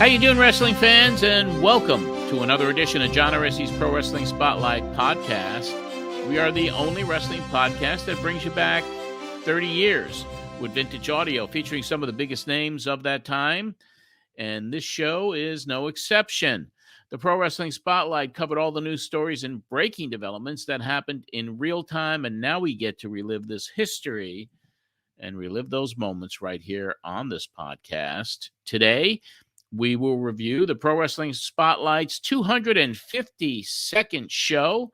How you doing, wrestling fans? And welcome to another edition of John Arezzi's Pro Wrestling Spotlight podcast. We are the only wrestling podcast that brings you back 30 years with vintage audio featuring some of the biggest names of that time. And this show is no exception. The Pro Wrestling Spotlight covered all the news stories and breaking developments that happened in real time. And now we get to relive this history and relive those moments right here on this podcast. Today, we will review the Pro Wrestling Spotlight's 252nd show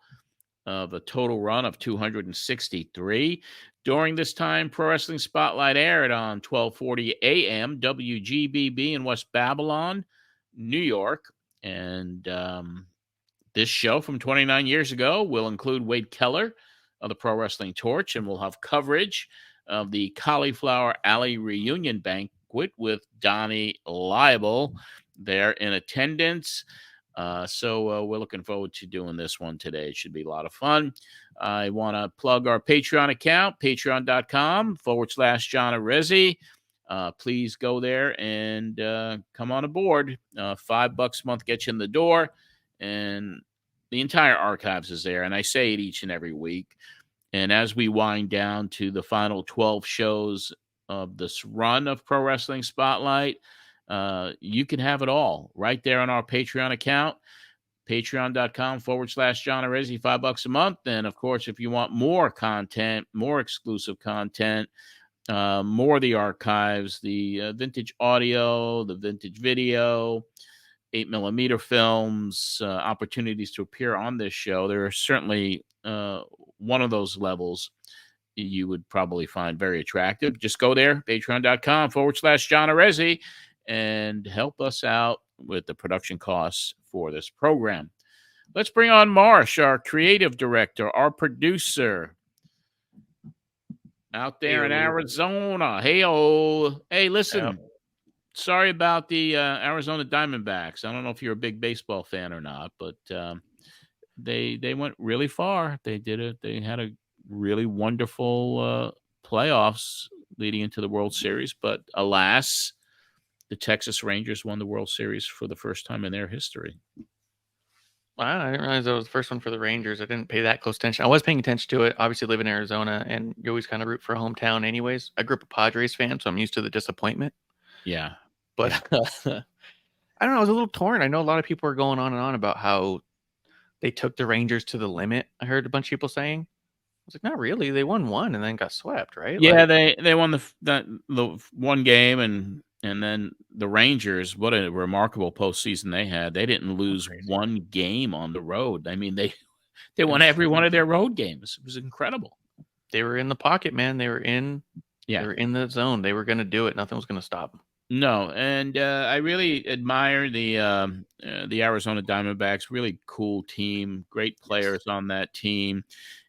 of a total run of 263. During this time, Pro Wrestling Spotlight aired on 1240 AM WGBB in West Babylon, New York. And this show from 29 years ago will include Wade Keller of the Pro Wrestling Torch, and we'll have coverage of the Cauliflower Alley Reunion banquet with Donny Laible there in attendance. So we're looking forward to doing this one today. It should be a lot of fun. I want to plug our Patreon account, patreon.com/John Arezzi. Please go there and come on aboard. $5 a month gets you in the door, and the entire archives is there. And I say it each and every week. And as we wind down to the final 12 shows of this run of Pro Wrestling Spotlight, you can have it all right there on our Patreon account, patreon.com/John Arezzi, $5 a month. And of course, if you want more content, more exclusive content, more of the archives, the vintage audio, the vintage video, 8mm films, opportunities to appear on this show, there are certainly one of those levels you would probably find very attractive. Just go there, patreon.com/John Arezzi, and help us out with the production costs for this program. Let's bring on Marsh, our creative director, our producer out there in Arizona. Hey, listen, sorry about the Arizona Diamondbacks. I don't know if you're a big baseball fan or not, but they went really far. They did it. They had a really wonderful playoffs leading into the World Series, but alas, the Texas Rangers won the World Series for the first time in their history. Wow, I didn't realize that was the first one for the Rangers. I didn't pay that close attention. I was paying attention to it. Obviously, live in Arizona, and you always kind of root for a hometown anyways. I grew up a Padres fan, so I'm used to the disappointment. Yeah. But I don't know. I was a little torn. I know a lot of people are going on and on about how they took the Rangers to the limit. I heard a bunch of people saying. I was like, not really. They won one and then got swept, right? Yeah, they won the one game, and then the Rangers, what a remarkable postseason they had. They didn't lose one game on the road. I mean, they won every one of their road games. It was incredible. They were in the pocket, man. They were in the zone. They were going to do it. Nothing was going to stop them. No, and I really admire the Arizona Diamondbacks. Really cool team, great players on that team,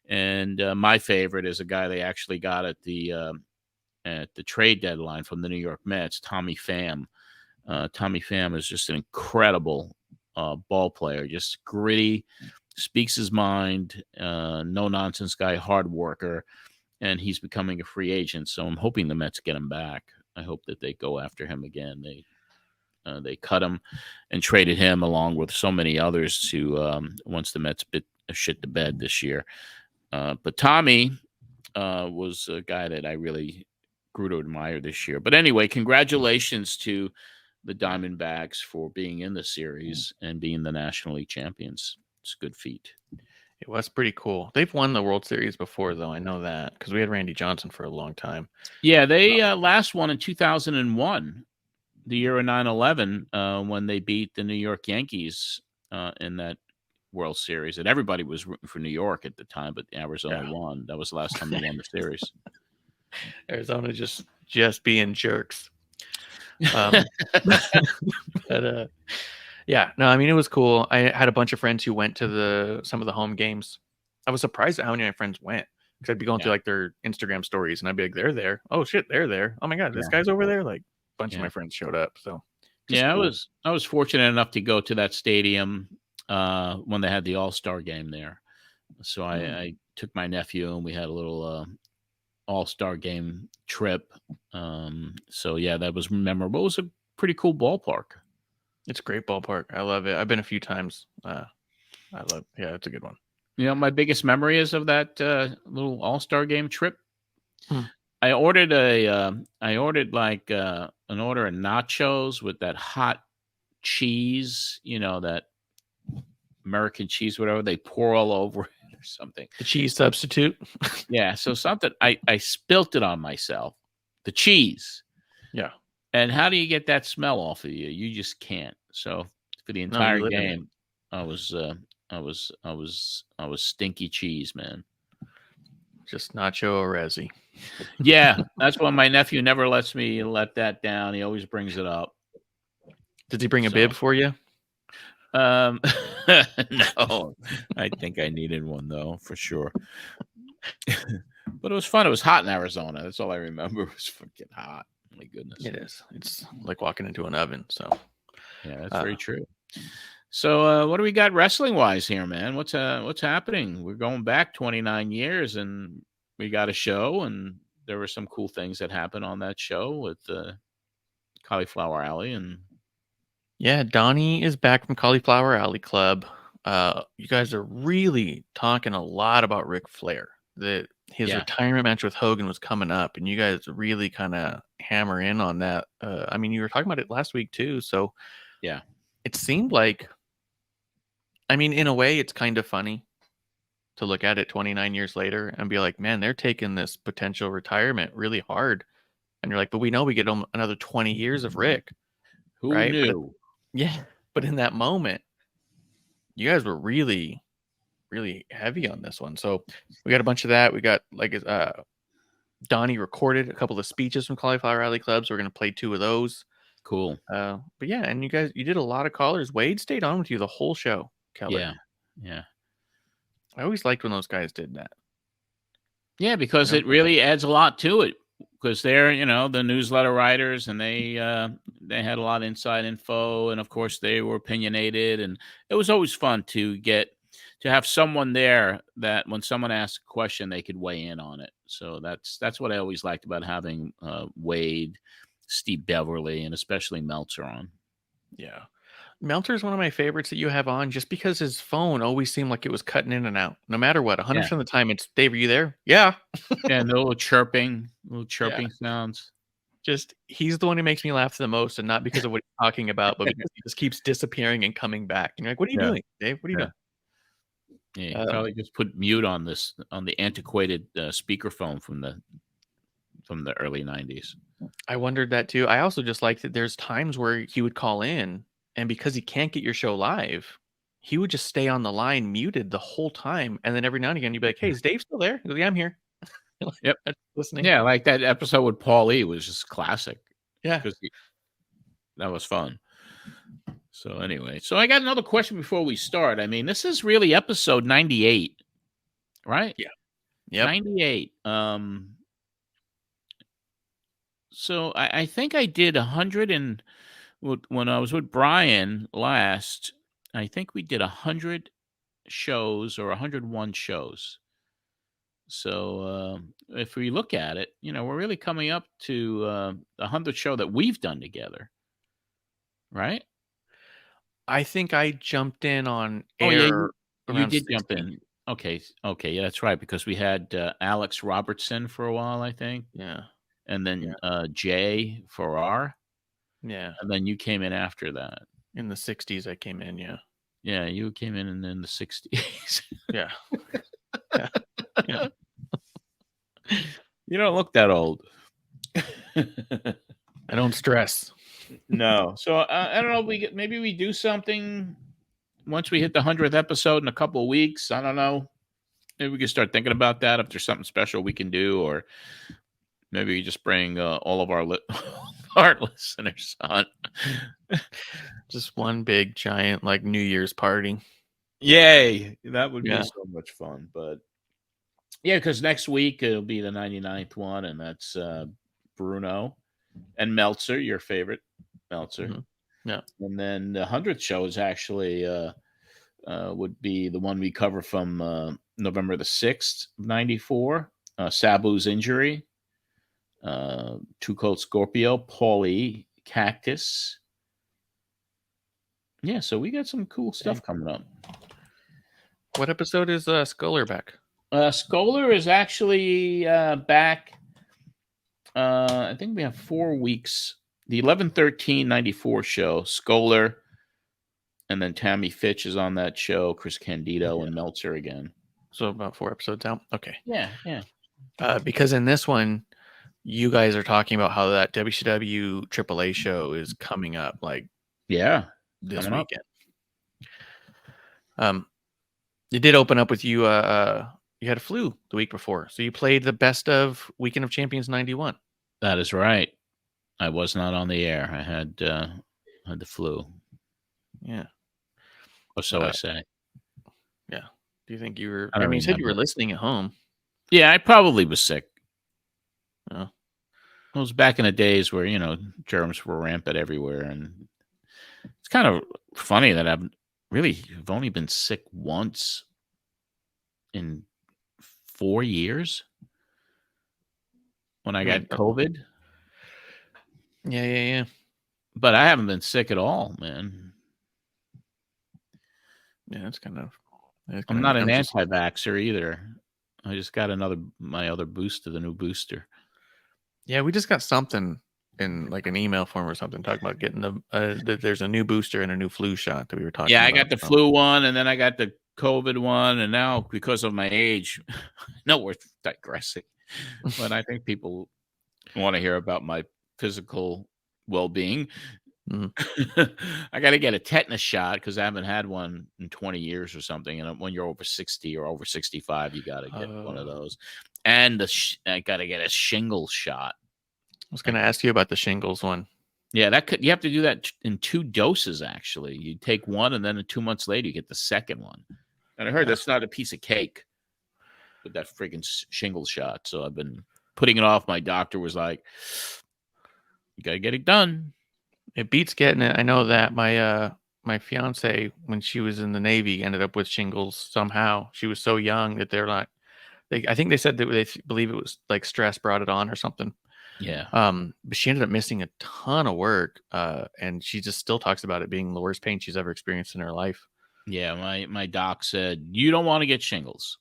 and my favorite is a guy they actually got at the trade deadline from the New York Mets, Tommy Pham. Tommy Pham is just an incredible ball player, just gritty, speaks his mind, no nonsense guy, hard worker, and he's becoming a free agent. So I'm hoping the Mets get him back. I hope that they go after him again. They cut him and traded him along with so many others to once the Mets bit shit to bed this year. But Tommy was a guy that I really grew to admire this year. But anyway, congratulations to the Diamondbacks for being in the series and being the National League champions. It's a good feat. It was pretty cool. They've won the World Series before, though. I know that because we had Randy Johnson for a long time. Yeah, they last won in 2001, the year of 9/11, when they beat the New York Yankees in that World Series. And everybody was rooting for New York at the time, but Arizona won. That was the last time they won the series. Arizona just being jerks. But yeah, no, I mean, it was cool. I had a bunch of friends who went to some of the home games. I was surprised at how many of my friends went because I'd be going through like their Instagram stories and I'd be like, they're there. Oh shit, they're there. Oh my God, this guy's over there. Like a bunch of my friends showed up. So yeah, cool. I was fortunate enough to go to that stadium when they had the All-Star game there. So I took my nephew and we had a little All-Star game trip. So yeah, that was memorable. It was a pretty cool ballpark. It's a great ballpark. I love it. I've been a few times. It's a good one. My biggest memory is of that little All-Star game trip. Hmm. I ordered like an order of nachos with that hot cheese, that American cheese, whatever they pour all over it or something. The cheese substitute. Yeah, so something I spilt it on myself. The cheese. Yeah. And how do you get that smell off of you? You just can't. So for the entire game, I was stinky cheese, man. Just nacho Arezzi. Yeah, that's why my nephew never lets me let that down. He always brings it up. Did he bring a bib for you? No, I think I needed one though, for sure. But it was fun. It was hot in Arizona. That's all I remember. It was fucking hot. My goodness. It is. It's like walking into an oven. So yeah, that's very true. So what do we got wrestling wise here, man? What's happening? We're going back 29 years and we got a show, and there were some cool things that happened on that show with Cauliflower Alley. And yeah, Donny is back from Cauliflower Alley Club. You guys are really talking a lot about Ric Flair. His retirement match with Hogan was coming up, and you guys really kind of hammer in on that. I mean, you were talking about it last week too. So yeah, it seemed like, I mean, in a way, it's kind of funny to look at it 29 years later and be like, man, they're taking this potential retirement really hard. And you're like, but we know we get another 20 years of Rick. Who right? knew? But in that moment, you guys were really, really heavy on this one. So we got a bunch of that. We got Donnie recorded a couple of speeches from Cauliflower Alley Club, so we're going to play 2 of those. Cool. But yeah, and you did a lot of callers. Wade stayed on with you the whole show, Keller. Yeah. I always liked when those guys did that. Yeah, because it really adds a lot to it. Because they're, the newsletter writers, and they had a lot of inside info, and of course they were opinionated, and it was always fun to have someone there that when someone asked a question, they could weigh in on it. So that's what I always liked about having Wade, Steve Beverly, and especially Meltzer on. Yeah. Meltzer is one of my favorites that you have on, just because his phone always seemed like it was cutting in and out. No matter what, 100% of the time, it's, Dave, are you there? Yeah. And the little chirping sounds. Just, he's the one who makes me laugh the most, and not because of what he's talking about, but because he just keeps disappearing and coming back. And you're like, what are you doing, Dave? What are you doing? Yeah, you probably just put mute on the antiquated speakerphone from the early 90s. I wondered that too. I also just like that there's times where he would call in, and because he can't get your show live, he would just stay on the line muted the whole time. And then every now and again, you'd be like, hey, is Dave still there? He goes, yeah, I'm here. Yep. Listening. Yeah, like that episode with Paul E. was just classic. Yeah. Because that was fun. So anyway, I got another question before we start. I mean, this is really episode 98, right? Yeah. Yep. 98. So I think I did 100 and when I was with Brian last, I think we did 100 shows or 101 shows. So if we look at it, we're really coming up to the 100th show that we've done together, right? I think I jumped in on air. You did 16. Jump in. Okay, yeah, that's right, because we had Alex Robertson for a while, I think. Yeah. And then Jay Farrar. Yeah. And then you came in after that. In the 60s, I came in, yeah. Yeah, you came in the 60s. Yeah. Yeah. You don't look that old. I don't stress. No. So I don't know. Maybe we do something once we hit the 100th episode in a couple of weeks. I don't know. Maybe we can start thinking about that. If there's something special we can do, or maybe we just bring all of our listeners on. Just one big giant like New Year's party. Yay! That would be so much fun. But yeah, because next week it'll be the 99th one, and that's Bruno and Meltzer, your favorite Meltzer. Mm-hmm. Yeah. And then the 100th show is actually would be the one we cover from November the 6th, 94. Sabu's injury. Two Cold Scorpio, Paulie, Cactus. Yeah, so we got some cool stuff coming up. What episode is Scholar back? Scholar is actually back. I think we have 4 weeks. The 11/13/94 show, Scholar, and then Tammy Fitch is on that show. Chris Candido and Meltzer again. So about 4 episodes out. Okay. Yeah. Because in this one, you guys are talking about how that WCW AAA show is coming up, like this weekend. It did open up with you. You had a flu the week before, so you played the best of Weekend of Champions '91. That is right. I was not on the air. I had the flu. Yeah. Or so I say. Yeah. Do you think you were? I mean, you said you were listening at home. Yeah, I probably was sick. Oh. It was back in the days where, germs were rampant everywhere. And it's kind of funny that I've only been sick once in 4 years when I got COVID. Yeah. But I haven't been sick at all, man. Yeah, it's kind of. I'm not an anti-vaxxer either. I just got my other booster, the new booster. Yeah, we just got something in like an email form or something talking about getting that there's a new booster and a new flu shot that we were talking about. Yeah, I got the flu one, and then I got the COVID one, and now because of my age, no, we're digressing. But I think people want to hear about my physical well-being. Mm-hmm. I got to get a tetanus shot because I haven't had one in 20 years or something. And when you're over 60 or over 65, you got to get one of those. And I got to get a shingles shot. I was going to ask you about the shingles one. Yeah, you have to do that in 2 doses. Actually, you take one, and then 2 months later, you get the second one. And I heard that's not a piece of cake with that friggin' shingles shot. So I've been putting it off. My doctor was like, "You got to get it done." It beats getting it. I know that my fiance, when she was in the Navy, ended up with shingles somehow. She was so young that they're not. I think they said that they believe it was like stress brought it on or something. Yeah. But she ended up missing a ton of work. And she just still talks about it being the worst pain she's ever experienced in her life. Yeah. My doc said, you don't want to get shingles.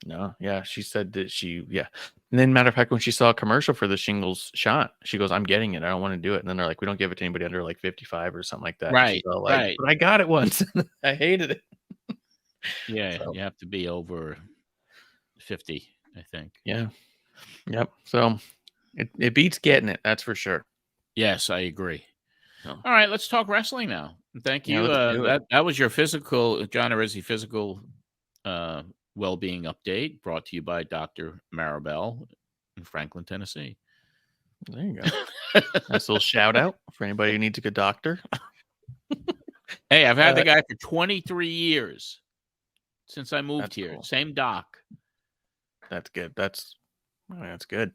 No. Yeah. She said that And then, matter of fact, when she saw a commercial for the shingles shot, she goes, I'm getting it. I don't want to do it. And then they're like, we don't give it to anybody under like 55 or something like that. Right. Right. But I got it once. I hated it. Yeah. So. You have to be over 50, I think. Yeah. Yep. So it beats getting it. That's for sure. Yes, I agree. Oh. All right. Let's talk wrestling now. Thank you. That was your John Arezzi physical well-being update brought to you by Dr. Maribel in Franklin, Tennessee. There you go. Nice little shout out for anybody who needs a good doctor. Hey, I've had the guy for 23 years since I moved here. Cool. Same doc. That's good. That's good.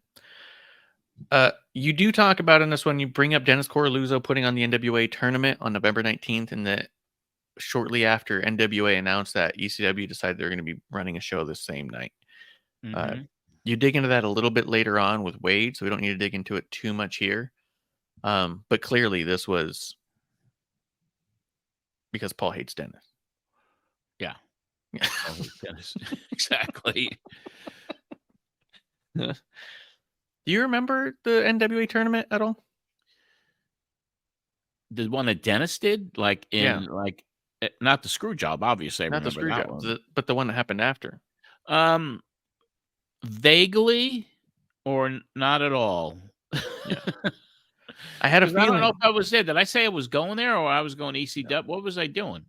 You do talk about in this one, you bring up Dennis Coralluzzo putting on the NWA tournament on November 19th, and that shortly after NWA announced that, ECW decided they're going to be running a show the same night. Mm-hmm. You dig into that a little bit later on with Wade, so we don't need to dig into it too much here. But clearly this was because Paul hates Dennis. Yeah. Paul hates Dennis. Exactly. Do you remember the NWA tournament at all? The one that Dennis did? Like not the screw job, obviously. Not the screw job, but the one that happened after. Vaguely, or not at all. Yeah. I had a feeling. I don't know if I was there. Did I say I was going there, or I was going to ECW? No. What was I doing?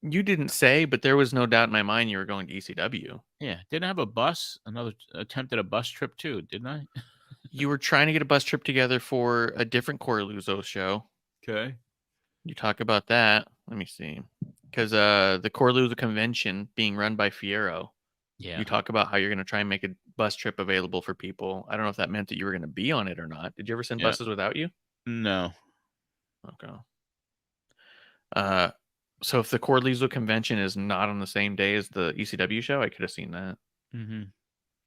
You didn't say, but there was no doubt in my mind you were going to ECW. Yeah. Didn't I have a bus? Another attempt at a bus trip too, didn't I? You were trying to get a bus trip together for a different Coralluzzo show. Okay. You talk about that. Let me see. Because the Coralluzzo convention being run by Fiero. Yeah. You talk about how you're going to try and make a bus trip available for people. I don't know if that meant that you were going to be on it or not. Did you ever send buses without you? No. Okay. So if the Coralluzzo convention is not on the same day as the ECW show, I could have seen that. Mm-hmm.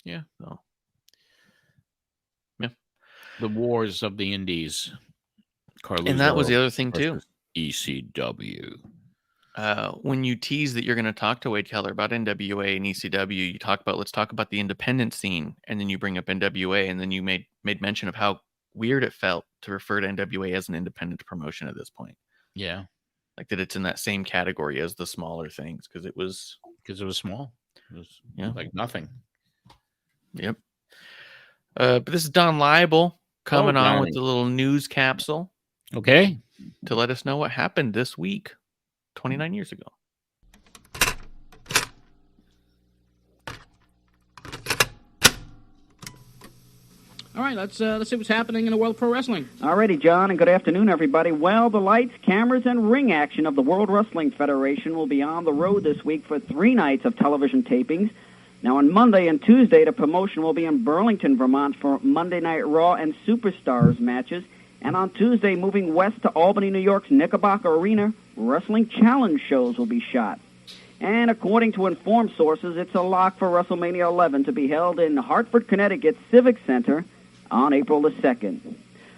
Yeah. So. Yeah. The Wars of the Indies. Coralluzzo, and that was the other thing too. ECW. When you tease that you're going to talk to Wade Keller about NWA and ECW, you talk about, let's talk about the independent scene, and then you bring up NWA, and then you made mention of how weird it felt to refer to NWA as an independent promotion at this point. Yeah. Like that it's in that same category as the smaller things because it was small. It was like nothing. Yep. But this is Donny Laible coming on with Donny. a little news capsule. Okay. To let us know what happened this week, 29 years ago. All right, let's see what's happening in the world of pro wrestling. Alrighty, John, and good afternoon, everybody. Well, the lights, cameras, and ring action of the World Wrestling Federation will be on the road this week for 3 nights of television tapings. Now, on Monday and Tuesday, the promotion will be in Burlington, Vermont for Monday Night Raw and Superstars matches. And on Tuesday, moving west to Albany, New York's Knickerbocker Arena, Wrestling Challenge shows will be shot. And according to informed sources, it's a lock for WrestleMania 11 to be held in Hartford, Connecticut Civic Center on April the 2nd.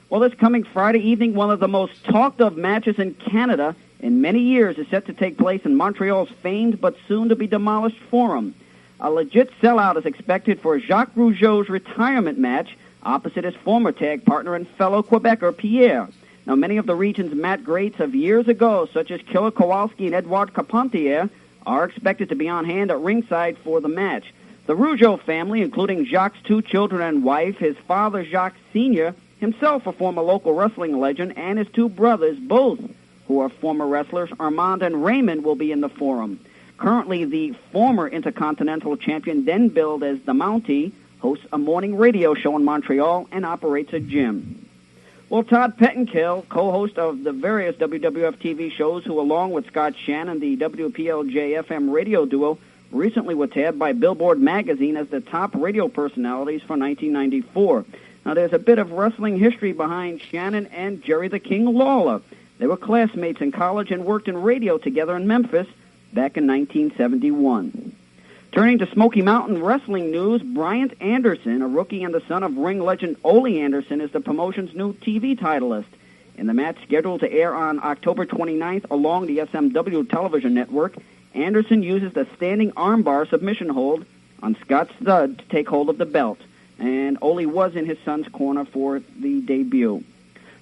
Well, this coming Friday evening, one of the most talked-of matches in Canada in many years is set to take place in Montreal's famed but soon-to-be-demolished Forum. A legit sellout is expected for Jacques Rougeau's retirement match opposite his former tag partner and fellow Quebecer, Pierre. Now, many of the region's mat greats of years ago, such as Killer Kowalski and Edouard Carpentier, are expected to be on hand at ringside for the match. The Rougeau family, including Jacques' 2 children and wife, his father Jacques Sr., himself a former local wrestling legend, and his 2 brothers, both who are former wrestlers, Armand and Raymond, will be in the Forum. Currently, the former Intercontinental Champion, then billed as the Mountie, hosts a morning radio show in Montreal and operates a gym. Well, Todd Pettengill, co-host of the various WWF TV shows, who along with Scott Shannon, the WPLJ-FM radio duo, recently were tabbed by Billboard magazine as the top radio personalities for 1994. Now, there's a bit of wrestling history behind Shannon and Jerry the King Lawler. They were classmates in college and worked in radio together in Memphis back in 1971. Turning to Smoky Mountain Wrestling news, Bryant Anderson, a rookie and the son of ring legend Ole Anderson, is the promotion's new TV titleist. In the match scheduled to air on October 29th along the SMW television network, Anderson uses the standing armbar submission hold on Scott Studd to take hold of the belt, and Ole was in his son's corner for the debut.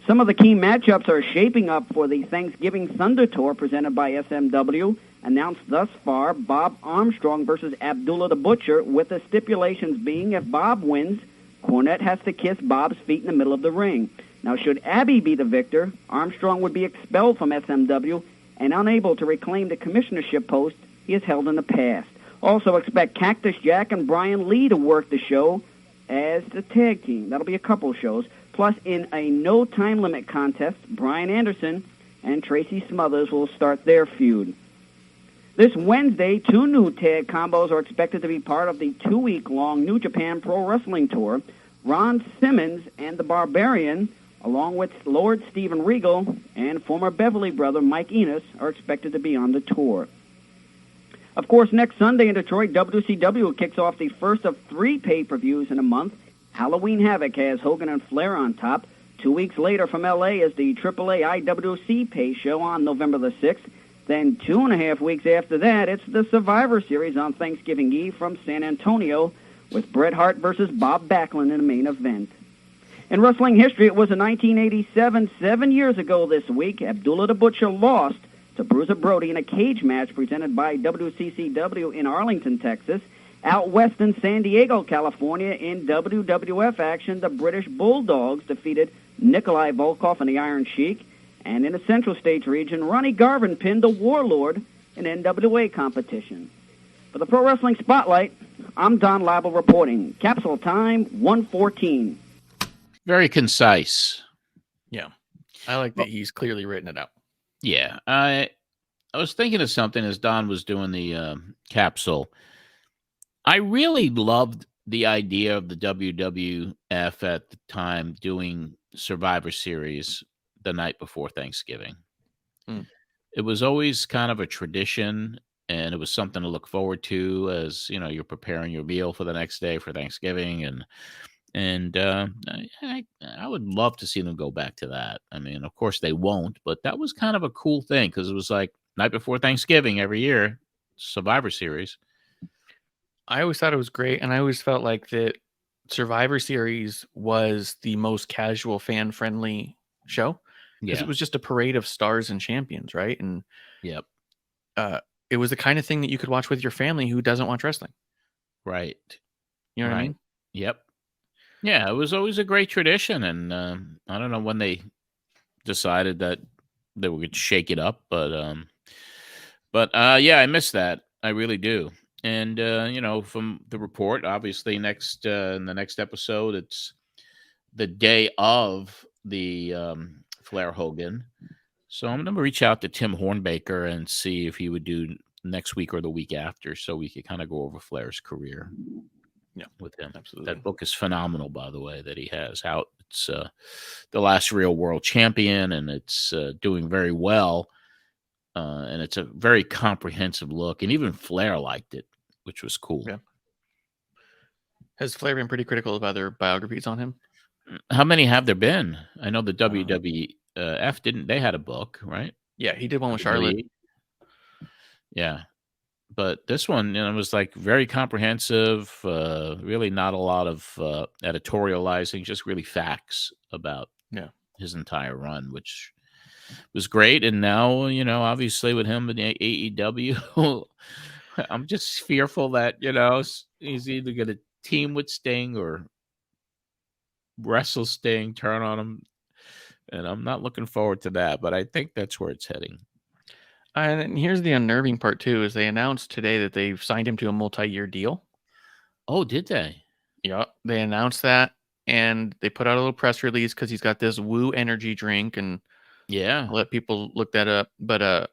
Some of the key matchups are shaping up for the Thanksgiving Thunder Tour presented by SMW. Announced thus far, Bob Armstrong versus Abdullah the Butcher, with the stipulations being if Bob wins, Cornette has to kiss Bob's feet in the middle of the ring. Now, should Abby be the victor, Armstrong would be expelled from SMW and unable to reclaim the commissionership post he has held in the past. Also expect Cactus Jack and Brian Lee to work the show as the tag team. That'll be a couple shows. Plus, in a no time limit contest, Brian Anderson and Tracy Smothers will start their feud. This Wednesday, 2 new tag combos are expected to be part of the 2-week-long New Japan Pro Wrestling Tour. Ron Simmons and the Barbarian, along with Lord Steven Regal and former Beverly brother Mike Enos, are expected to be on the tour. Of course, next Sunday in Detroit, WCW kicks off the first of 3 pay-per-views in a month. Halloween Havoc has Hogan and Flair on top. 2 weeks later from L.A. is the AAA IWC pay show on November the 6th. Then 2.5 weeks after that, it's the Survivor Series on Thanksgiving Eve from San Antonio with Bret Hart versus Bob Backlund in the main event. In wrestling history, it was in 1987, 7 years ago this week, Abdullah the Butcher lost to Bruiser Brody in a cage match presented by WCCW in Arlington, Texas. Out west in San Diego, California, in WWF action, the British Bulldogs defeated Nikolai Volkov and the Iron Sheik. And in the Central States region, Ronnie Garvin pinned the Warlord in NWA competition. For the Pro Wrestling Spotlight, I'm Donny Laible reporting. Capsule time, 1:14. Very concise. Yeah. I like that he's clearly written it out. Yeah. I was thinking of something as Don was doing the capsule. I really loved the idea of the WWF at the time doing Survivor Series the night before Thanksgiving. It was always kind of a tradition, and it was something to look forward to as, you know, you're preparing your meal for the next day for Thanksgiving. And I would love to see them go back to that. I mean, of course they won't, but that was kind of a cool thing because it was like night before Thanksgiving every year, Survivor Series. I always thought it was great, and I always felt like that Survivor Series was the most casual, fan-friendly show because it was just a parade of stars and champions, right? And Yep. It was the kind of thing that you could watch with your family who doesn't watch wrestling. Right. You know what I mean? Yep. Yeah, it was always a great tradition, and I don't know when they decided that they were going to shake it up, but yeah, I miss that. I really do. And from the report, obviously, in the next episode, it's the day of the Flair Hogan. So I'm going to reach out to Tim Hornbaker and see if he would do next week or the week after, so we could kind of go over Flair's career. Yeah, with him. Absolutely. That book is phenomenal, by the way, that he has out. It's The Last Real World Champion, and it's doing very well. And it's a very comprehensive look, and even Flair liked it, which was cool. Yeah. Has Flair been pretty critical of other biographies on him? How many have there been? I know the WWF didn't. They had a book, right? Yeah, he did one with Charlotte. Yeah. But this one, was like very comprehensive, really not a lot of editorializing, just really facts about his entire run, which was great. And now, obviously with him in the AEW, I'm just fearful that, he's either going to team with Sting or wrestle Sting, turn on him. And I'm not looking forward to that, but I think that's where it's heading. And here's the unnerving part too: is they announced today that they've signed him to a multi-year deal. Oh, did they? Yeah, they announced that, and they put out a little press release because he's got this Woo energy drink, and I'll let people look that up. But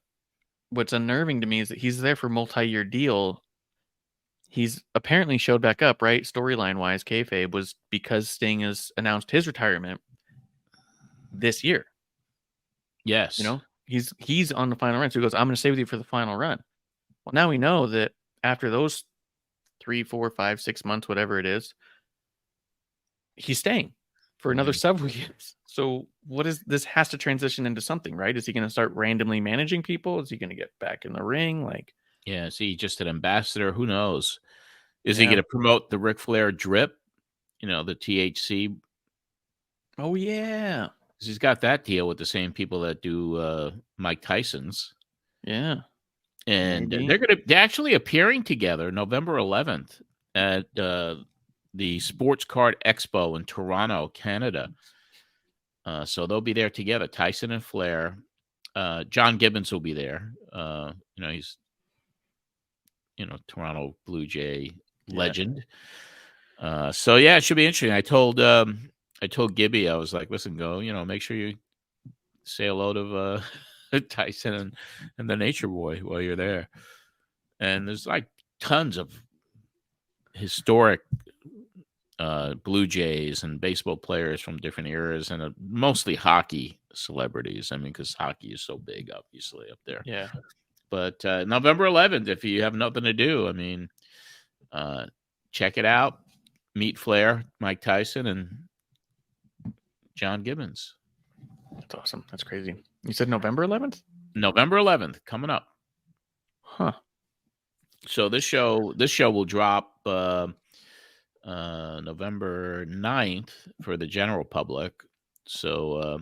what's unnerving to me is that he's there for multi-year deal. He's apparently showed back up, right? Storyline wise, kayfabe was because Sting has announced his retirement this year. Yes. He's on the final run. So he goes, I'm going to stay with you for the final run. Well, now we know that after those 3, 4, 5, 6 months, whatever it is, he's staying for another several years. So what is this? Has to transition into something, right? Is he going to start randomly managing people? Is he going to get back in the ring? Is he just an ambassador? Who knows? Is he going to promote the Ric Flair drip? The THC. Oh yeah. He's got that deal with the same people that do Mike Tyson's. Yeah. And they're actually appearing together November 11th at the Sports Card Expo in Toronto, Canada. So they'll be there together, Tyson and Flair. John Gibbons will be there. He's Toronto Blue Jay legend. So it should be interesting. I told Gibby, I was like, listen, go, make sure you say hello to Tyson and the Nature Boy while you're there. And there's like tons of historic Blue Jays and baseball players from different eras, and mostly hockey celebrities. I mean, because hockey is so big, obviously, up there. Yeah. But November 11th, if you have nothing to do, I mean, check it out. Meet Flair, Mike Tyson, and John Gibbons. That's awesome. That's crazy. You said November 11th? November 11th, coming up. Huh. So this show will drop November 9th for the general public. So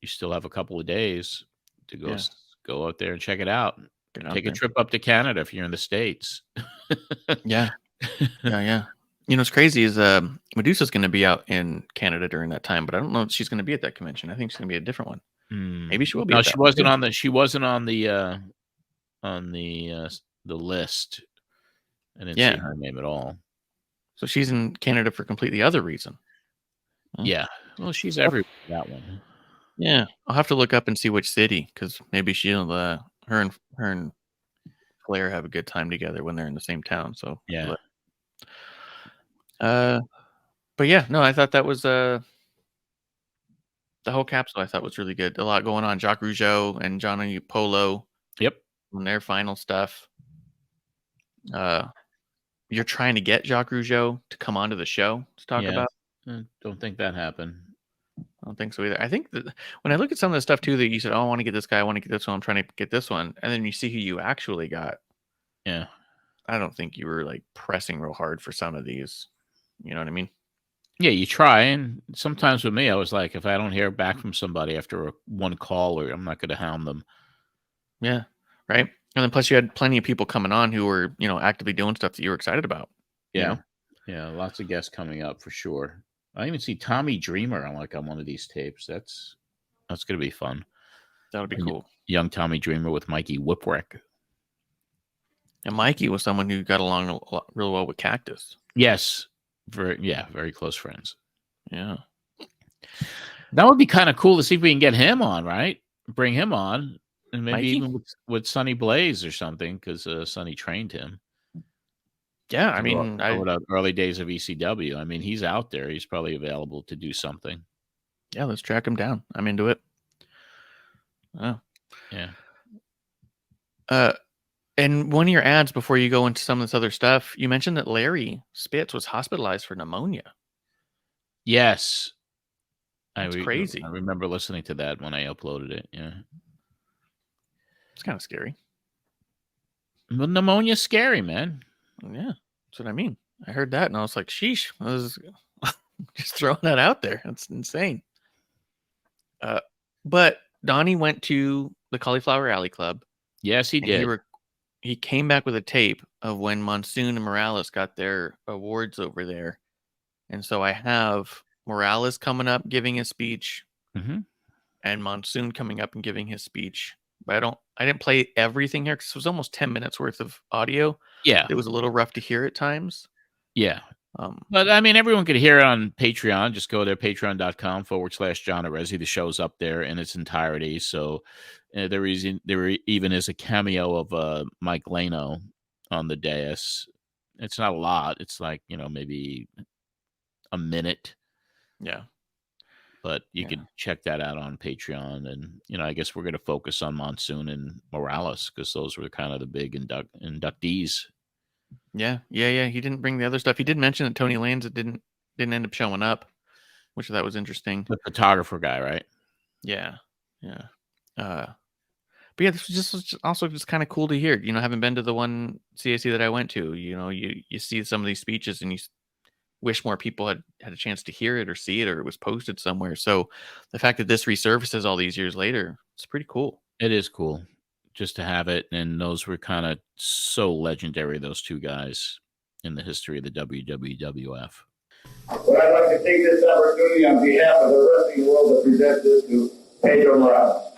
you still have a couple of days to go out there and check it out. Take a trip up to Canada if you're in the States. Yeah. What's crazy is Medusa's going to be out in Canada during that time, but I don't know if she's going to be at that convention. I think she's going to be a different one. Maybe she will be. No, she wasn't on the. She wasn't on the list. I didn't see her name at all. So she's in Canada for completely other reason. Yeah. Well, she's everywhere. That one. Yeah, I'll have to look up and see which city, because maybe she'll. Her and Flair have a good time together when they're in the same town. So yeah. But yeah, no, I thought that was the whole capsule. I thought was really good. A lot going on. Jacques Rougeau and Johnny Polo. Yep. On their final stuff. You're trying to get Jacques Rougeau to come onto the show to talk about. I don't think that happened. I don't think so either. I think that when I look at some of the stuff too that you said, "Oh, I want to get this guy, I want to get this one, I'm trying to get this one," and then you see who you actually got. Yeah. I don't think you were like pressing real hard for some of these. You know what I mean? Yeah, you try, and sometimes with me, I was like, if I don't hear back from somebody after one call, or I'm not going to hound them. Yeah, right. And then plus you had plenty of people coming on who were, actively doing stuff that you were excited about. Yeah, yeah, lots of guests coming up for sure. I even see Tommy Dreamer on one of these tapes. That's going to be fun. That would be cool. Young Tommy Dreamer with Mikey Whipwreck. And Mikey was someone who got along real well with Cactus. Yes. Very close friends. Yeah. That would be kind of cool to see if we can get him on, right? Bring him on. And maybe Mikey? even with Sonny Blaze or something, because Sonny trained him. Yeah, I mean, over the early days of ECW. I mean, he's out there. He's probably available to do something. Yeah, let's track him down. I'm into it. Oh. Yeah. And one of your ads before you go into some of this other stuff, you mentioned that Larry Spitz was hospitalized for pneumonia. Yes. That's crazy. I remember listening to that when I uploaded it. Yeah. It's kind of scary. Well, pneumonia's scary, man. Yeah, that's what I mean. I heard that and I was like, sheesh. I was just throwing that out there. That's insane. But Donnie went to the Cauliflower Alley Club. Yes, he did. He came back with a tape of when Monsoon and Morales got their awards over there. And so I have Morales coming up giving his speech, and Monsoon coming up and giving his speech. But I didn't play everything here because it was almost 10 minutes worth of audio. Yeah. It was a little rough to hear at times. Yeah. But I mean, everyone could hear it on Patreon. Just go there, patreon.com/John Arezzi. The show's up there in its entirety. So there even is a cameo of Mike Lano on the dais. It's not a lot. It's like, maybe a minute. Yeah. But you could check that out on Patreon. And, I guess we're going to focus on Monsoon and Morales because those were kind of the big inductees. Yeah. He didn't bring the other stuff. He did mention that Tony Lanza didn't end up showing up, which that was interesting. The photographer guy, right? Yeah. But yeah, this was also just kind of cool to hear. Having been to the one CAC that I went to, you see some of these speeches and you wish more people had a chance to hear it or see it, or it was posted somewhere. So the fact that this resurfaces all these years later, it's pretty cool. It is cool just to have it. And those were kind of so legendary, those two guys in the history of the WWF. But I'd like to take this opportunity on behalf of the wrestling world to present this to Pedro Morales.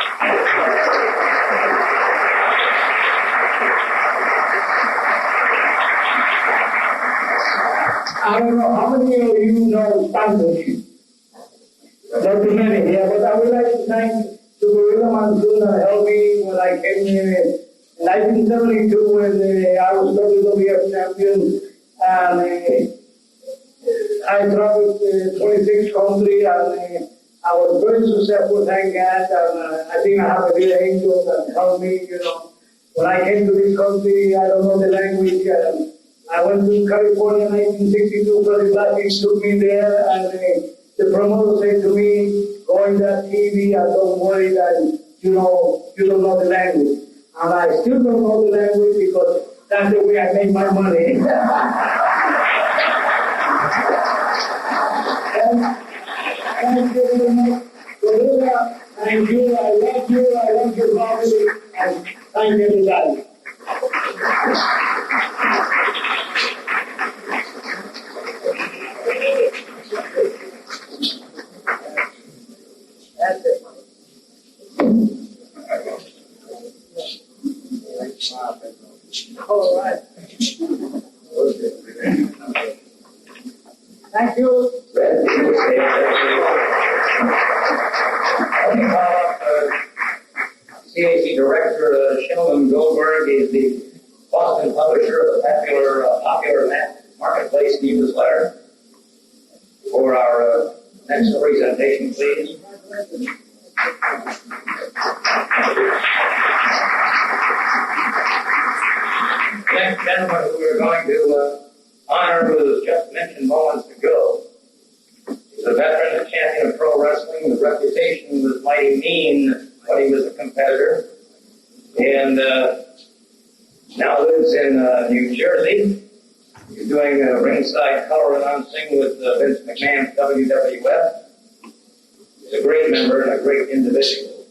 I don't know how many of you know Spanish. Not too many here, but I would like to thank the Gorilla Monsoon that helped me when I came here in 1972 when I was WWF champion. And I traveled 26 countries and I was very successful, thank God. And I think I have a little angel that helped me, When I came to this country, I don't know the language. I went to California in 1962, Freddie Blackfish took me there, and the promoter said to me, go in that TV and don't worry that you don't know the language. And I still don't know the language because that's the way I make my money. Thank you very much. Gorilla, thank you. I love you. I love your family. And thank everybody. That's it. All right. Thank you. CAC Director Sheldon Goldberg is the Boston publisher of the popular marketplace newsletter. For our next presentation, please. The next gentleman who we're going to honor was just mentioned moments ago. He's a veteran and champion of pro wrestling. The reputation was mighty mean when he was a competitor. And now lives in New Jersey. He's doing ringside color announcing with Vince McMahon's WWF. He's a great member and a great individual.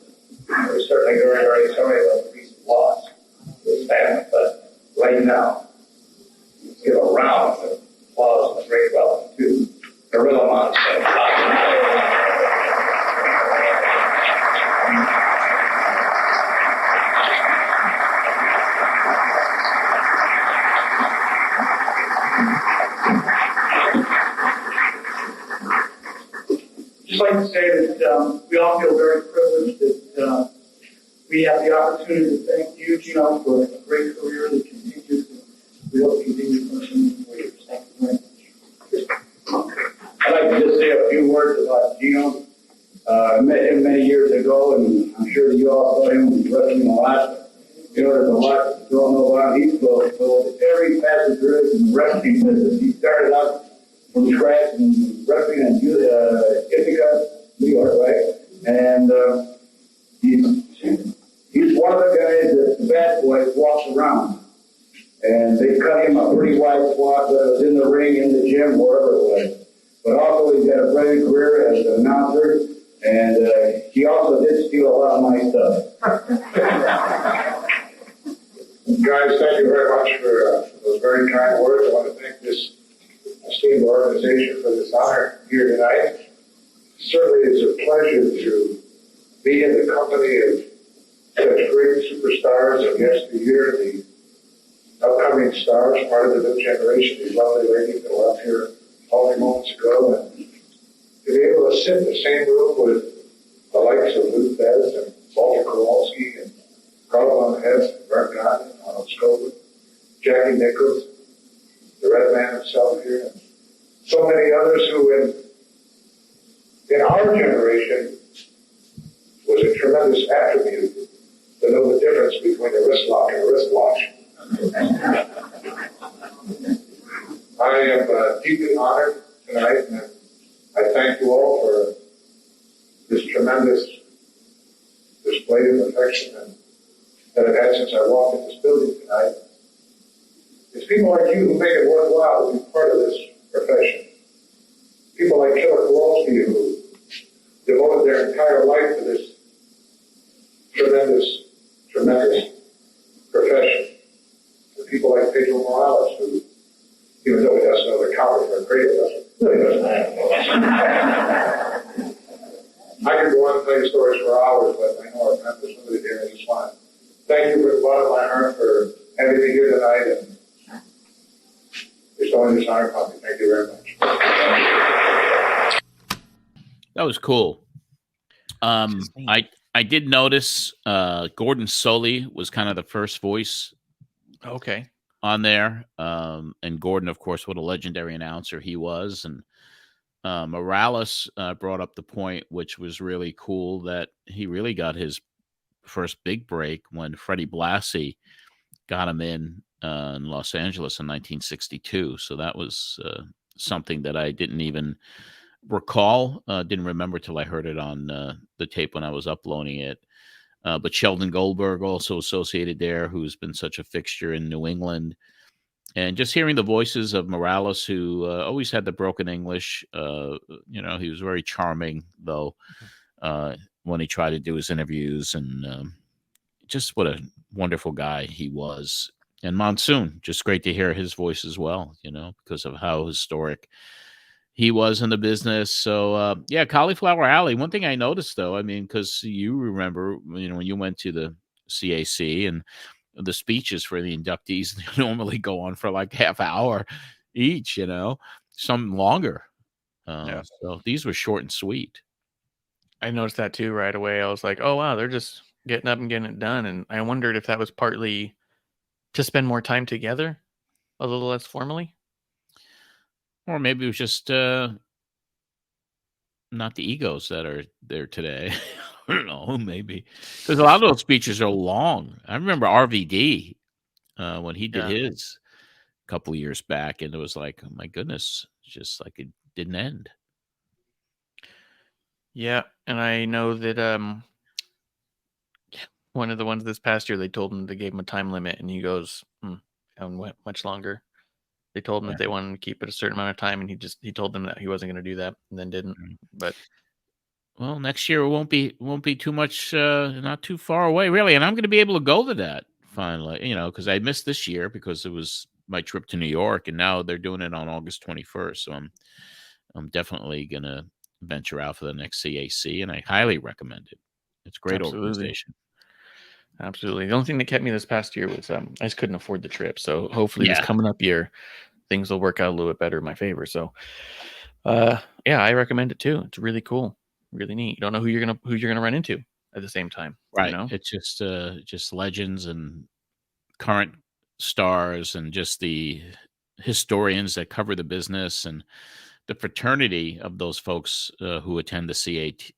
We're certainly very, very sorry about the recent loss to his family. But right now, let's give a round of applause and a great welcome to Gorilla Monsoon. Just like to say that we all feel very privileged that we have the opportunity to thank you, Gino, for a great career that continues and we hope continues for many years. Thank you very much. I'd like to just say a few words about Gino. I met him many years ago, and I'm sure you all saw him wrestling a lot. You know, there's a lot that you don't know about him. So every facet there is in the wrestling business. He started out from scratch and wrestling in Ithaca, New York, right? And he's one of the guys that the bad boys walks around. And they cut him a pretty wide swath, whether it was in the ring, in the gym, wherever it was. But also he's got a brilliant career as an announcer, and he also did steal a lot of my stuff. Guys, thank you very much for those very kind words. I want to thank this esteemed organization for this honor here tonight. Certainly it's a pleasure to be in the company of such great superstars and yesteryear, the upcoming stars, part of the new generation, these lovely ladies that were up here only moments ago, and to be able to sit in the same room with the likes of Lou Bez and Walter Kowalski and Carl Von Hess, Bert Gott, Arnold Scoble, Jackie Nichols, the Red Man himself here, and so many others who in our generation was a tremendous attribute to know the difference between a wrist lock and a wristwatch. I am deeply honored tonight, and I thank you all for this tremendous display of affection that I've had since I walked in this building tonight. It's people like you who make it worthwhile to be part of this profession. People like Killer Kowalski who devoted their entire life to this tremendous, tremendous profession. And people like Pedro Morales who, even though he doesn't know the counter for a cradle, really doesn't have. I could go on and tell you stories for hours, but I know our time is limited here, and I just want to thank you from the bottom of my heart for having me here tonight, and bestowing this honor upon me. Thank you very much. That was cool. I did notice Gordon Soley was kind of the first voice. Okay. On there. And Gordon, of course, what a legendary announcer he was. And Morales brought up the point, which was really cool, that he really got his first big break when Freddie Blassie got him in Los Angeles in 1962. So that was something that I didn't even recall, didn't remember till I heard it on the tape when I was uploading it. But Sheldon Goldberg also associated there, who's been such a fixture in New England. And just hearing the voices of Morales, who always had the broken English. He was very charming, though, when he tried to do his interviews. And just what a wonderful guy he was. And Monsoon, just great to hear his voice as well, because of how historic he was in the business. So, Cauliflower Alley. One thing I noticed, though, because you remember, when you went to the CAC and the speeches for the inductees normally go on for like half hour each, some longer. So these were short and sweet. I noticed that too right away. I was like, oh, wow, they're just getting up and getting it done. And I wondered if that was partly to spend more time together, a little less formally. Or maybe it was just not the egos that are there today. I don't know, maybe. Because a lot of those speeches are long. I remember RVD when he did his a couple of years back, and it was like, oh my goodness, just like it didn't end. Yeah, and I know that one of the ones this past year, they gave him a time limit, and he goes, haven't went much longer. They told him that they wanted to keep it a certain amount of time, and he told them that he wasn't going to do that, and then didn't. But well, next year won't be too much, not too far away, really, and I'm going to be able to go to that finally. Because I missed this year because it was my trip to New York, and now they're doing it on August 21st. So I'm definitely going to venture out for the next CAC, and I highly recommend it. It's a great organization. Absolutely. The only thing that kept me this past year was I just couldn't afford the trip. So hopefully this coming up year, things will work out a little bit better in my favor. So, I recommend it too. It's really cool, really neat. You don't know who you're gonna run into at the same time, right? It's just legends and current stars, and just the historians that cover the business, and the fraternity of those folks who attend the CAC.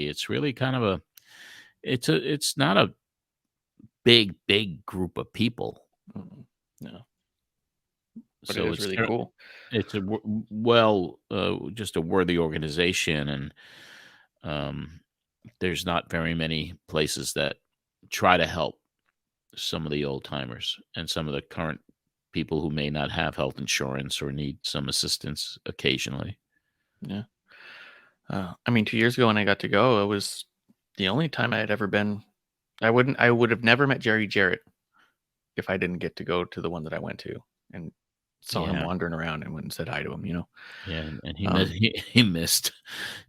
It's really kind of it's not a big group of people. No. But so it's really cool. It's just a worthy organization, and there's not very many places that try to help some of the old timers and some of the current people who may not have health insurance or need some assistance occasionally. Yeah. 2 years ago when I got to go, it was the only time I had ever been. I would have never met Jerry Jarrett if I didn't get to go to the one that I went to and saw him wandering around and went and said hi to him, Yeah, and he missed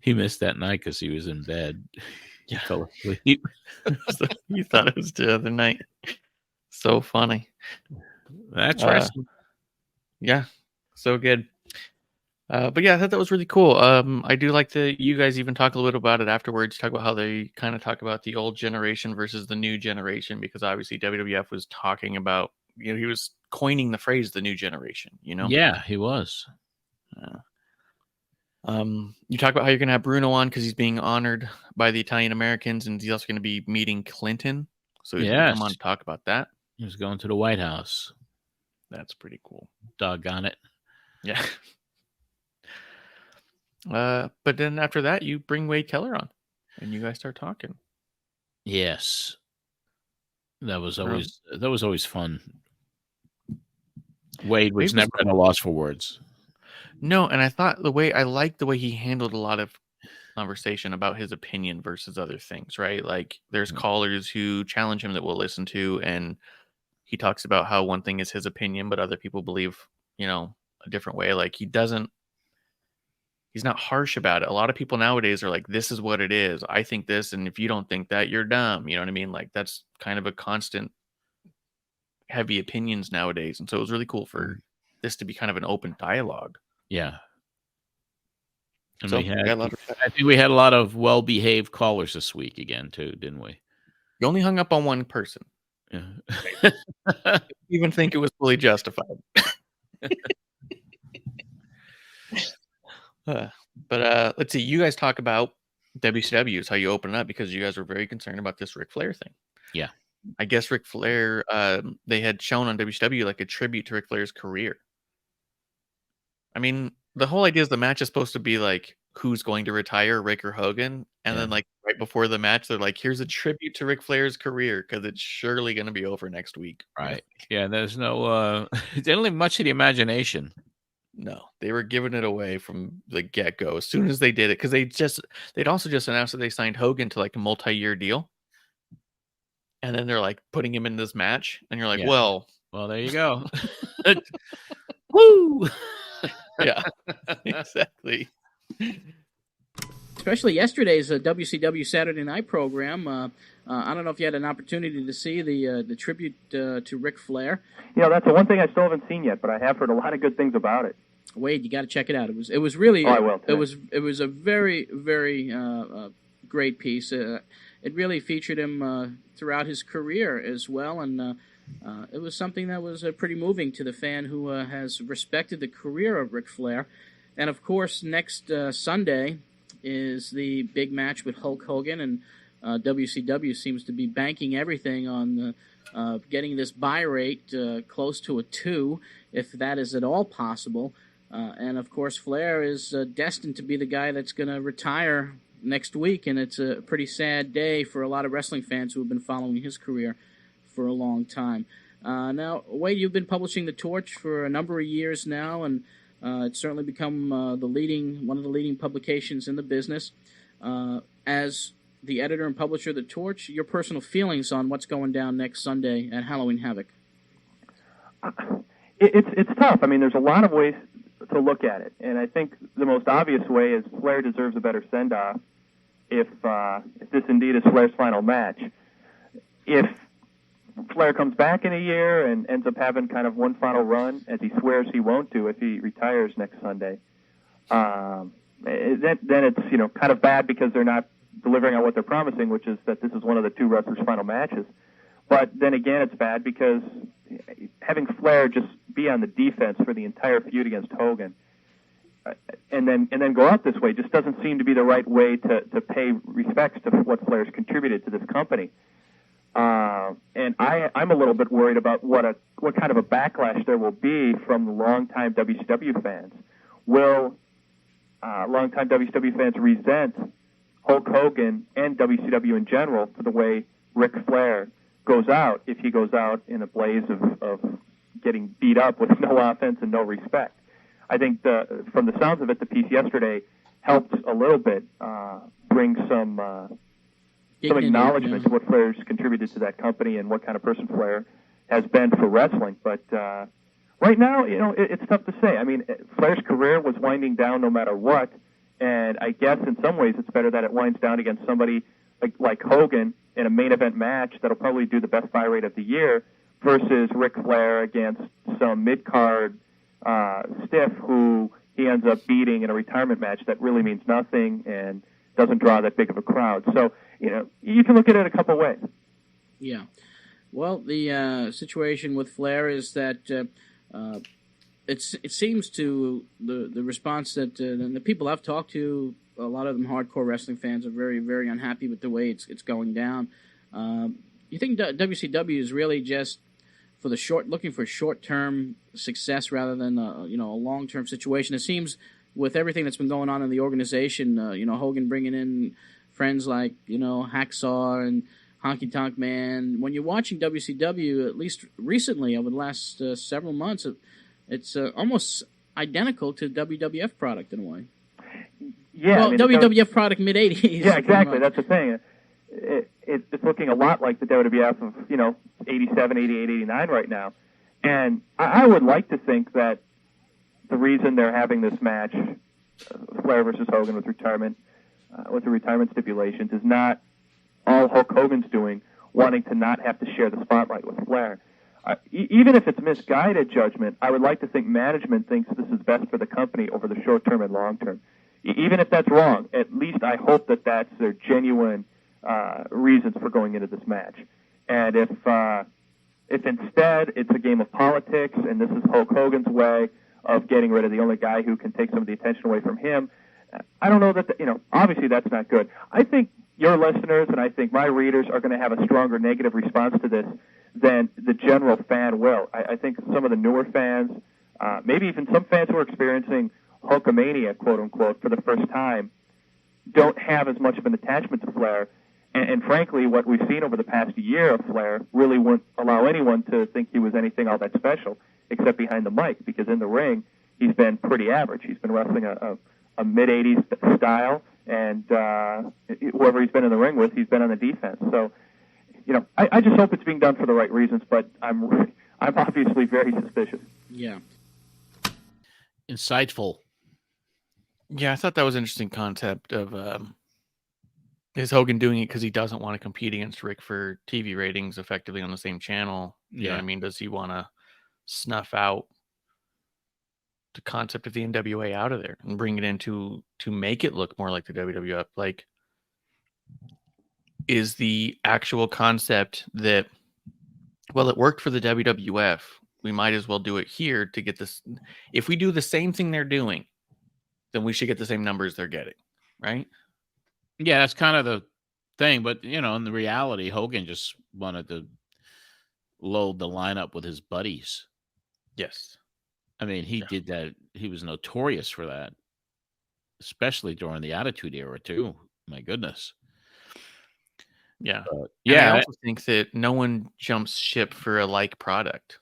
that night because he was in bed. He fell asleep. So he thought it was the other night. So funny. That's wrestling. Yeah, so good. But yeah, I thought that was really cool. I do like you guys even talk a little bit about it afterwards. Talk about how they kind of talk about the old generation versus the new generation, because obviously WWF was talking about, he was coining the phrase the new generation, Yeah, he was. You talk about how you're going to have Bruno on because he's being honored by the Italian Americans, and he's also going to be meeting Clinton. So he's going to come on to talk about that. He was going to the White House. That's pretty cool. Doggone it. Yeah. But then after that, you bring Wade Keller on, and you guys start talking. Yes, that was always fun. Wade was never at a loss for words. No, and I liked the way he handled a lot of conversation about his opinion versus other things, right? Like there's callers who challenge him that we'll listen to, and he talks about how one thing is his opinion, but other people believe, a different way. Like he's not harsh about it. A lot of people nowadays are like, this is what it is. I think this, and if you don't think that, you're dumb. You know what I mean? Like that's kind of a constant heavy opinions nowadays. And so it was really cool for this to be kind of an open dialogue. Yeah. And so I think we had a lot of well-behaved callers this week again too, didn't we? You only hung up on one person. Yeah. Even think it was fully justified. But let's see. You guys talk about WCW is how you open up, because you guys were very concerned about this Ric Flair thing. Yeah. I guess Ric Flair, they had shown on WCW like a tribute to Ric Flair's career. I mean, the whole idea is the match is supposed to be like, who's going to retire, Rick or Hogan? And then like right before the match, they're like, here's a tribute to Ric Flair's career, because it's surely going to be over next week. Right. Yeah. There's no, they don't leave much of the imagination. No, they were giving it away from the get-go as soon as they did it, because they'd also just announced that they signed Hogan to like a multi-year deal. And then they're like putting him in this match, and you're like, well, there you go. Woo! Yeah, exactly. Especially yesterday's WCW Saturday Night program. I don't know if you had an opportunity to see the tribute to Ric Flair. That's the one thing I still haven't seen yet, but I have heard a lot of good things about it. Wade, you got to check it out. It was really. I will. It was a very very great piece. It really featured him throughout his career as well, and it was something that was pretty moving to the fan who has respected the career of Ric Flair. And of course, next Sunday is the big match with Hulk Hogan, and WCW seems to be banking everything on getting this buy rate close to a 2, if that is at all possible. And of course, Flair is destined to be the guy that's going to retire next week, and it's a pretty sad day for a lot of wrestling fans who have been following his career for a long time. Now, Wade, you've been publishing The Torch for a number of years now, and it's certainly become one of the leading publications in the business. As the editor and publisher of The Torch, your personal feelings on what's going down next Sunday at Halloween Havoc? It's tough. I mean, there's a lot of ways to look at it, and I think the most obvious way is Flair deserves a better send-off if this indeed is Flair's final match. If Flair comes back in a year and ends up having kind of one final run, as he swears he won't do if he retires next Sunday, then it's kind of bad because they're not delivering on what they're promising, which is that this is one of the two wrestlers' final matches. But then again, it's bad because having Flair just be on the defense for the entire feud against Hogan, and then go out this way, just doesn't seem to be the right way to pay respects to what Flair's contributed to this company. And I'm a little bit worried about what kind of a backlash there will be from the longtime WCW fans. Will longtime WCW fans resent Hulk Hogan and WCW in general for the way Ric Flair goes out if he goes out in a blaze of getting beat up with no offense and no respect? I think from the sounds of it, the piece yesterday helped a little bit bring some acknowledgement to what Flair's contributed to that company and what kind of person Flair has been for wrestling. But right now, it's tough to say. I mean, Flair's career was winding down no matter what, and I guess in some ways it's better that it winds down against somebody like Hogan in a main event match that'll probably do the best buy rate of the year versus Ric Flair against some mid-card stiff who he ends up beating in a retirement match that really means nothing and doesn't draw that big of a crowd. So, you can look at it a couple ways. Yeah. Well, the situation with Flair is that it seems to the response that the people I've talked to, a lot of them hardcore wrestling fans, are very, very unhappy with the way it's going down. You think WCW is really just looking for short-term success rather than a long-term situation? It seems with everything that's been going on in the organization, Hogan bringing in friends like Hacksaw and Honky Tonk Man. When you're watching WCW, at least recently over the last several months, it's almost identical to WWF product in a way. Yeah, well, WWF product mid-'80s. Yeah, exactly. That's the thing. It's looking a lot like the WWF of 87, 88, 89 right now. And I would like to think that the reason they're having this match, Flair versus Hogan with the retirement stipulations, is not all Hulk Hogan's doing, wanting to not have to share the spotlight with Flair. Even if it's misguided judgment, I would like to think management thinks this is best for the company over the short term and long term. Even if that's wrong, at least I hope that that's their genuine reasons for going into this match. And if instead it's a game of politics and this is Hulk Hogan's way of getting rid of the only guy who can take some of the attention away from him, I don't know that, obviously that's not good. I think your listeners and I think my readers are going to have a stronger negative response to this than the general fan will. I think some of the newer fans, maybe even some fans who are experiencing Hulkamania, quote-unquote, for the first time, don't have as much of an attachment to Flair. And frankly, what we've seen over the past year of Flair really wouldn't allow anyone to think he was anything all that special, except behind the mic, because in the ring, he's been pretty average. He's been wrestling a mid-'80s style, and whoever he's been in the ring with, he's been on the defense. So, I just hope it's being done for the right reasons, but I'm obviously very suspicious. Yeah. Insightful. Yeah, I thought that was an interesting concept of is Hogan doing it because he doesn't want to compete against Rick for TV ratings effectively on the same channel? You know what I mean? Does he want to snuff out the concept of the NWA out of there and bring it in to make it look more like the WWF? Like, is the actual concept that, well, it worked for the WWF, we might as well do it here to get this. If we do the same thing they're doing, then we should get the same numbers they're getting, right? Yeah, that's kind of the thing. But, in the reality, Hogan just wanted to load the lineup with his buddies. Yes. I mean, he did that. He was notorious for that, especially during the Attitude Era, too. my goodness. Yeah. Yeah. And I also think that no one jumps ship for a like product.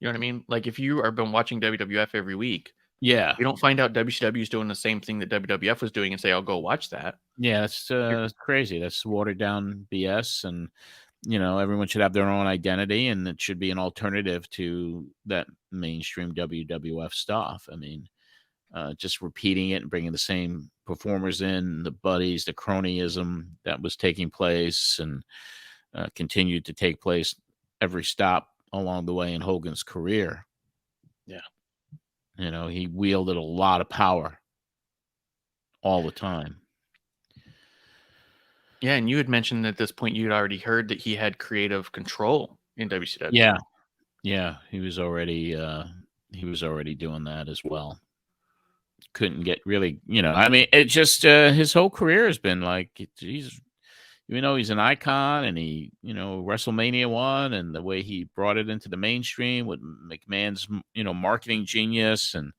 You know what I mean? Like if you are been watching WWF every week, Yeah. you don't find out WCW is doing the same thing that WWF was doing and say, I'll go watch that. Yeah, that's crazy. That's watered down BS, and everyone should have their own identity, and it should be an alternative to that mainstream WWF stuff. I mean, just repeating it and bringing the same performers in, the buddies, the cronyism that was taking place and continued to take place every stop along the way in Hogan's career. Yeah. He wielded a lot of power all the time. Yeah, and you had mentioned at this point you'd already heard that he had creative control in WCW. Yeah, he was already doing that as well. Couldn't get really, I mean, it just his whole career has been like he's an icon, and he, WrestleMania won, and the way he brought it into the mainstream with McMahon's, marketing genius, and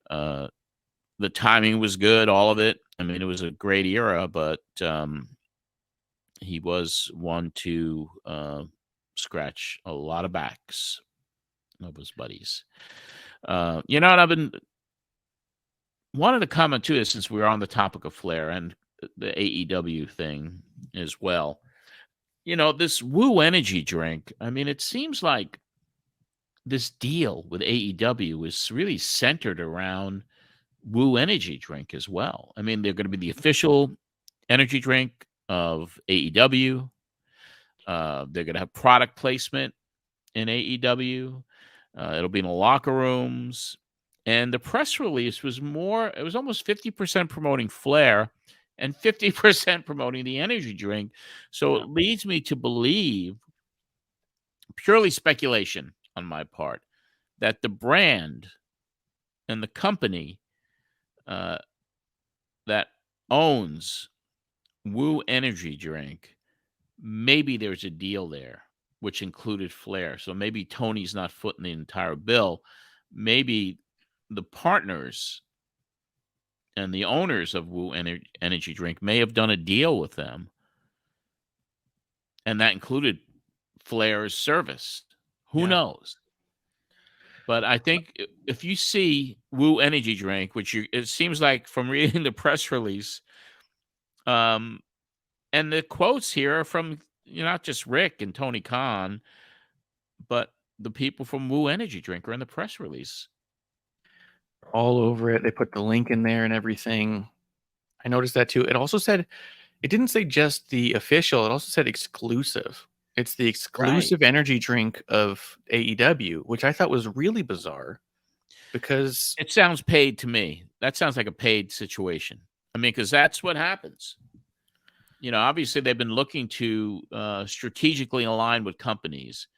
the timing was good, all of it. I mean, it was a great era, but he was one to scratch a lot of backs of his buddies. And I've been wanted to comment too, since we were on the topic of Flair and the AEW thing as well. This Woo energy drink, I mean, it seems like this deal with AEW is really centered around Woo energy drink as well. I mean, they're going to be the official energy drink of AEW. They're going to have product placement in AEW. It'll be in the locker rooms. And the press release was it was almost 50% promoting Flair and 50% promoting the energy drink. So it leads me to believe, purely speculation on my part, that the brand and the company that owns Woo energy drink, maybe there's a deal there, which included Flair. So maybe Tony's not footing the entire bill. Maybe the partners and the owners of Woo energy drink may have done a deal with them, and that included Flair's service. Who knows? But I think if you see Woo energy drink, which it seems like from reading the press release, and the quotes here are from not just Rick and Tony Khan, but the people from Woo energy drink are in the press release. All over it. They put the link in there and everything. I noticed that too. It also said, it didn't say just the official, it also said exclusive. It's the exclusive energy drink of AEW, which I thought was really bizarre because it sounds paid to me. That sounds like a paid situation. I mean, because that's what happens. Obviously they've been looking to strategically align with companies.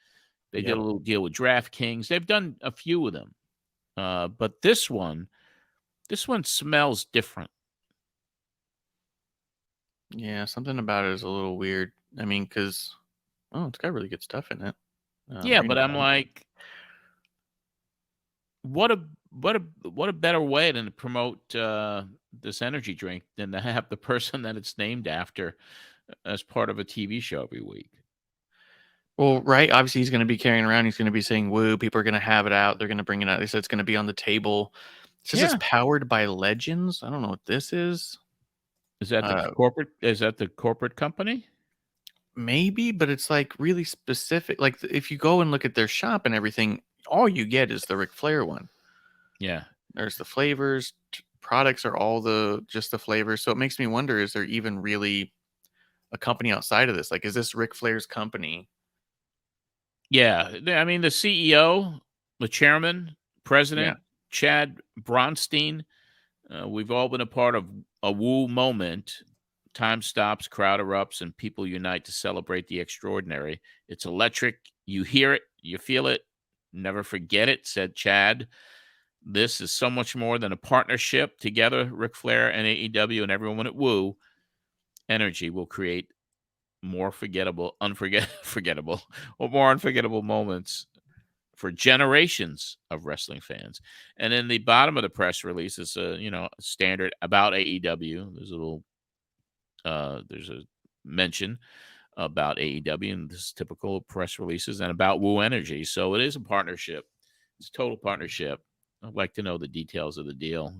They did a little deal with DraftKings. They've done a few of them. But this one smells different. Yeah, something about it is a little weird. I mean, because it's got really good stuff in it. But I'm like, what a better way than to promote this energy drink than to have the person that it's named after as part of a TV show every week. Well, right. Obviously, he's going to be carrying around. He's going to be saying Woo. People are going to have it out. They're going to bring it out. They said it's going to be on the table. It says it's powered by Legends. I don't know what this is. Is that the corporate? Is that the corporate company? Maybe, but it's like really specific. Like if you go and look at their shop and everything, all you get is the Ric Flair one. Yeah. There's the flavors. Products are all just the flavors. So it makes me wonder, is there even really a company outside of this? Like, is this Ric Flair's company? Yeah. I mean, the CEO, the chairman, president, Chad Bronstein, we've all been a part of a Woo moment. Time stops, crowd erupts, and people unite to celebrate the extraordinary. It's electric. You hear it. You feel it. Never forget it, said Chad. This is so much more than a partnership. Together, Ric Flair and AEW and everyone at Woo Energy will create more unforgettable moments for generations of wrestling fans. And in the bottom of the press release is a standard about AEW. There's a little there's a mention about AEW, and this is typical of press releases, and about Woo Energy. So it is a partnership. It's a total partnership. I'd like to know the details of the deal.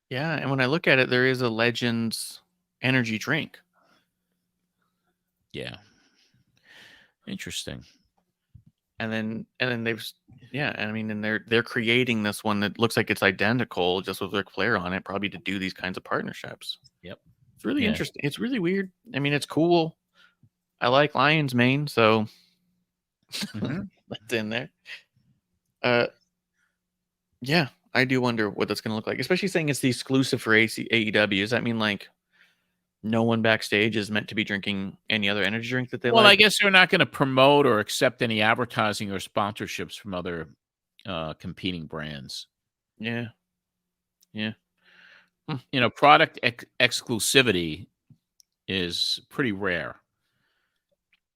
Yeah, and when I look at it, there is a Legends energy drink. Yeah. Interesting. And then they've, yeah, I mean, and they're creating this one that looks like it's identical, just with Ric Flair on it, probably to do these kinds of partnerships. Yep. It's really interesting. It's really weird. I mean, it's cool. I like lion's mane, so that's in there. Yeah, I do wonder what that's going to look like, especially saying it's the exclusive for AEW. Does that mean like no one backstage is meant to be drinking any other energy drink that they like? Well, I guess they're not going to promote or accept any advertising or sponsorships from other competing brands. Yeah. Yeah. You know, product exclusivity is pretty rare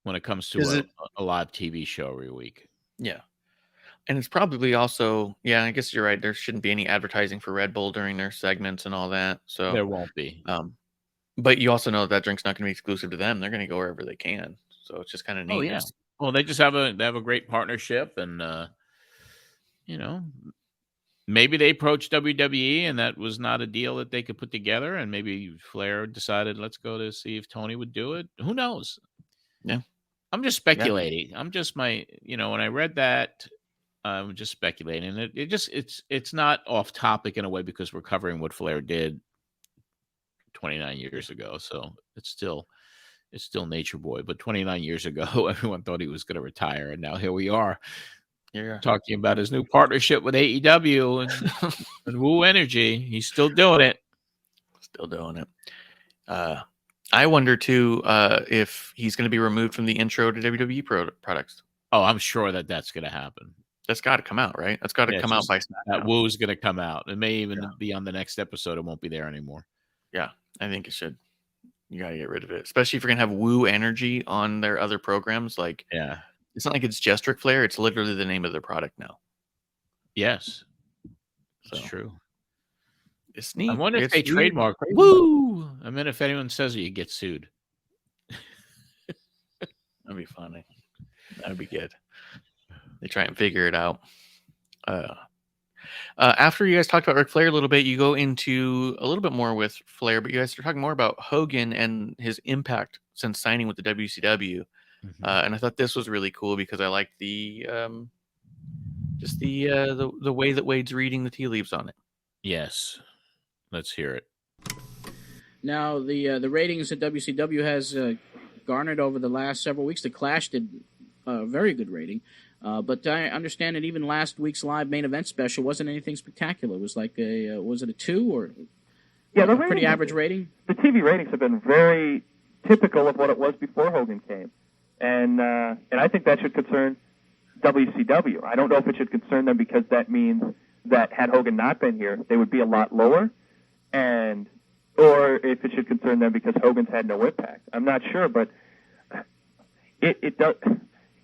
when it comes to a live TV show every week. Yeah. And it's probably also, yeah, I guess you're right. There shouldn't be any advertising for Red Bull during their segments and all that. So there won't be. But you also know that drink's not going to be exclusive to them. They're going to go wherever they can. So it's just kind of neat. Oh, yeah. Well, they just have a great partnership, and you know, maybe they approached WWE, and that was not a deal that they could put together. And maybe Flair decided, let's go to see if Tony would do it. Who knows? Yeah, I'm just speculating. Yeah. I'm just when I read that, I'm just speculating. It's not off topic in a way because we're covering what Flair did 29 years ago. So it's still Nature Boy. But 29 years ago, everyone thought he was going to retire, and now here we are. Yeah, talking about his new partnership with AEW and Woo Energy. He's still doing it. Still doing it. I wonder too if he's going to be removed from the intro to WWE products. Oh, I'm sure that's going to happen. That's got to come out, right? That's got to come out by SmackDown. That Woo's going to come out. It may even be on the next episode. It won't be there anymore. Yeah, I think it should. You got to get rid of it, especially if you're going to have Woo Energy on their other programs. Like, yeah, it's not like it's just Ric Flair. It's literally the name of their product now. Yes, that's true. It's neat. I wonder if they trademark Woo. I mean, if anyone says it, you get sued. That'd be funny. That'd be good. They try and figure it out. After you guys talked about Ric Flair a little bit, you go into a little bit more with Flair, but you guys are talking more about Hogan and his impact since signing with the WCW. Mm-hmm. And I thought this was really cool because I liked the way that Wade's reading the tea leaves on it. Yes, let's hear it. Now the ratings that WCW has garnered over the last several weeks, the Clash did a very good rating. But I understand that even last week's live main event special wasn't anything spectacular. It was like was it a 2 or a pretty average rating? The TV ratings have been very typical of what it was before Hogan came, and I think that should concern WCW. I don't know if it should concern them because that means that had Hogan not been here, they would be a lot lower, or if it should concern them because Hogan's had no impact. I'm not sure, but it does.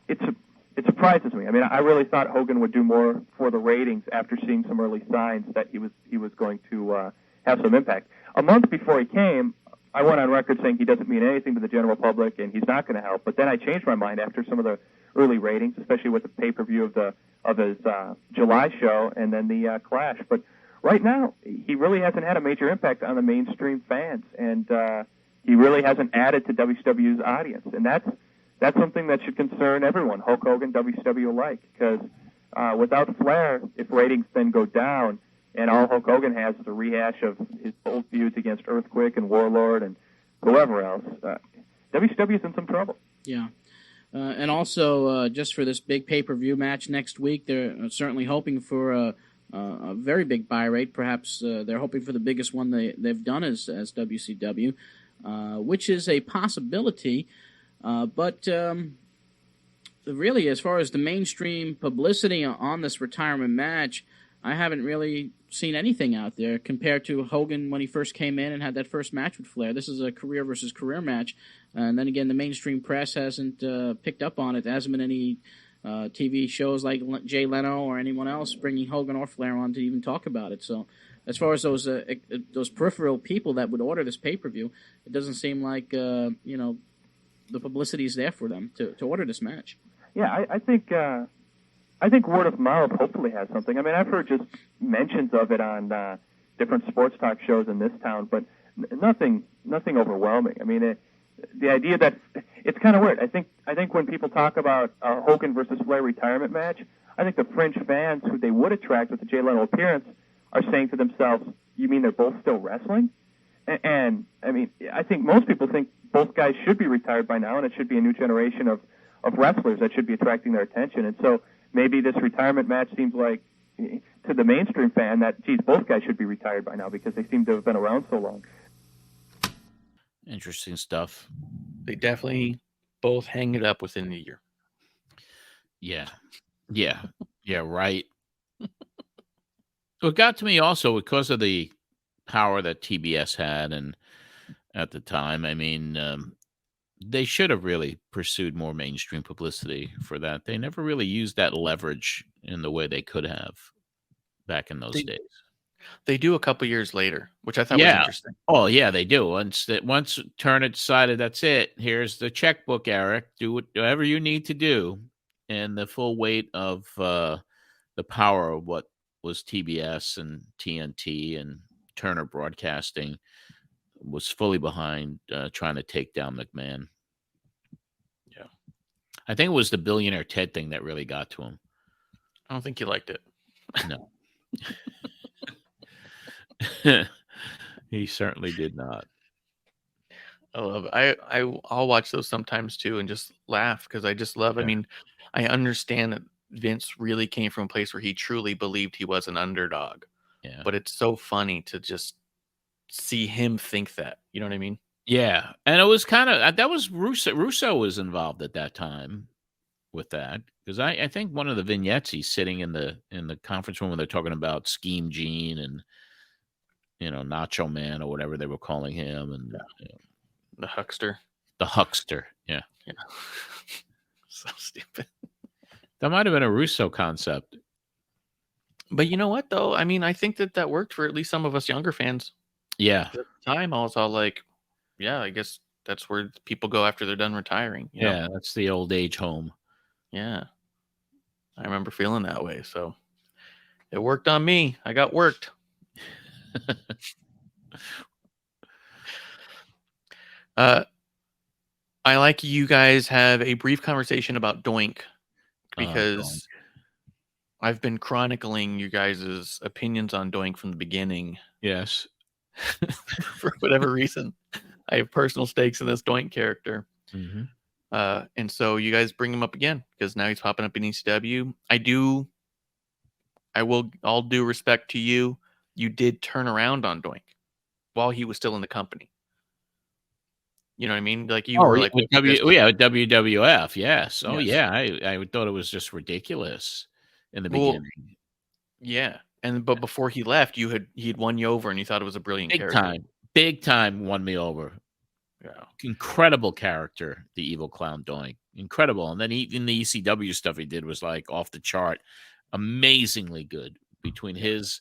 It surprises me. I mean, I really thought Hogan would do more for the ratings after seeing some early signs that he was going to have some impact. A month before he came, I went on record saying he doesn't mean anything to the general public and he's not going to help. But then I changed my mind after some of the early ratings, especially with the pay-per-view of his July show and then the Clash. But right now, he really hasn't had a major impact on the mainstream fans, and he really hasn't added to WCW's audience, and that's something that should concern everyone, Hulk Hogan, WCW alike, because without Flair, if ratings then go down and all Hulk Hogan has is a rehash of his old feuds against Earthquake and Warlord and whoever else, WCW is in some trouble. Yeah. And also, just for this big pay-per-view match next week, they're certainly hoping for a very big buy rate. Perhaps they're hoping for the biggest one they've done as WCW, which is a possibility. But really, as far as the mainstream publicity on this retirement match, I haven't really seen anything out there compared to Hogan when he first came in and had that first match with Flair. This is a career versus career match. And then again, the mainstream press hasn't picked up on it. There hasn't been any TV shows like Jay Leno or anyone else bringing Hogan or Flair on to even talk about it. So as far as those peripheral people that would order this pay-per-view, it doesn't seem like the publicity is there for them to order this match. Yeah, I think word of mouth hopefully has something. I mean, I've heard just mentions of it on different sports talk shows in this town, but nothing overwhelming. I mean, the idea that it's kind of weird. I think when people talk about a Hogan versus Flair retirement match, I think the fringe fans who they would attract with the Jay Leno appearance are saying to themselves, "You mean they're both still wrestling?" And I mean, I think most people think both guys should be retired by now, and it should be a new generation of wrestlers that should be attracting their attention. And so maybe this retirement match seems like, to the mainstream fan, that, geez, both guys should be retired by now because they seem to have been around so long. Interesting stuff. They definitely both hang it up within the year. Yeah, right. It got to me also because of the power that TBS had, and at the time, I mean, they should have really pursued more mainstream publicity for that. They never really used that leverage in the way they could have back in those days. They do a couple years later, which I thought was interesting. Oh, yeah, they do. Once Turner decided that's it, here's the checkbook, Eric. Do whatever you need to do. And the full weight of the power of what was TBS and TNT and Turner Broadcasting was fully behind trying to take down McMahon. Yeah. I think it was the billionaire Ted thing that really got to him. I don't think he liked it. No. He certainly did not. I love it. I'll watch those sometimes too and just laugh because I just love. Yeah. I mean, I understand that Vince really came from a place where he truly believed he was an underdog. Yeah. But it's so funny to just see him think that. You know what I mean? Yeah. And it was kind of that was Russo was involved at that time with that, because I think one of the vignettes he's sitting in the conference room when they're talking about Scheme Gene and Nacho Man or whatever they were calling him, and the huckster. The huckster, yeah. So stupid. That might have been a Russo concept. But you know what, though? I mean, I think that worked for at least some of us younger fans. Yeah. At the time, I was all like, yeah, I guess that's where people go after they're done retiring. You know? That's the old age home. Yeah. I remember feeling that way. So it worked on me. I got worked. I like you guys have a brief conversation about Doink because I've been chronicling you guys' opinions on Doink from the beginning. Yes. For whatever reason. I have personal stakes in this Doink character. Mm-hmm. And so you guys bring him up again because now he's popping up in ECW. All due respect to you. You did turn around on Doink while he was still in the company. You know what I mean? Like you were like with WWF, yes. Oh yes. Yeah, I thought it was just ridiculous in the beginning. Yeah, but before he left, he'd won you over, and you thought it was a brilliant character. Big time won me over. Yeah, incredible character, the evil clown Doink, incredible. And then even the ECW stuff he did was like off the chart, amazingly good. Between his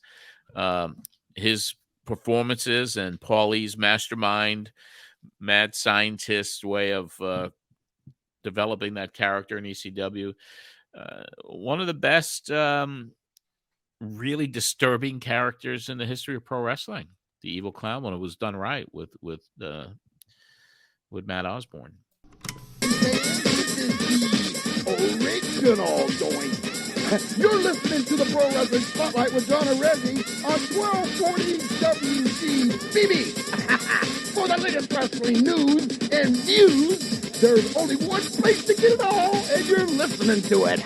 performances and Paulie's mastermind, mad scientist way of developing that character in ECW, one of the best, really disturbing characters in the history of pro wrestling. The evil clown, when it was done right with Matt Osborne. This is the original Doink. You're listening to the Pro Wrestling Spotlight with John Arezzi on 1240 WGBB. For the latest wrestling news and views, there's only one place to get it all, and you're listening to it.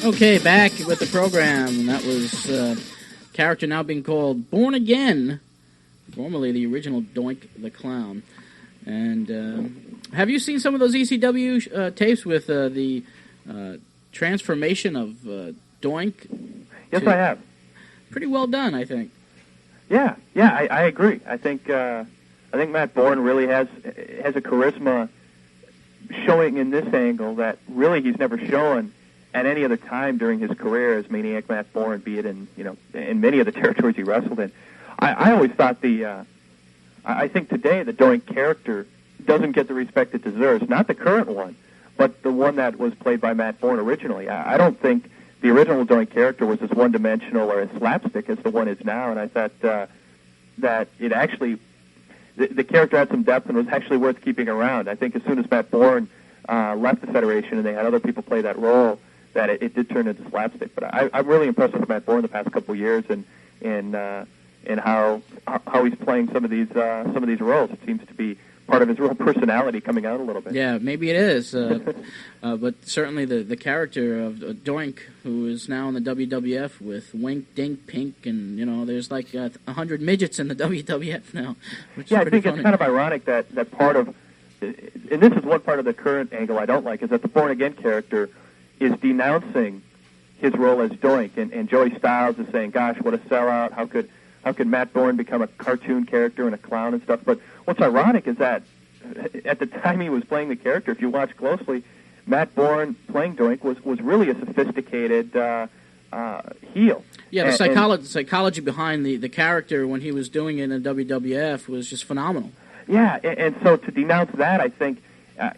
Okay, back with the program. That was character now being called Born Again, formerly the original Doink the Clown. And have you seen some of those ECW tapes with the transformation of Doink? Yes, I have. Pretty well done, I think. Yeah, I agree. I think Matt Bourne really has a charisma showing in this angle that really he's never shown at any other time during his career as Maniac Matt Bourne, be it in in many of the territories he wrestled in. I always thought I think today the Doink character doesn't get the respect it deserves. Not the current one, but the one that was played by Matt Bourne originally. I don't think the original Doink character was as one-dimensional or as slapstick as the one is now, and I thought that it actually, the character had some depth and was actually worth keeping around. I think as soon as Matt Bourne left the Federation and they had other people play that role, that it did turn into slapstick. But I'm really impressed with Matt Bourne the past couple of years and how he's playing some of these roles. It seems to be part of his real personality coming out a little bit. Yeah, maybe it is. But certainly the character of Doink, who is now in the WWF with Wink, Dink, Pink, and there's like 100 midgets in the WWF now. Which is I think funny. It's kind of ironic that part of, and this is one part of the current angle I don't like, is that the Born Again character is denouncing his role as Doink, and Joey Styles is saying, "Gosh, what a sellout! How could Matt Bourne become a cartoon character and a clown and stuff?" But what's ironic is that at the time he was playing the character, if you watch closely, Matt Bourne playing Doink was really a sophisticated heel. Yeah, the psychology behind the character when he was doing it in WWF was just phenomenal. Yeah, and so to denounce that, I think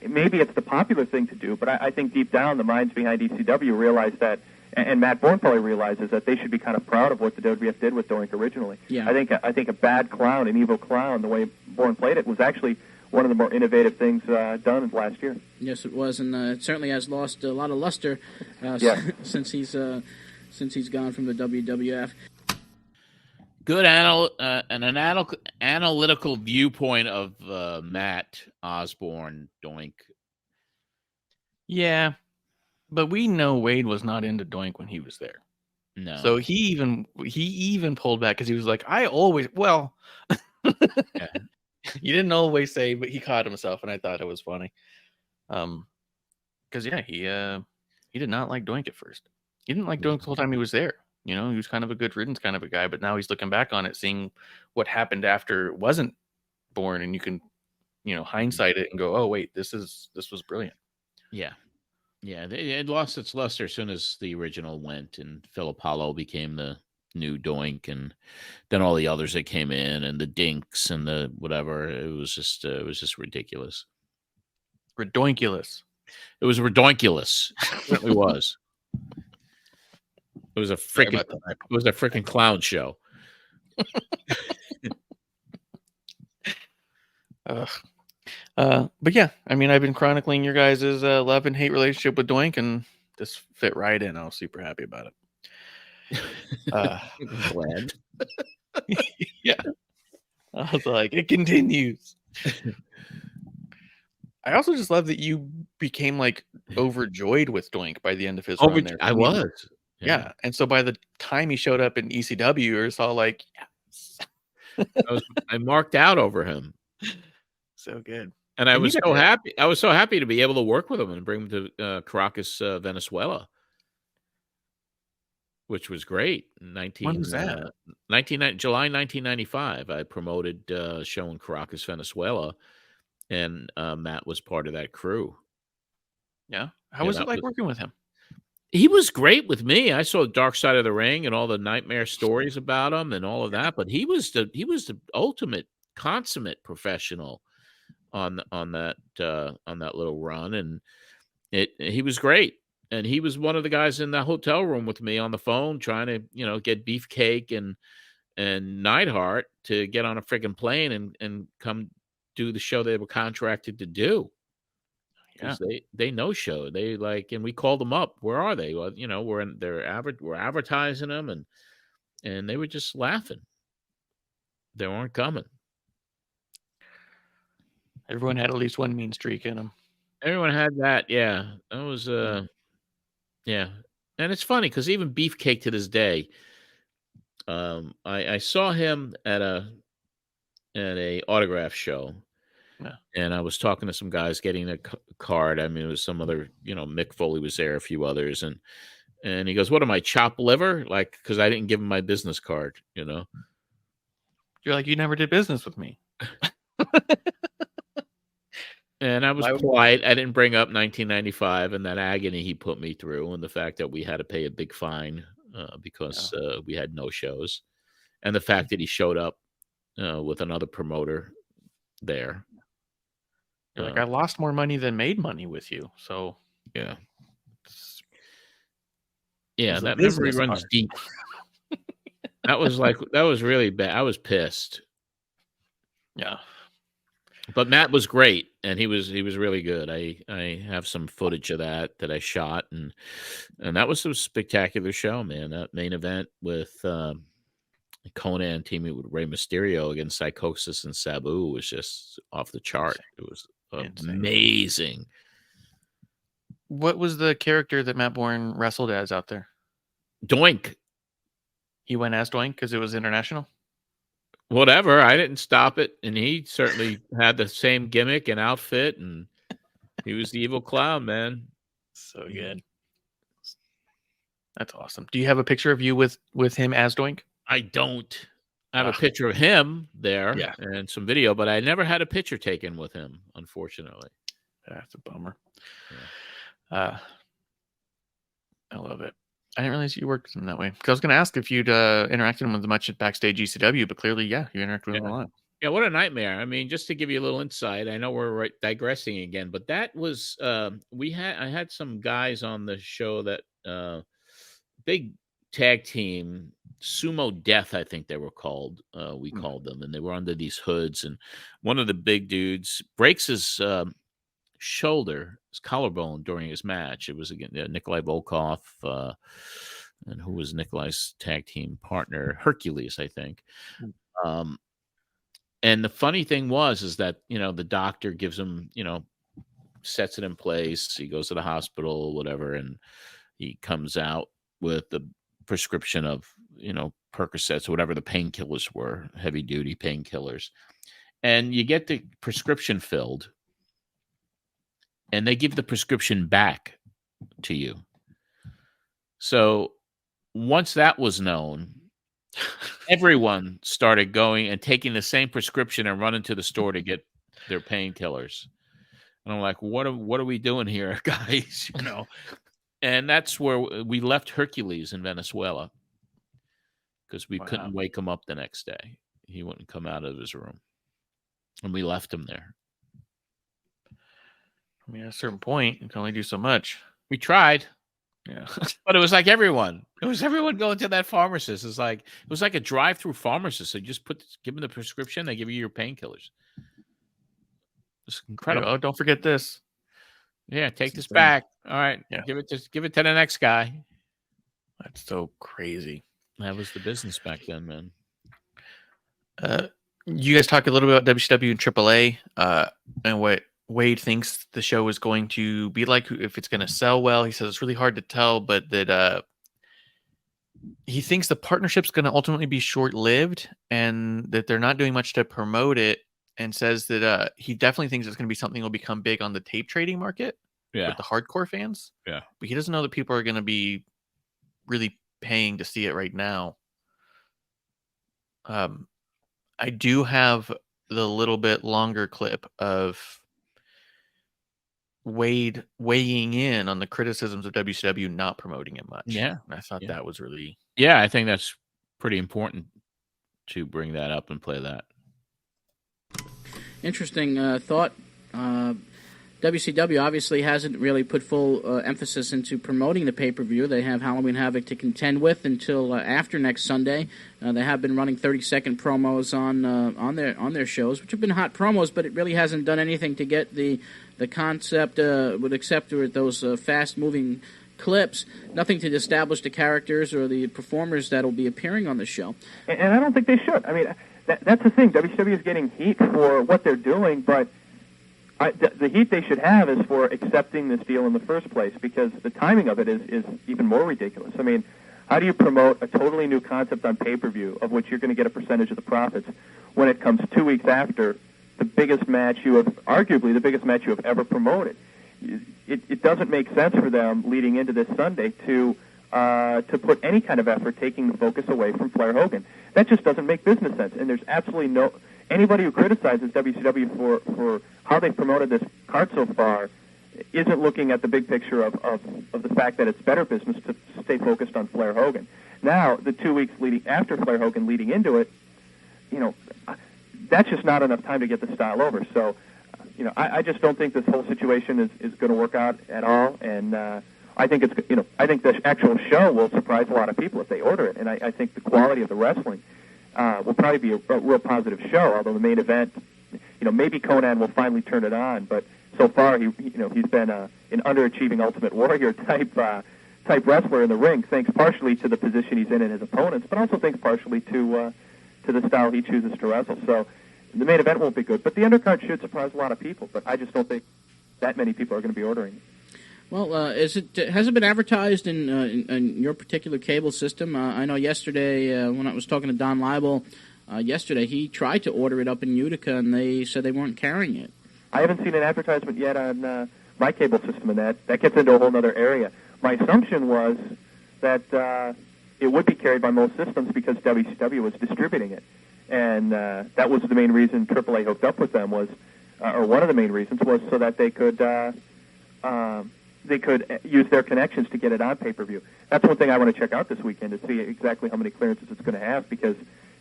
maybe it's the popular thing to do, but I think deep down the minds behind ECW realize that, and Matt Bourne probably realizes that they should be kind of proud of what the WWF did with Doink originally. Yeah. I think a bad clown, an evil clown, the way Bourne played it, was actually one of the more innovative things done last year. Yes, it was, and it certainly has lost a lot of luster since he's gone from the WWF. Good analytical viewpoint of Matt Osborne Doink. Yeah, but we know Wade was not into Doink when he was there. No. So he even pulled back because he was like, I always Yeah. He didn't always say, but he caught himself, and I thought it was funny. Because he did not like Doink at first. He didn't like Doink the whole time he was there. He was kind of a good riddance kind of a guy, but now he's looking back on it, seeing what happened after it wasn't Bourne, and you can, hindsight it and go, oh wait, this was brilliant. Yeah. Yeah, it lost its luster as soon as the original went, and Phil Apollo became the new Doink, and then all the others that came in, and the Dinks and the whatever. It was just ridiculous. Redonkulous. It was redonkulous. It certainly was. It was a freaking clown show. But yeah, I mean, I've been chronicling your guys' love and hate relationship with Doink, and this fit right in. I was super happy about it. Glad. Yeah. I was like, it continues. I also just love that you became like overjoyed with Doink by the end of his run there. I was. Yeah. And so by the time he showed up in ECW, you were all like, yes. I marked out over him. So good. And I was so happy. I was so happy to be able to work with him and bring him to Caracas, Venezuela, which was great. When was that? July 1995. I promoted a show in Caracas, Venezuela, and Matt was part of that crew. Yeah. How was it like working with him? He was great with me. I saw Dark Side of the Ring and all the nightmare stories about him and all of that, but he was the ultimate consummate professional on that little run, and he was great. And he was one of the guys in the hotel room with me on the phone trying to, get Beefcake and Neidhart to get on a freaking plane and come do the show they were contracted to do. Yeah. They no show. They and we called them up. Where are they? Well, we're advertising them, and they were just laughing. They weren't coming. Everyone had at least one mean streak in them. Everyone had that. Yeah, that was yeah. And it's funny because even Beefcake to this day, I saw him at a autograph show. Yeah. And I was talking to some guys getting a card. I mean, it was some other, Mick Foley was there, a few others. And he goes, what am I, chopped liver? Because I didn't give him my business card, You're like, you never did business with me. And I was polite. I didn't bring up 1995 and that agony he put me through, and the fact that we had to pay a big fine because we had no shows, and the fact that he showed up with another promoter there. Like, I lost more money than made money with you. So yeah, that memory runs deep. That was really bad. I was pissed. Yeah. But Matt was great, and he was really good. I have some footage of that I shot, and that was a spectacular show, man. That main event with Conan teaming with Rey Mysterio against Psychosis and Sabu was just off the chart. It was amazing. What was the character that Matt Bourne wrestled as out there? Doink. He went as Doink because it was international? Whatever, I didn't stop it, and he certainly had the same gimmick and outfit, and he was the evil clown, man. So good. That's awesome. Do you have a picture of you with him as Doink? I don't. I have a picture of him there and some video, but I never had a picture taken with him, unfortunately. That's a bummer. Yeah. I love it. I didn't realize you worked with him that way. Because I was going to ask if you'd interacted with him much at backstage ECW, but clearly, you interacted with him a lot. Yeah, what a nightmare. I mean, just to give you a little insight, I know we're digressing again, but that was I had some guys on the show that big tag team, Sumo Death, I think they were called. We called them, and they were under these hoods, and one of the big dudes breaks his shoulder, his collarbone during his match. It was again Nikolai Volkov, and who was Nikolai's tag team partner, Hercules, I think. And the funny thing is that the doctor gives him, sets it in place. He goes to the hospital, whatever, and he comes out with the prescription of Percocets, whatever the painkillers were, heavy duty painkillers, and you get the prescription filled. And they give the prescription back to you. So once that was known, everyone started going and taking the same prescription and running to the store to get their painkillers. And I'm like, what are we doing here, guys? And that's where we left Hercules in Venezuela because we couldn't wake him up the next day. He wouldn't come out of his room. And we left him there. I mean, at a certain point, you can only do so much. We tried. Yeah. But it was like everyone. It was everyone going to that pharmacist. It was like a drive-through pharmacist. So you just give them the prescription, they give you your painkillers. It's incredible. Oh, don't forget this. Yeah, take this back. All right. Yeah. Give it to the next guy. That's so crazy. That was the business back then, man. You guys talk a little bit about WCW and AAA, and what Wade thinks the show is going to be like, if it's going to sell well. He says it's really hard to tell, but that he thinks the partnership's going to ultimately be short-lived and that they're not doing much to promote it, and says that he definitely thinks it's going to be something that will become big on the tape trading market with the hardcore fans. Yeah. But he doesn't know that people are going to be really paying to see it right now. I do have the little bit longer clip of Wade weighing in on the criticisms of WCW not promoting it much. Yeah. And I thought that was really... Yeah, I think that's pretty important to bring that up and play that. Interesting thought. WCW obviously hasn't really put full emphasis into promoting the pay-per-view. They have Halloween Havoc to contend with until after next Sunday. They have been running 30-second promos on their shows, which have been hot promos, but it really hasn't done anything to get the concept would accept those fast-moving clips. Nothing to establish the characters or the performers that will be appearing on the show. And I don't think they should. I mean, that's the thing. WCW is getting heat for what they're doing, but the heat they should have is for accepting this deal in the first place, because the timing of it is even more ridiculous. I mean, how do you promote a totally new concept on pay-per-view of which you're going to get a percentage of the profits when it comes 2 weeks after the biggest match arguably the biggest match you have ever promoted? It doesn't make sense for them leading into this Sunday to put any kind of effort taking the focus away from Flair Hogan. That just doesn't make business sense, and there's absolutely no... anybody who criticizes WCW for how they've promoted this card so far isn't looking at the big picture of the fact that it's better business to stay focused on Flair Hogan. Now, the 2 weeks leading after Flair Hogan leading into it, that's just not enough time to get the style over. So, I just don't think this whole situation is going to work out at all. And I think I think the actual show will surprise a lot of people if they order it. And I think the quality of the wrestling will probably be a real positive show. Although the main event, maybe Conan will finally turn it on, but so far he's been an underachieving Ultimate Warrior type wrestler in the ring, thanks partially to the position he's in and his opponents, but also thanks partially to the style he chooses to wrestle. So the main event won't be good, but the undercard should surprise a lot of people. But I just don't think that many people are going to be ordering it. Well, has it been advertised in your particular cable system? I know yesterday when I was talking to Don Laible, yesterday he tried to order it up in Utica, and they said they weren't carrying it. I haven't seen an advertisement yet on my cable system, and that gets into a whole other area. My assumption was that it would be carried by most systems because WCW was distributing it, and that was the main reason AAA hooked up with them or one of the main reasons was so that they could use their connections to get it on pay-per-view. That's one thing I want to check out this weekend to see exactly how many clearances it's going to have, because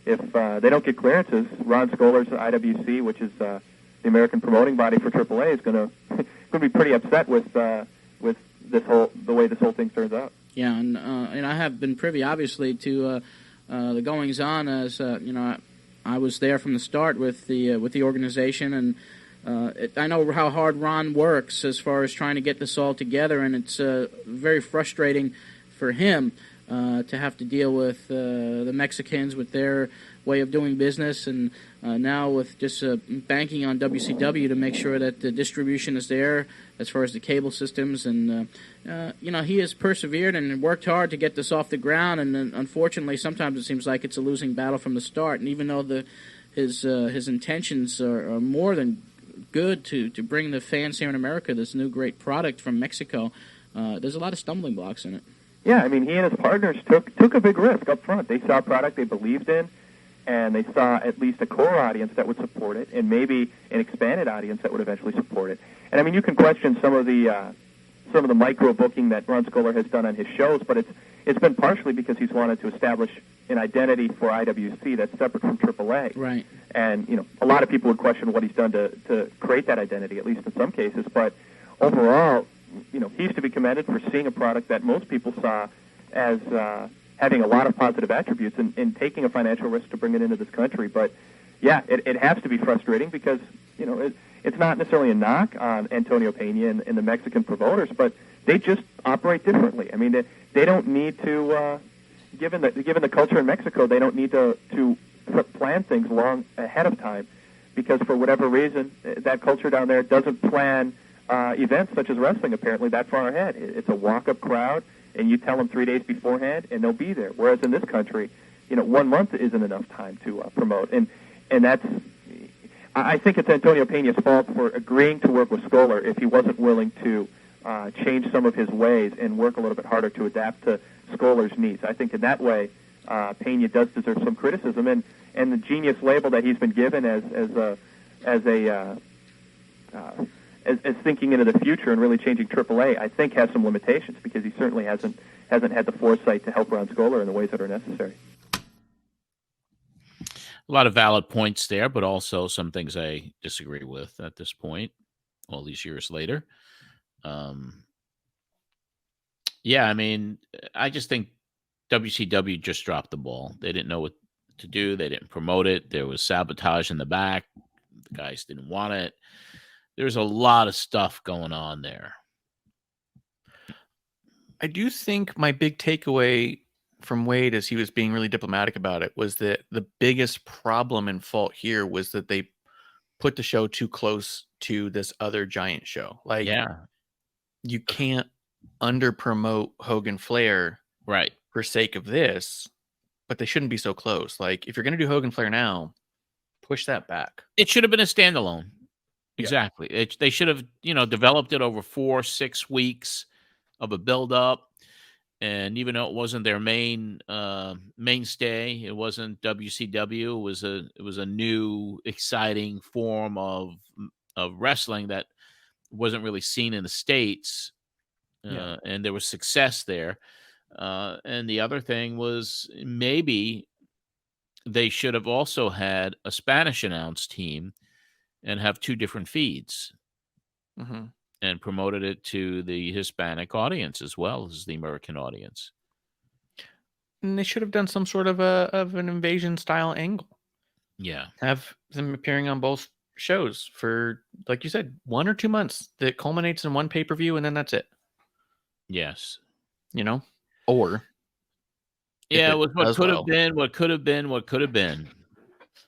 if they don't get clearances, Ron Scholar's IWC, which is the American promoting body for AAA, is going to be pretty upset with the way this whole thing turns out. Yeah, and I have been privy, obviously, to the goings on. As I was there from the start with the organization, and I know how hard Ron works as far as trying to get this all together, and it's very frustrating for him to have to deal with the Mexicans with their way of doing business, and now with just banking on WCW to make sure that the distribution is there as far as the cable systems. And he has persevered and worked hard to get this off the ground, and unfortunately sometimes it seems like it's a losing battle from the start. And even though his intentions are more than good to bring the fans here in America this new great product from Mexico, there's a lot of stumbling blocks in it. Yeah, I mean, he and his partners took a big risk up front. They saw a product they believed in, and they saw at least a core audience that would support it, and maybe an expanded audience that would eventually support it. And I mean, you can question some of the micro booking that Ron Scholar has done on his shows, but it's been partially because he's wanted to establish an identity for IWC that's separate from AAA. Right. And a lot of people would question what he's done to create that identity, at least in some cases. But overall, he's to be commended for seeing a product that most people saw as having a lot of positive attributes and taking a financial risk to bring it into this country. But yeah, it has to be frustrating because it's not necessarily a knock on Antonio Pena and the Mexican promoters, but they just operate differently. I mean, they don't need to, given the culture in Mexico, they don't need to plan things long ahead of time, because for whatever reason, that culture down there doesn't plan events such as wrestling apparently that far ahead. It's a walk-up crowd, and you tell them 3 days beforehand, and they'll be there. Whereas in this country, 1 month isn't enough time to promote, and that's. I think it's Antonio Pena's fault for agreeing to work with Scholar if he wasn't willing to change some of his ways and work a little bit harder to adapt to Scholar's needs. I think in that way, Pena does deserve some criticism, and the genius label that he's been given as thinking into the future and really changing AAA, I think has some limitations because he certainly hasn't had the foresight to help Ron Scholar in the ways that are necessary. A lot of valid points there, but also some things I disagree with at this point, all these years later. I mean, I just think WCW just dropped the ball. They didn't know what to do. They didn't promote it. There was sabotage in the back. The guys didn't want it. There's a lot of stuff going on there. I do think my big takeaway from Wade, as he was being really diplomatic about it, was that the biggest problem and fault here was that they put the show too close to this other giant show. Like, you can't under promote Hogan Flair right for sake of this, but they shouldn't be so close. Like, if you're going to do Hogan Flair now, push that back. It should have been a standalone. Exactly. They should have, developed it over 4-6 weeks of a build-up. And even though it wasn't their mainstay, it wasn't WCW. It was a new, exciting form of wrestling that wasn't really seen in the States, and there was success there. And the other thing was maybe they should have also had a Spanish announce team and have two different feeds and promoted it to the Hispanic audience as well as the American audience. And they should have done some sort of an invasion style angle. Yeah. Have them appearing on both shows for, like you said, 1 or 2 months that culminates in one pay-per-view, and then that's it. Yes. You know? Or yeah, it was what could well. have been, what could have been, what could have been.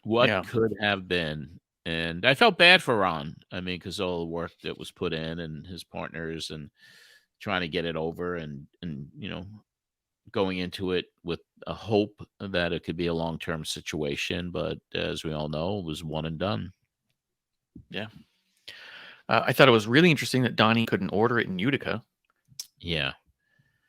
What Yeah. could have been. And I felt bad for Ron. I mean, because all the work that was put in and his partners and trying to get it over and you know, going into it with a hope that it could be a long-term situation. But as we all know, it was one and done. Yeah. I thought it was really interesting that Donny couldn't order it in Utica. Yeah.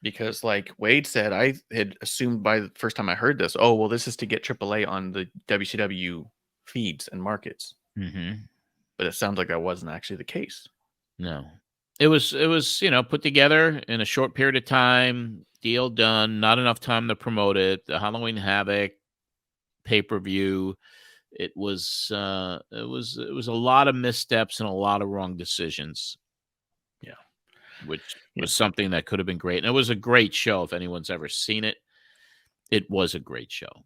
Because, like Wade said, I had assumed by the first time I heard this, oh, well, this is to get AAA on the WCW feeds and markets. Mm-hmm. But it sounds like that wasn't actually the case. No. It was, you know, put together in a short period of time, deal done, not enough time to promote it. The Halloween Havoc pay-per-view. It was a lot of missteps and a lot of wrong decisions. Yeah. Which was something that could have been great. And it was a great show. If anyone's ever seen it, it was a great show.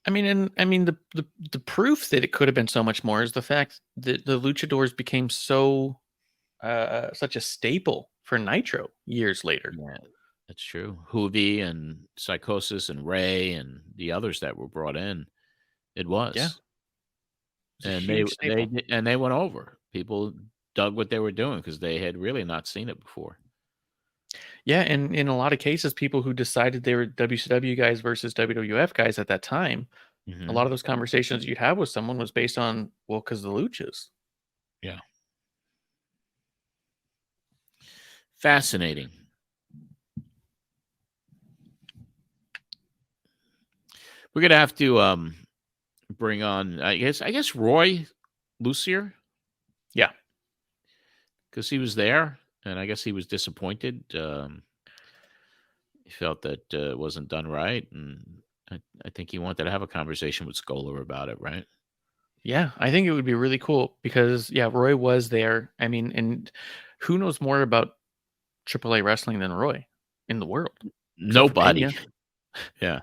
I mean, the proof that it could have been so much more is the fact that the luchadors became so such a staple for Nitro years later. Yeah, that's true. Hoovy and Psychosis and Ray and the others that were brought in. It was. Yeah. And they went over. People dug what they were doing because they had really not seen it before. Yeah, and in a lot of cases, people who decided they were WCW guys versus WWF guys at that time, a lot of those conversations you'd have with someone was based on, well, because the luchas. Yeah. Fascinating. We're gonna have to bring on, I guess Roy Lucier. Yeah, because he was there, and I guess he was disappointed. He felt that it wasn't done right, and I think he wanted to have a conversation with Scholar about it, right? Yeah, I think it would be really cool because, yeah, Roy was there. I mean, and who knows more about AAA wrestling than Roy in the world? Nobody. Yeah.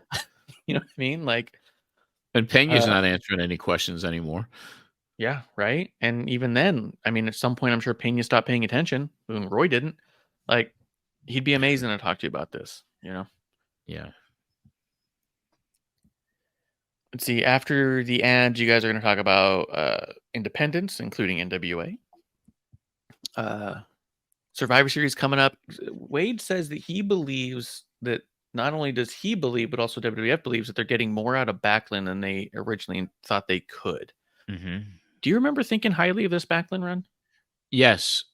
You know what I mean? Like, and Pena's not answering any questions anymore. Yeah, right. And even then, I mean, at some point, I'm sure Pena stopped paying attention when Roy didn't. Like, he'd be amazing to talk to you about this, you know? Yeah. Let's see. After the ads, you guys are going to talk about independents, including NWA. Survivor Series coming up. Wade says that he believes that not only does he believe, but also WWF believes that they're getting more out of Backlund than they originally thought they could. Mm-hmm. Do you remember thinking highly of this Backlund run? Yes.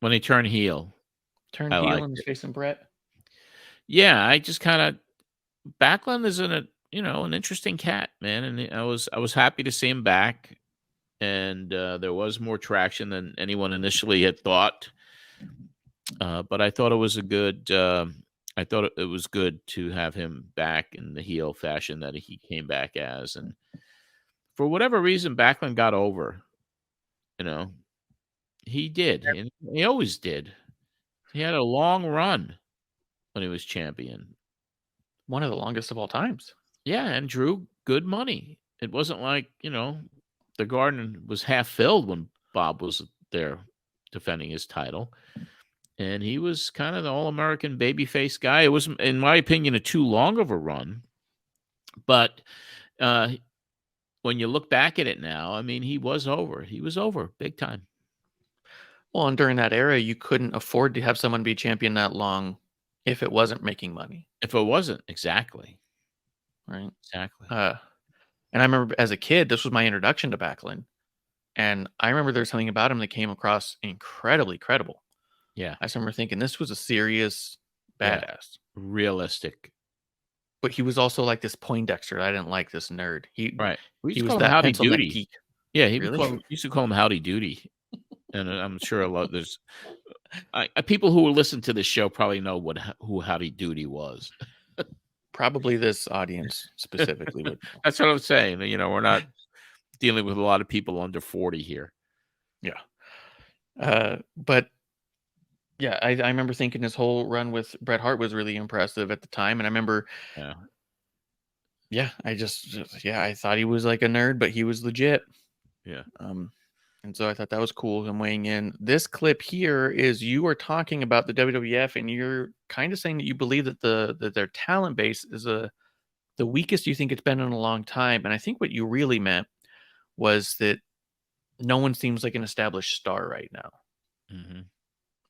When he turned heel. Turned heel and was facing Brett? Yeah, I just kind of... Backlund is an interesting cat, man. And I was happy to see him back. And there was more traction than anyone initially had thought. But I thought it was it was good to have him back in the heel fashion that he came back as. And for whatever reason, Backlund got over. You know, he did. And he always did. He had a long run when he was champion. One of the longest of all times. Yeah, and drew good money. It wasn't like, the garden was half filled when Bob was there defending his title. And he was kind of the all-American babyface guy. It was, in my opinion, too long of a run. But when you look back at it now, I mean, he was over. He was over big time. Well, and during that era, you couldn't afford to have someone be champion that long if it wasn't making money. If it wasn't, exactly. Right? Exactly. And I remember as a kid, this was my introduction to Backlund. And I remember there's something about him that came across incredibly credible. Yeah. I just remember thinking this was a serious badass. Realistic. But he was also like this Poindexter. I didn't like this nerd. He We was call him that Howdy pencil neck Doody. geek. Yeah, Really? used to call him Howdy Doody. And I'm sure there's people who listen to this show probably know who Howdy Doody was. Probably this audience specifically would know. That's what I'm saying. You know, we're not dealing with a lot of people under 40 here. Yeah. But yeah, I remember thinking his whole run with Bret Hart was really impressive at the time. And I remember, I thought he was like a nerd, but he was legit. Yeah. And so I thought that was cool, him weighing in. This clip here is you are talking about the WWF, and you're kind of saying that you believe that that their talent base is the weakest you think it's been in a long time. And I think what you really meant was that no one seems like an established star right now. Mm-hmm.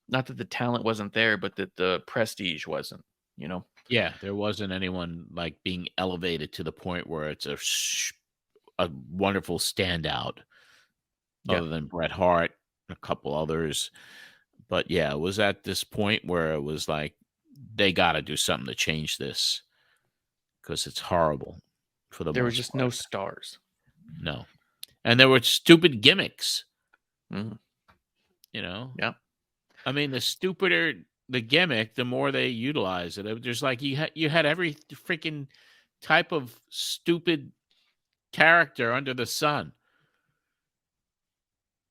Not that the talent wasn't there, but that the prestige wasn't, you know? Yeah, there wasn't anyone like being elevated to the point where it's a wonderful standout. Other than Bret Hart, a couple others. But yeah, it was at this point where it was like, they got to do something to change this because it's horrible for the There most was just part. no stars. No. And there were stupid gimmicks. Mm-hmm. You know? Yeah. I mean, the stupider the gimmick, the more they utilize it. It was just like you had every freaking type of stupid character under the sun.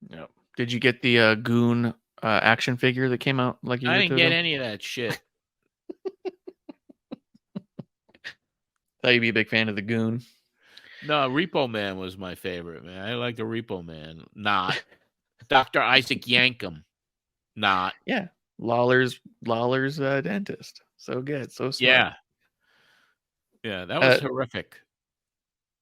Yeah. Did you get the Goon action figure that came out like a year I or didn't two get ago? any of that shit. Thought you'd be a big fan of the Goon. No, Repo Man was my favorite, man. I like the Repo Man. Not Dr. Isaac Yankem. Not. Yeah. Lawler's dentist. So good. So smart. Yeah, that was horrific.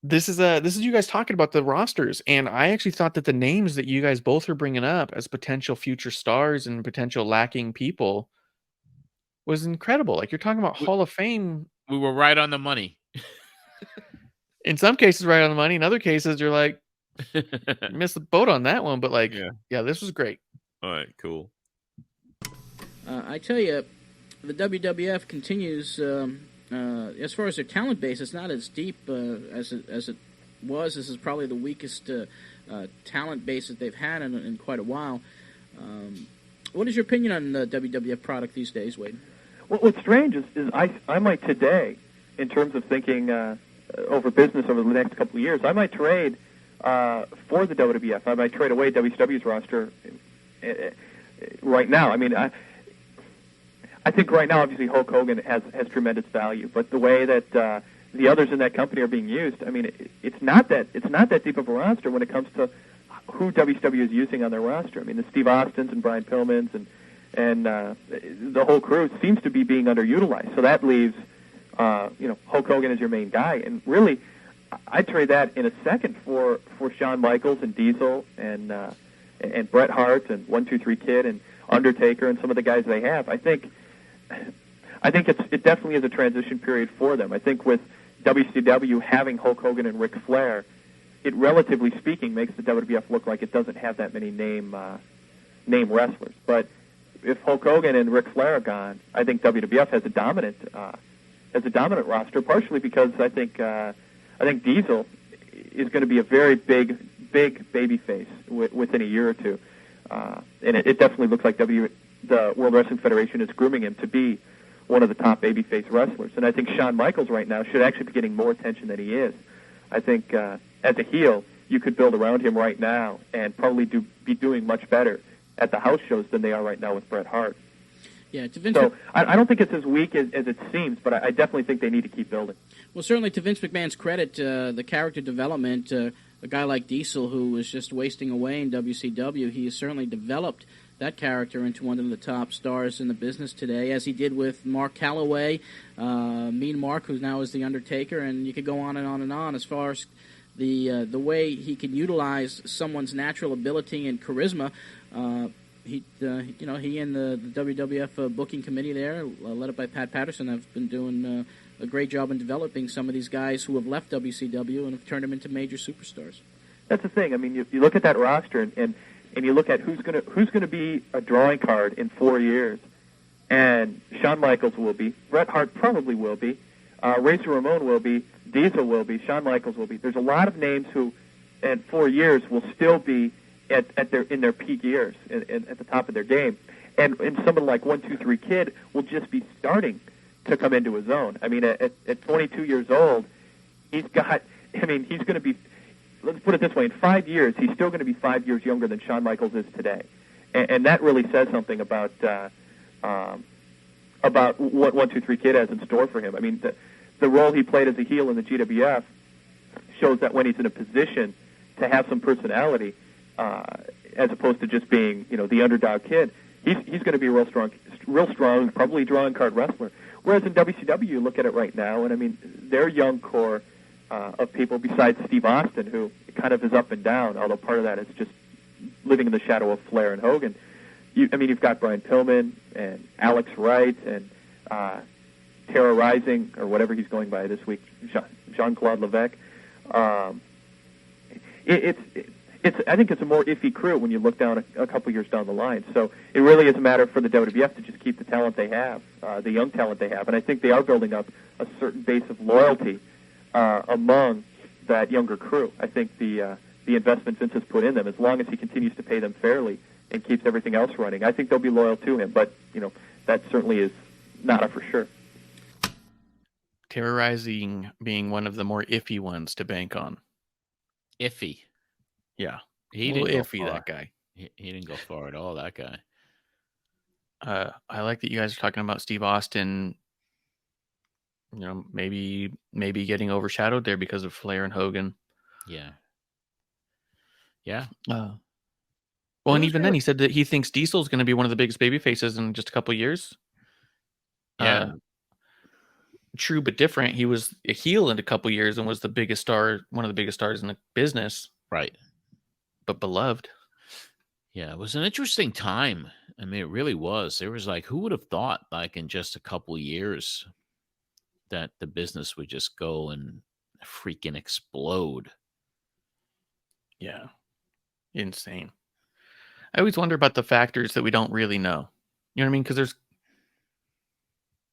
This is you guys talking about the rosters, and I actually thought that the names that you guys both are bringing up as potential future stars and potential lacking people was incredible. Like, you're talking about Hall of Fame. We were right on the money. In some cases, right on the money. In other cases, you're like, you missed the boat on that one. But like, yeah, this was great. All right, cool. I tell you, the WWF continues. As far as their talent base, it's not as deep as it was. This is probably the weakest talent base that they've had in quite a while. What is your opinion on the WWF product these days, Wade? Well, what's strange is I might today, in terms of thinking over business over the next couple of years, I might trade for the WWF. I might trade away WCW's roster right now. I mean, I think right now, obviously, Hulk Hogan has tremendous value, but the way that the others in that company are being used, I mean, it's not that deep of a roster when it comes to who WCW is using on their roster. I mean, the Steve Austins and Brian Pillmans and the whole crew seems to be being underutilized. So that leaves, Hulk Hogan as your main guy, and really, I'd trade that in a second for Shawn Michaels and Diesel and Bret Hart and 1-2-3 Kid and Undertaker and some of the guys they have. I think it definitely is a transition period for them. I think with WCW having Hulk Hogan and Ric Flair, it, relatively speaking, makes the WWF look like it doesn't have that many name wrestlers. But if Hulk Hogan and Ric Flair are gone, I think WWF has a dominant roster. Partially because I think Diesel is going to be a very big baby face within a year or two, and it definitely looks like the World Wrestling Federation is grooming him to be one of the top babyface wrestlers. And I think Shawn Michaels right now should actually be getting more attention than he is. I think as a heel, you could build around him right now and probably be doing much better at the house shows than they are right now with Bret Hart. Yeah, to Vince. So I don't think it's as weak as it seems, but I definitely think they need to keep building. Well, certainly to Vince McMahon's credit, the character development, a guy like Diesel who was just wasting away in WCW, he has certainly developed that character into one of the top stars in the business today, as he did with Mark Calloway, Mean Mark, who now is The Undertaker, and you could go on and on and on as far as the way he can utilize someone's natural ability and charisma. He and the WWF booking committee there, led up by Pat Patterson, have been doing a great job in developing some of these guys who have left WCW and have turned them into major superstars. That's the thing. I mean, you look at that roster, and and you look at who's gonna be a drawing card in 4 years, and Shawn Michaels will be, Bret Hart probably will be, Razor Ramon will be, Diesel will be, Shawn Michaels will be. There's a lot of names who, in 4 years, will still be in their peak years, at the top of their game, and someone like 1, 2, 3 Kid will just be starting to come into his own. I mean, at 22 years old, he's going to be, let's put it this way, in 5 years, he's still going to be 5 years younger than Shawn Michaels is today. And that really says something about what 1, 2, 3 Kid has in store for him. I mean, the role he played as a heel in the GWF shows that when he's in a position to have some personality, as opposed to just being, the underdog kid, he's going to be a real strong, probably drawing card wrestler. Whereas in WCW, you look at it right now, and I mean, their young core of people, besides Steve Austin, who kind of is up and down, although part of that is just living in the shadow of Flair and Hogan. You've got Brian Pillman and Alex Wright and Terra Rising, or whatever he's going by this week, Jean-Claude Levesque. I think it's a more iffy crew when you look down a couple years down the line. So it really is a matter for the WWF to just keep the talent they have, the young talent they have. And I think they are building up a certain base of loyalty among that younger crew. I think the investment Vince has put in them, as long as he continues to pay them fairly and keeps everything else running, I think they'll be loyal to him. But, that certainly is not a for sure. Terrorizing being one of the more iffy ones to bank on. Iffy. Yeah. He a didn't little go iffy, far. that guy. He didn't go far at all, that guy. I like that you guys are talking about Steve Austin, maybe getting overshadowed there because of Flair and Hogan. Yeah. Yeah. Well, and even then he said that he thinks Diesel's going to be one of the biggest baby faces in just a couple of years. Yeah. True, but different. He was a heel in a couple of years and was the biggest star, one of the biggest stars in the business. Right. But beloved. Yeah, it was an interesting time. I mean, it really was. There was who would have thought, in just a couple of years, that the business would just go and freaking explode. Yeah. Insane. I always wonder about the factors that we don't really know. You know what I mean? Because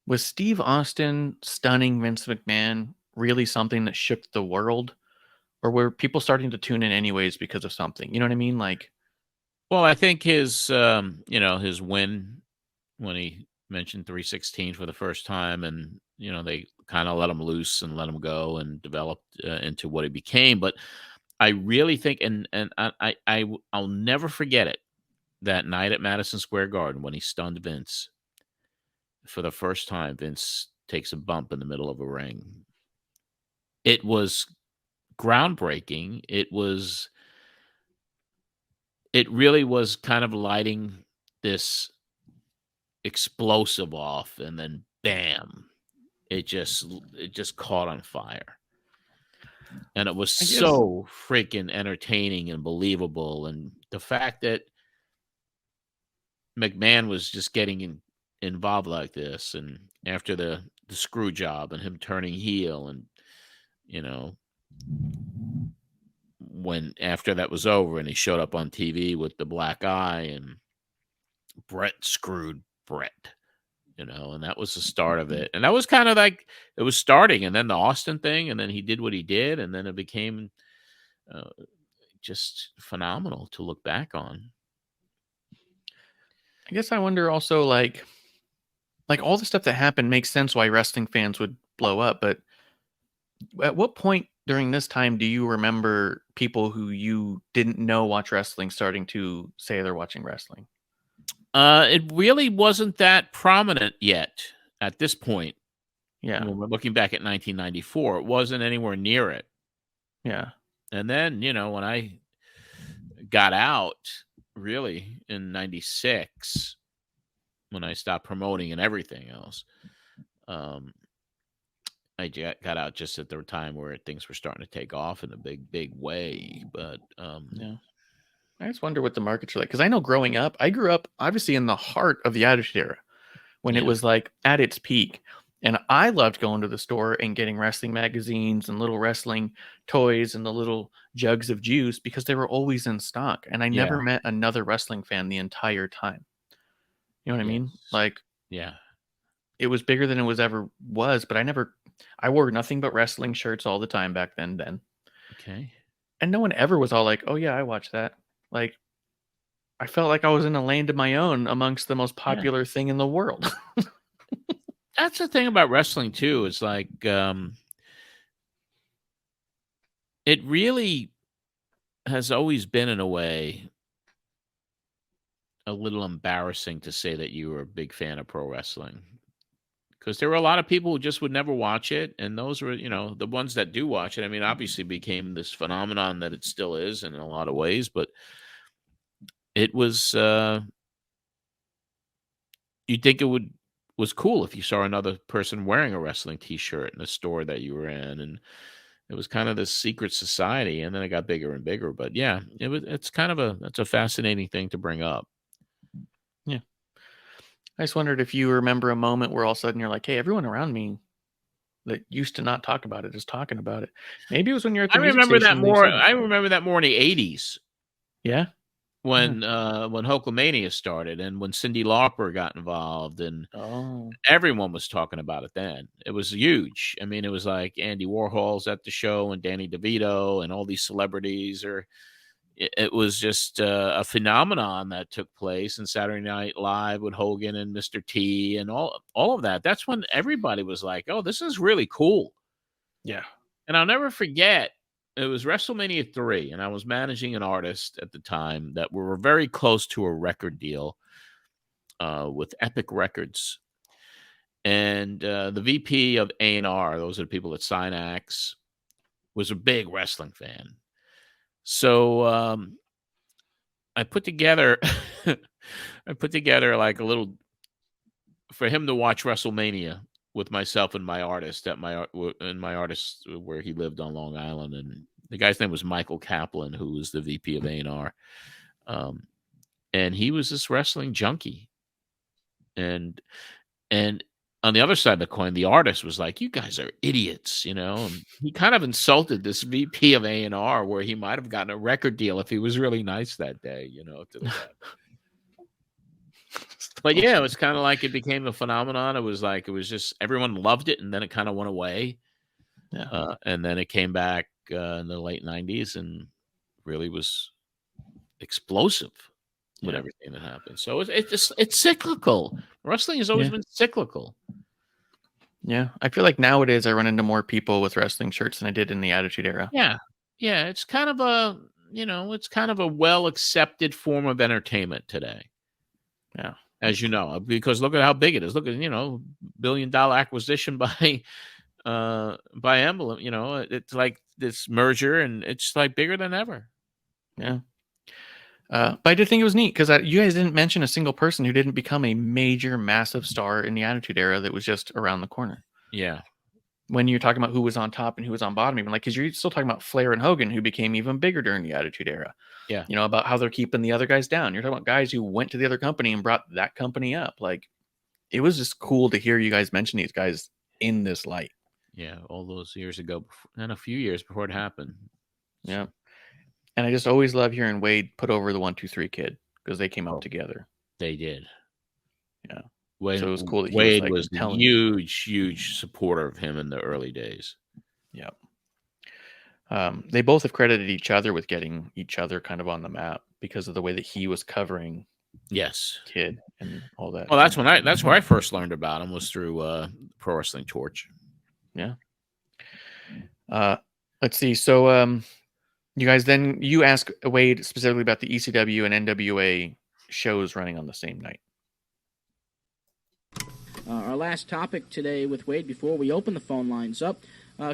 was Steve Austin stunning Vince McMahon really something that shook the world? Or were people starting to tune in anyways because of something? You know what I mean? Well, I think his his win when he mentioned 316 for the first time, and they kind of let him loose and let him go and developed into what he became. But I really think, and I'll never forget it, that night at Madison Square Garden when he stunned Vince. For the first time, Vince takes a bump in the middle of a ring. It was groundbreaking. It really was kind of lighting this explosive off, and then bam, it just caught on fire. And it was so freaking entertaining and believable. And the fact that McMahon was just getting involved like this, and after the screw job and him turning heel, and when after that was over and he showed up on TV with the black eye, and Bret screwed Bret, and that was the start of it. And that was kind of it was starting, and then the Austin thing, and then he did what he did, and then it became just phenomenal to look back on. I guess I wonder also, all the stuff that happened makes sense why wrestling fans would blow up. But at what point during this time do you remember people who you didn't know watch wrestling starting to say they're watching wrestling? It really wasn't that prominent yet at this point. Yeah. When we're looking back at 1994, it wasn't anywhere near it. Yeah. And then, when I got out, really, in 96, when I stopped promoting and everything else, I got out just at the time where things were starting to take off in a big way. But yeah, I just wonder what the markets are like, because I know growing up, I grew up obviously in the heart of the Attitude Era when it was at its peak, And I loved going to the store and getting wrestling magazines and little wrestling toys and the little jugs of juice because they were always in stock. And I never met another wrestling fan the entire time. You know what I mean? Like, yeah, it was bigger than it ever was, but I wore nothing but wrestling shirts all the time back then. Okay. And no one ever was all like, oh yeah, I watched that. Like, I felt like I was in a land of my own amongst the most popular thing in the world. That's the thing about wrestling too. It's like, it really has always been, in a way, a little embarrassing to say that you were a big fan of pro wrestling, because there were a lot of people who just would never watch it, and those were, the ones that do watch it. I mean, obviously became this phenomenon that it still is in a lot of ways, but it was, you'd think was cool if you saw another person wearing a wrestling T-shirt in the store that you were in, and it was kind of this secret society, and then it got bigger and bigger. But yeah, it's a fascinating thing to bring up. Yeah. I just wondered if you remember a moment where all of a sudden you're like, hey, everyone around me that used to not talk about it is talking about it. Maybe it was when you're at the music remember that station more. I remember that more in the 80s. Yeah. When Hulkamania started, and when Cyndi Lauper got involved, and everyone was talking about it then. It was huge. I mean, it was like Andy Warhol's at the show, and Danny DeVito, and all these celebrities. It was just a phenomenon that took place in Saturday Night Live with Hogan and Mr. T and all of that. That's when everybody was like, oh, this is really cool. Yeah. And I'll never forget, it was WrestleMania 3, and I was managing an artist at the time that we were very close to a record deal with Epic Records. And the VP of A&R, those are the people that sign acts, was a big wrestling fan. So I put together like a little, for him to watch WrestleMania with myself and my artist my artist where he lived on Long Island, and the guy's name was Michael Kaplan, who was the VP of A&R, and he was this wrestling junkie, and on the other side of the coin, the artist was like, "You guys are idiots," And he kind of insulted this VP of A&R, where he might have gotten a record deal if he was really nice that day, to the guy. But yeah, it was kind of like it became a phenomenon. It was just everyone loved it, and then it kind of went away. Yeah. And then it came back in the late 90s and really was explosive with everything that happened. So it's cyclical. Wrestling has always been cyclical. Yeah. I feel like nowadays I run into more people with wrestling shirts than I did in the Attitude Era. Yeah. Yeah. It's kind of a well-accepted form of entertainment today. Yeah. As you know, because look at how big it is. Look at, $1 billion acquisition by Emblem. It's like this merger, and it's like bigger than ever. Yeah. But I did think it was neat because you guys didn't mention a single person who didn't become a major, massive star in the Attitude Era that was just around the corner. Yeah. When you're talking about who was on top and who was on bottom, even because you're still talking about Flair and Hogan, who became even bigger during the Attitude Era. Yeah. About how they're keeping the other guys down. You're talking about guys who went to the other company and brought that company up. Like, it was just cool to hear you guys mention these guys in this light. Yeah. All those years ago, and a few years before it happened. Yeah. And I just always love hearing Wade put over the 1, 2, 3 Kid because they came up together. They did. Yeah. So it was cool that Wade was a huge supporter of him in the early days. Yeah. They both have credited each other with getting each other kind of on the map because of the way that he was covering Kid and all that. Well, that's where I first learned about him, was through Pro Wrestling Torch. Yeah. Let's see. So you guys, then you ask Wade specifically about the ECW and NWA shows running on the same night. Our last topic today with Wade, before we open the phone lines up,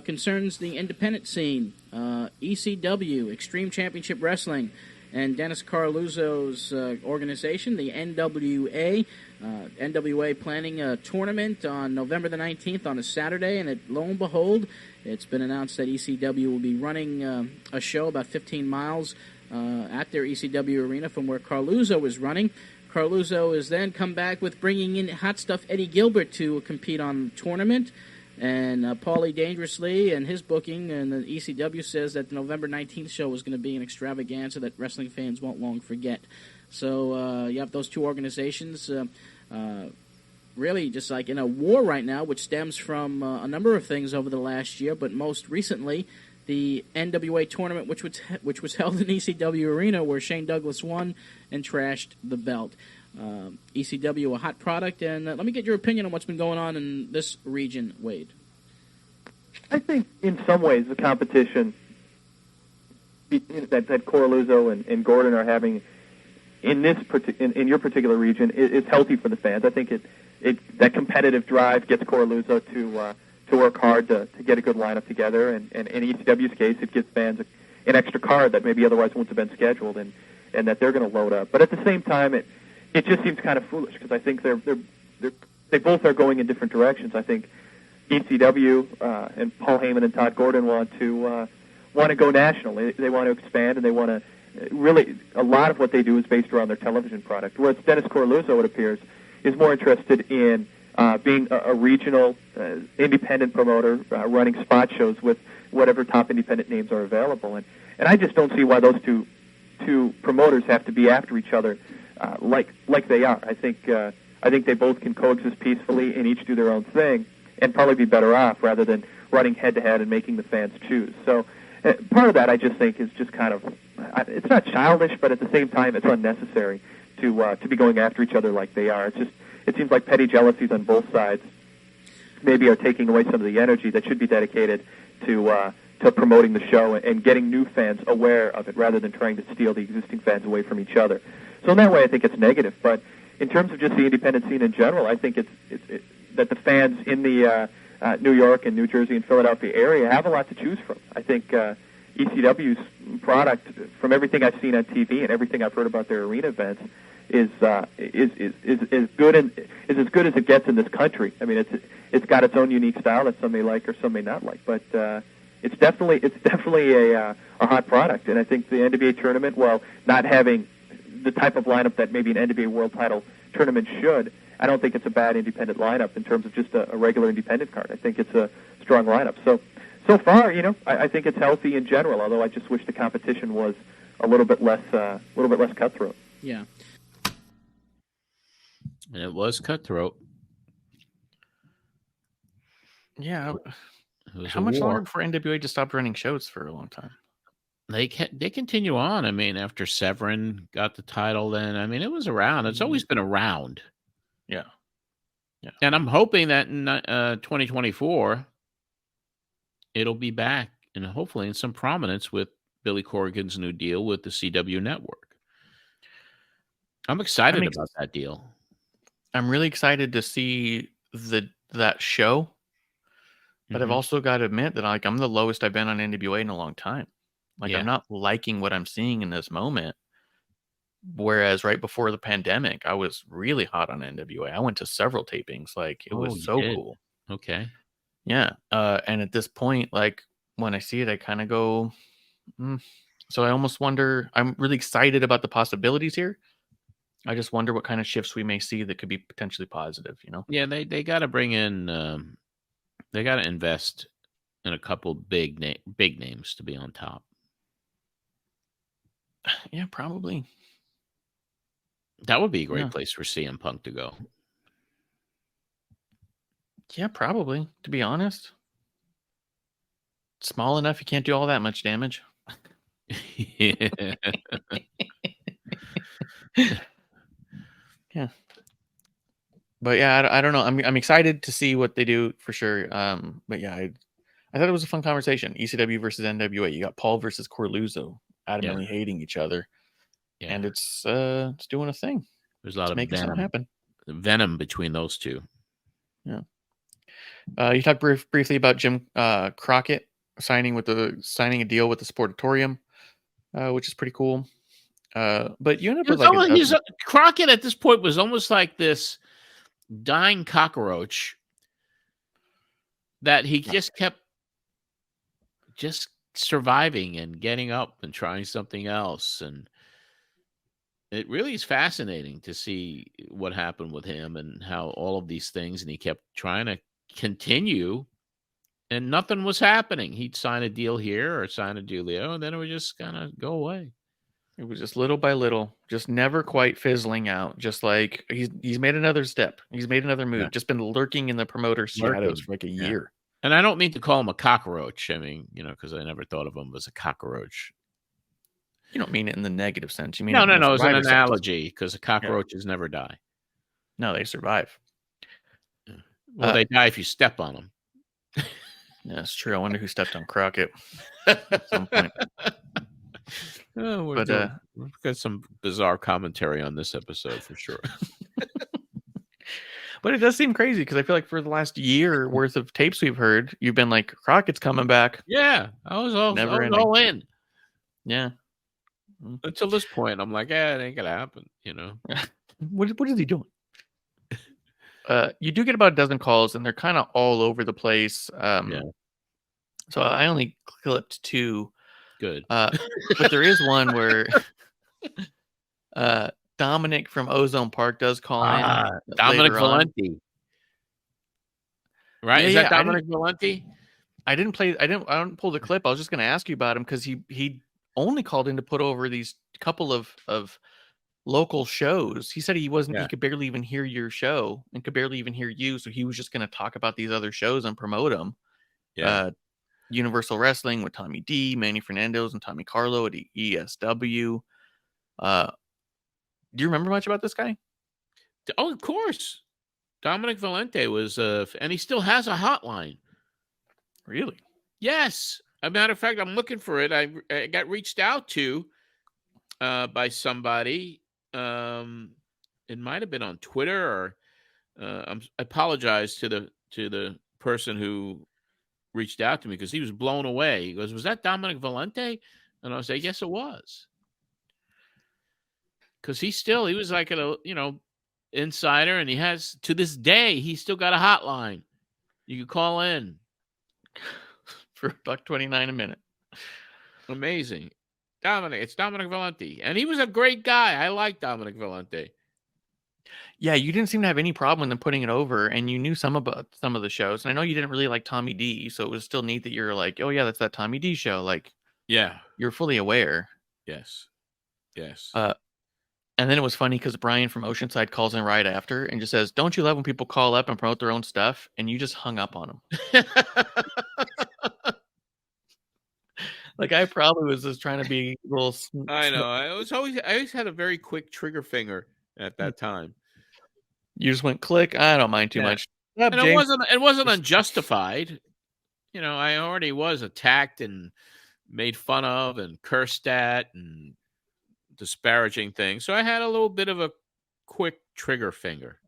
concerns the independent scene. ECW, Extreme Championship Wrestling, and Dennis Carluzzo's organization, the NWA. NWA planning a tournament on November the 19th on a Saturday, and lo and behold, it's been announced that ECW will be running a show about 15 miles at their ECW arena from where Carluzzo is running. Carluzzo has then come back with bringing in hot stuff Eddie Gilbert to compete on the tournament. And Paulie Dangerously and his booking, and the ECW says that the November 19th show is going to be an extravaganza that wrestling fans won't long forget. So you have those two organizations really just like in a war right now, which stems from a number of things over the last year, but most recently the NWA tournament, which was held in ECW Arena, where Shane Douglas won and trashed the belt. ECW, a hot product, and let me get your opinion on what's been going on in this region, Wade. I think in some ways the competition that Coraluzzo and Gordon are having in your particular region is healthy for the fans. I think that competitive drive gets Coraluzzo to work hard to get a good lineup together, and in ECW's case, it gives fans an extra card that maybe otherwise wouldn't have been scheduled, and that they're going to load up. But at the same time, it just seems kind of foolish, because I think they both are going in different directions. I think ECW and Paul Heyman and Todd Gordon want to go national. They want to expand, and they want to really, a lot of what they do is based around their television product. Whereas Dennis Coraluzzo, it appears, is more interested in being a regional independent promoter, running spot shows with whatever top independent names are available. And I just don't see why those two promoters have to be after each other like they are. I think they both can coexist peacefully and each do their own thing, and probably be better off rather than running head-to-head and making the fans choose. So part of that I just think is just kind of, it's not childish, but at the same time it's unnecessary to be going after each other like they are. It seems like petty jealousies on both sides maybe are taking away some of the energy that should be dedicated to promoting the show and getting new fans aware of it, rather than trying to steal the existing fans away from each other. So in that way, I think it's negative. But in terms of just the independent scene in general, I think it's that the fans in the New York and New Jersey and Philadelphia area have a lot to choose from. I think ECW's product, from everything I've seen on TV and everything I've heard about their arena events, is as good as it gets in this country. I mean, it's got its own unique style that some may like or some may not like, but it's definitely a hot product. And I think the NWA tournament, while not having the type of lineup that maybe an NWA World Title tournament should, I don't think it's a bad independent lineup in terms of just a regular independent card. I think it's a strong lineup. So far, I think it's healthy in general. Although I just wish the competition was a little bit less cutthroat. Yeah. And it was cutthroat. Yeah. How much longer before NWA just stopped running shows for a long time? They continue on. I mean, after Severin got the title, then I mean, it was around. It's always been around. Yeah. And I'm hoping that in 2024, it'll be back, and hopefully in some prominence with Billy Corrigan's new deal with the CW network. I'm excited about that deal. I'm really excited to see that show, but I've also got to admit that I'm the lowest I've been on NWA in a long time. I'm not liking what I'm seeing in this moment. Whereas right before the pandemic, I was really hot on NWA. I went to several tapings. It was so cool. Okay. Yeah. And at this point, when I see it, I kind of go, So I almost wonder, I'm really excited about the possibilities here. I just wonder what kind of shifts we may see that could be potentially positive, Yeah, they got to bring in, they got to invest in a couple big names to be on top. Yeah, probably. That would be a great place for CM Punk to go. Yeah, probably, to be honest. Small enough, you can't do all that much damage. Yeah. Yeah. But yeah, I don't know. I'm excited to see what they do for sure. But yeah, I thought it was a fun conversation. ECW versus NWA. You got Paul versus Corluzzo adamantly hating each other. Yeah. And it's doing a thing. There's a lot of venom between those two. Yeah. You talked briefly about Jim Crockett signing a deal with the Sportatorium, which is pretty cool. But you end up with Crockett at this point was almost like this dying cockroach that he just kept surviving and getting up and trying something else. And it really is fascinating to see what happened with him and how all of these things, and he kept trying to continue, and nothing was happening. He'd sign a deal here or sign a deal there, and then it would just kind of go away. It was just little by little, just never quite fizzling out. Just like he's made another step. He's made another move. Yeah. Just been lurking in the promoter's shadows for like a year. And I don't mean to call him a cockroach. I mean, because I never thought of him as a cockroach. You don't mean it in the negative sense. You mean No, it in the it's an survivor sense. analogy, because cockroaches never die. No, they survive. Well, they die if you step on them. Yeah, that's true. I wonder who stepped on Crockett at some point. We've got some bizarre commentary on this episode for sure. But it does seem crazy, because I feel like for the last year worth of tapes we've heard, you've been like, Crockett's coming back. Yeah, I was all in. Yeah. Until this point, I'm like, it ain't gonna happen. What is he doing? You do get about a dozen calls, and they're kind of all over the place. So I only clipped 2. Good. But there is one where Dominic from Ozone Park does call in. Dominic Valenti. Right? Is that Dominic Valenti? I don't pull the clip. I was just going to ask you about him, because he only called in to put over these couple of local shows. He said he could barely even hear your show and could barely even hear you. So he was just going to talk about these other shows and promote them. Yeah. Universal Wrestling with Tommy D, Manny Fernandez, and Tommy Carlo at ESW. Do you remember much about this guy? Oh, of course. Dominic Valenti was, and he still has a hotline. Really? Yes. As a matter of fact, I'm looking for it. I got reached out to by somebody. It might have been on Twitter, or I apologize to the person who reached out to me, because he was blown away. He goes, "Was that Dominic Valenti?" And I was like, "Yes, it was." Because he was like a insider, and he has, to this day, he's still got a hotline. You can call in for $1.29 a minute. Amazing. It's Dominic Valenti, and he was a great guy. I like Dominic Valenti. Yeah, you didn't seem to have any problem with them putting it over, and you knew some of the shows. And I know you didn't really like Tommy D, so it was still neat that you're like, oh yeah, that's that Tommy D show. Like, yeah, you're fully aware. Yes. And then it was funny, because Brian from Oceanside calls in right after and just says, "Don't you love when people call up and promote their own stuff?" And you just hung up on him. Like, I probably was just trying to be a little. I know. I always had a very quick trigger finger at that time. You just went click. I don't mind too much. And it wasn't unjustified. I already was attacked and made fun of and cursed at and disparaging things. So I had a little bit of a quick trigger finger.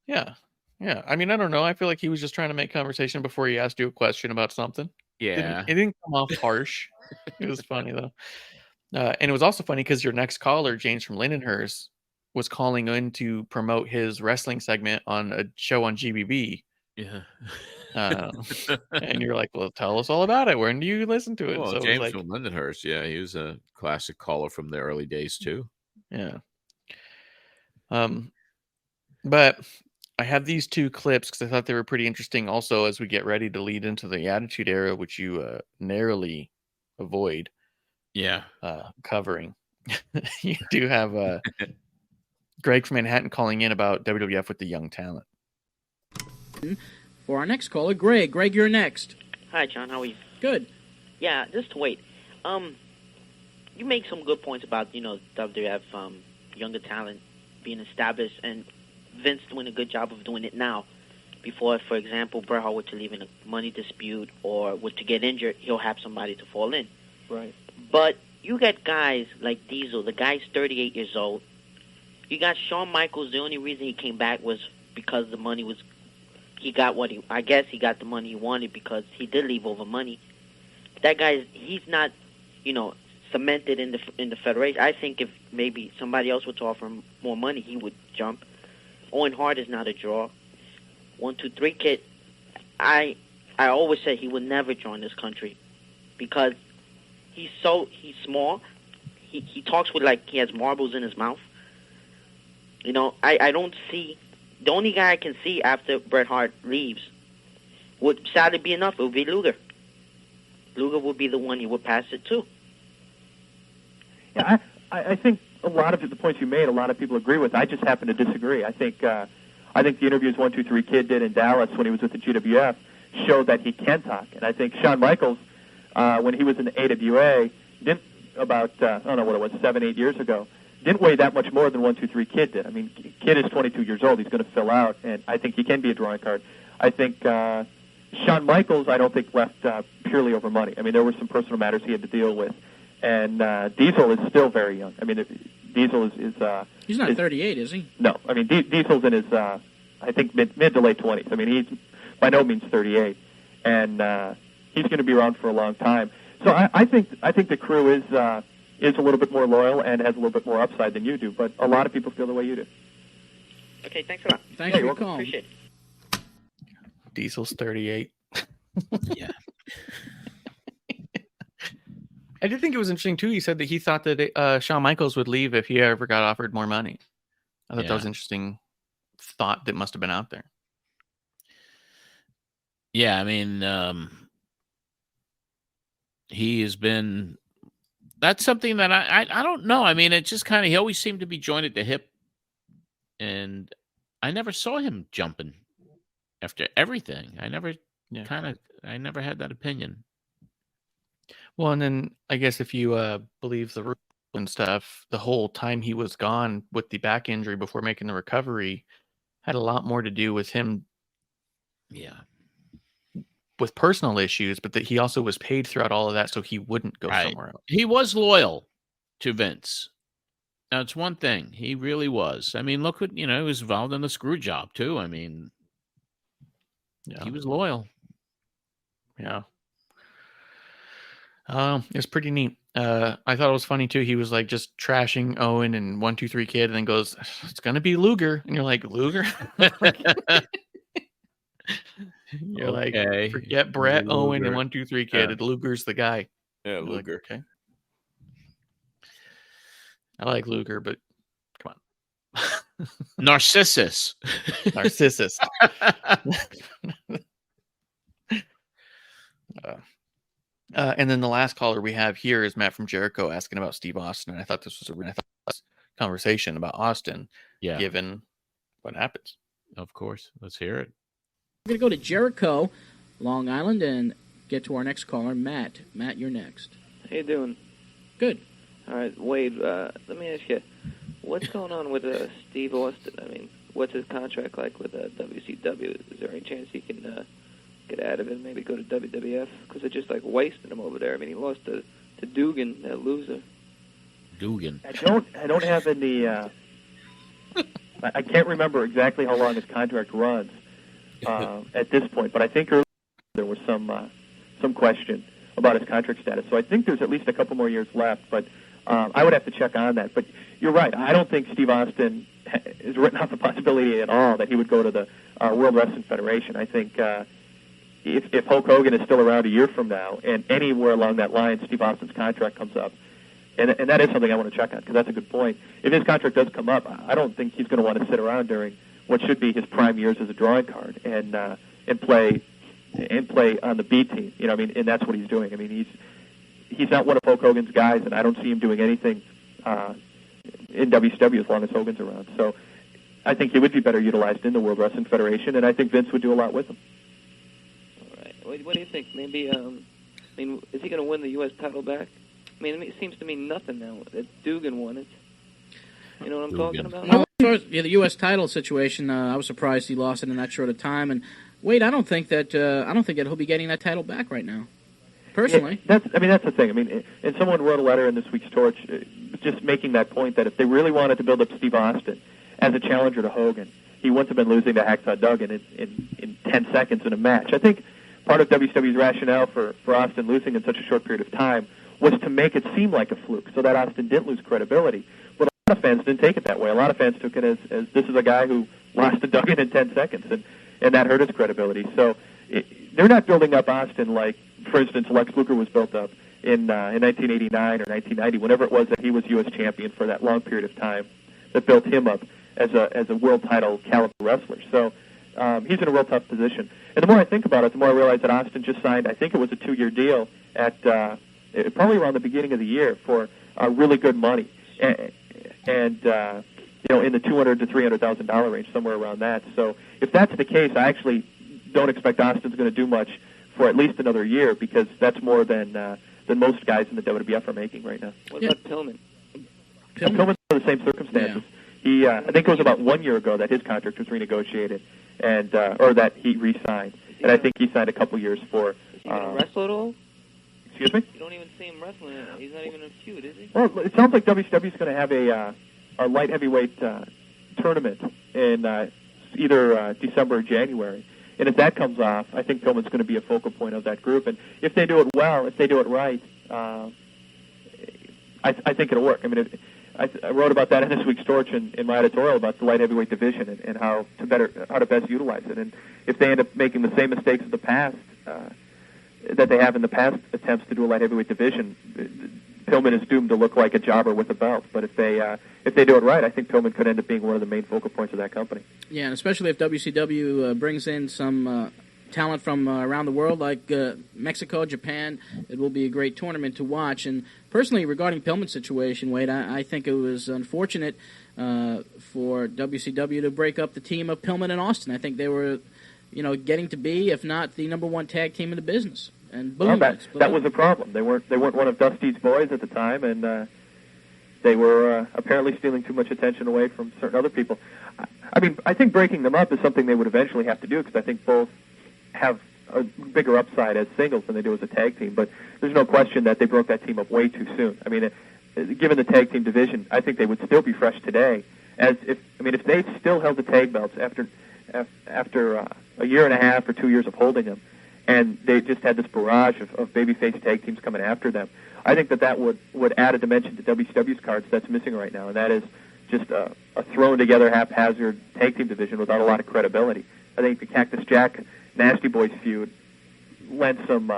Yeah. I mean, I don't know. I feel like he was just trying to make conversation before he asked you a question about something. Yeah. It didn't come off harsh. It was funny, though. And it was also funny because your next caller, James from Lindenhurst, was calling in to promote his wrestling segment on a show on GBB. Yeah. And you're like, well, tell us all about it. When do you listen to it? Well, So James from Lindenhurst, he was a classic caller from the early days too. Yeah. But I have these 2 clips because I thought they were pretty interesting also as we get ready to lead into the Attitude Era, which you narrowly avoid covering. You do have Greg from Manhattan calling in about WWF with the young talent. For our next caller, Greg. Greg, you're next. Hi, John. How are you? Good. Yeah, just wait. You make some good points about, WWF, younger talent being established, and Vince doing a good job of doing it now. Before, for example, Bret Hart were to leave in a money dispute or were to get injured, he'll have somebody to fall in. Right. But you got guys like Diesel. The guy's 38 years old. You got Shawn Michaels. The only reason he came back was because the money was... I guess he got the money he wanted because he did leave over money. That guy, he's not, cemented in the Federation. I think if maybe somebody else were to offer him more money, he would jump. Owen Hart is not a draw. 1, 2, 3 Kid, I always said he would never join this country because he's small. he talks with like he has marbles in his mouth. You know, I don't see. The only guy I can see after Bret Hart leaves would sadly be enough. It would be Luger. Luger would be the one he would pass it to. Yeah, I think a lot of the points you made, a lot of people agree with. I just happen to disagree. I think the interviews 1-2-3 Kid did in Dallas when he was with the GWF showed that he can talk. And I think Shawn Michaels, when he was in the AWA, didn't about I don't know what it was 7-8 years ago, didn't weigh that much more than 1-2-3 Kid did. I mean, Kid is 22 years old. He's going to fill out, and I think he can be a drawing card. I think Shawn Michaels, I don't think left purely over money. I mean, there were some personal matters he had to deal with. And Diesel is still very young. I mean, Diesel is he's not 38, is he? No. I mean, Diesel's in his, I think, mid to late 20s. I mean, he's by no means 38. And he's going to be around for a long time. So I think the crew is a little bit more loyal and has a little bit more upside than you do. But a lot of people feel the way you do. Okay, thanks a lot. Thanks for your call. Appreciate it. Diesel's 38. Yeah. I did think it was interesting, too. He said that he thought that Shawn Michaels would leave if he ever got offered more money. I thought that was an interesting thought that must have been out there. Yeah, I mean, he has been... That's something that I don't know. I mean, it just kind of... He always seemed to be joined at the hip. And I never saw him jumping after everything. I never had that opinion. Well, and then I guess if you believe the rumors and stuff, the whole time he was gone with the back injury before making the recovery had a lot more to do with him. Yeah. With personal issues, but that he also was paid throughout all of that so he wouldn't go somewhere else. He was loyal to Vince. Now, it's one thing. He really was. I mean, look what, he was involved in the screw job, too. I mean, he was loyal. Yeah. It was pretty neat. I thought it was funny too. He was like just trashing Owen and 1-2-3 Kid, and then goes, "It's gonna be Luger," and you're like, "Luger?" You're like, "Forget Brett, Luger. Owen, and 1-2-3 Kid. Luger's the guy." Yeah, you're Luger. Like, okay. I like Luger, but come on. Narcissus. And then the last caller we have here is Matt from Jericho asking about Steve Austin. And I thought this was a really nice conversation about Austin, given what happens. Of course. Let's hear it. We're going to go to Jericho, Long Island, and get to our next caller, Matt. Matt, you're next. How you doing? Good. All right, Wade, let me ask you, what's going on with Steve Austin? I mean, what's his contract like with WCW? Is there any chance he can get out of it and maybe go to WWF? Because they're just like wasting him over there. I mean, he lost to Dugan, that loser. Dugan. I don't have any. I can't remember exactly how long his contract runs at this point, but I think earlier there was some question about his contract status. So I think there's at least a couple more years left, but I would have to check on that. But you're right. I don't think Steve Austin has written out the possibility at all that he would go to the World Wrestling Federation. I think if Hulk Hogan is still around a year from now, and anywhere along that line Steve Austin's contract comes up, and that is something I want to check on, because that's a good point. If his contract does come up, I don't think he's going to want to sit around during what should be his prime years as a drawing card and play on the B team. I mean, and that's what he's doing. I mean, he's not one of Hulk Hogan's guys, and I don't see him doing anything in WCW as long as Hogan's around. So I think he would be better utilized in the World Wrestling Federation, and I think Vince would do a lot with him. All right. What do you think? Maybe, is he going to win the U.S. title back? I mean, it seems to mean nothing now that Dugan won it. You know what I'm talking about? Well, the U.S. title situation, I was surprised he lost it in that short of time. And Wade, I don't think that he'll be getting that title back right now. Personally, that's the thing. I mean, and someone wrote a letter in this week's Torch, just making that point that if they really wanted to build up Steve Austin as a challenger to Hogan, he wouldn't have been losing to Hacksaw Duggan in 10 seconds in a match. I think part of WCW's rationale for Austin losing in such a short period of time was to make it seem like a fluke, so that Austin didn't lose credibility. But a lot of fans didn't take it that way. A lot of fans took it as this is a guy who lost to Duggan in 10 seconds, and that hurt his credibility. So they're not building up Austin like, for instance, Lex Luger was built up in 1989 or 1990, whenever it was that he was U.S. champion for that long period of time, that built him up as a world title caliber wrestler. So he's in a real tough position. And the more I think about it, the more I realize that Austin just signed, I think it was a 2-year deal at probably around the beginning of the year for really good money, and in the $200,000 to $300,000 range, somewhere around that. So if that's the case, I actually don't expect Austin's going to do much for at least another year, because that's more than most guys in the WWF are making right now. What about Pillman? Pillman's under the same circumstances. He, I think it was about 1 year ago that his contract was renegotiated, and or that he re-signed. And I think he signed a couple years for. Is he going to wrestle at all? Excuse me? You don't even see him wrestling. He's not even in a feud, is he? Well, it sounds like WCW's going to have a light heavyweight tournament in either December or January. And if that comes off, I think Pillman's going to be a focal point of that group. And if they do it well, if they do it right, I think it'll work. I mean, I wrote about that in this week's Torch in my editorial about the light heavyweight division and how to best utilize it. And if they end up making the same mistakes of the past that they have in the past attempts to do a light heavyweight division, Pillman is doomed to look like a jobber with a belt. But if they do it right, I think Pillman could end up being one of the main focal points of that company. Yeah, and especially if WCW brings in some talent from around the world, like Mexico, Japan, it will be a great tournament to watch. And personally, regarding Pillman's situation, Wade, I think it was unfortunate for WCW to break up the team of Pillman and Austin. I think they were, getting to be, if not the number one tag team in the business. And boom, that was a problem. They weren't one of Dusty's boys at the time, and they were apparently stealing too much attention away from certain other people. I mean, I think breaking them up is something they would eventually have to do, because I think both have a bigger upside as singles than they do as a tag team. But there's no question that they broke that team up way too soon. I mean, given the tag team division, I think they would still be fresh today. If they still held the tag belts after a year and a half or 2 years of holding them, and they just had this barrage of babyface tag teams coming after them, I think that would add a dimension to WCW's cards that's missing right now, and that is just a thrown-together haphazard tag team division without a lot of credibility. I think the Cactus Jack Nasty Boys feud lent some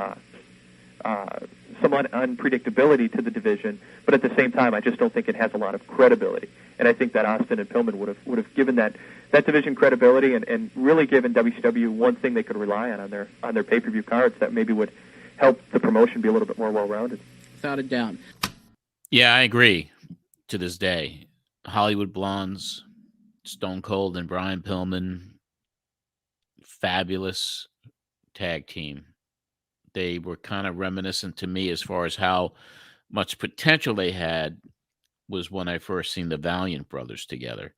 unpredictability to the division, but at the same time, I just don't think it has a lot of credibility. And I think that Austin and Pillman would have given that division credibility and really given WCW one thing they could rely on their pay-per-view cards that maybe would help the promotion be a little bit more well-rounded. Without a doubt. Yeah, I agree. To this day, Hollywood Blondes, Stone Cold and Brian Pillman, fabulous tag team. They were kind of reminiscent to me as far as how much potential they had was when I first seen the Valiant brothers together.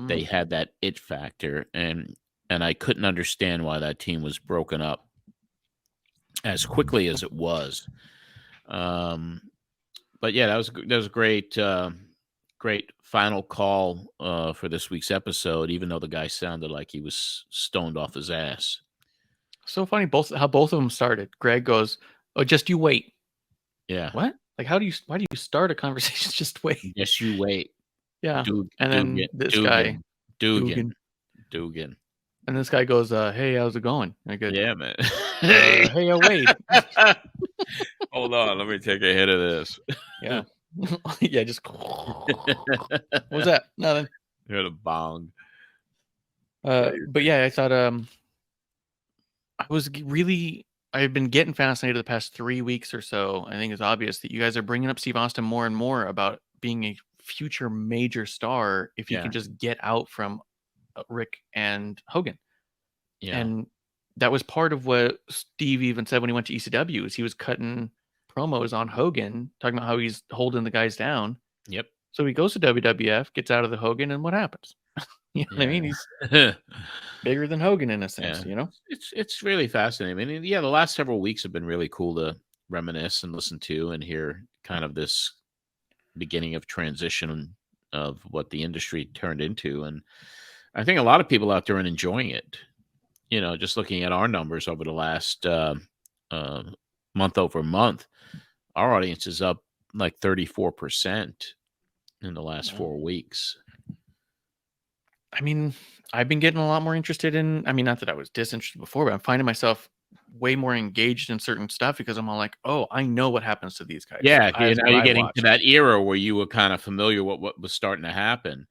They had that it factor, and I couldn't understand why that team was broken up as quickly as it was. But yeah, that was a great final call for this week's episode, even though the guy sounded like he was stoned off his ass. So funny, how both of them started. Greg goes, "Oh, just you wait." Yeah. What? Like, why do you start a conversation? Just wait. Yes, you wait. Yeah. And then this guy, Dugan. And this guy goes, "Hey, how's it going?" I go, "Yeah, man." Hey, wait. Hold on, let me take a hit of this. Yeah. Yeah, just. What's that? Nothing. Hit a bong. But yeah, I thought I've been getting fascinated the past 3 weeks or so. I think it's obvious that you guys are bringing up Steve Austin more and more about being a future major star if you can just get out from Rick and Hogan. Yeah. And that was part of what Steve even said when he went to ECW, is he was cutting promos on Hogan, talking about how he's holding the guys down. Yep. So he goes to WWF, gets out of the Hogan, and what happens? You know what I mean? He's bigger than Hogan in a sense, you know? It's really fascinating. I mean, yeah, the last several weeks have been really cool to reminisce and listen to and hear kind of this beginning of transition of what the industry turned into. And I think a lot of people out there are enjoying it. You know, just looking at our numbers over the last month over month, our audience is up like 34% in the last 4 weeks. I mean, I've been getting a lot more interested in, not that I was disinterested before, but I'm finding myself way more engaged in certain stuff because I'm all like, oh, I know what happens to these guys. Yeah, That's now what you're I getting watch. to that era where you were kind of familiar with what was starting to happen.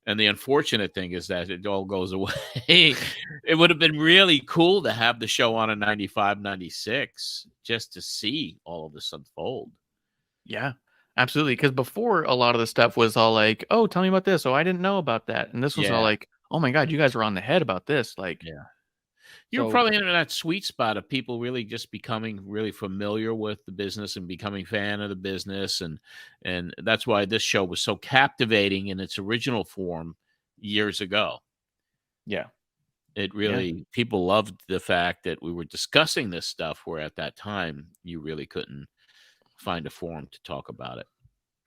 And the unfortunate thing is that it all goes away. It would have been really cool to have the show on in 95, 96 just to see all of this unfold. Yeah, absolutely. Because before, a lot of the stuff was all like, oh, tell me about this. Oh, I didn't know about that. And this was all Yeah. like, oh my God, you guys were on the head about this. Like, Yeah. You're so- probably in that sweet spot of people really just becoming really familiar with the business and becoming fan of the business. And that's why this show was so captivating in its original form years ago. yeah. It really, people loved the fact that we were discussing this stuff where at that time you really couldn't find a forum to talk about it.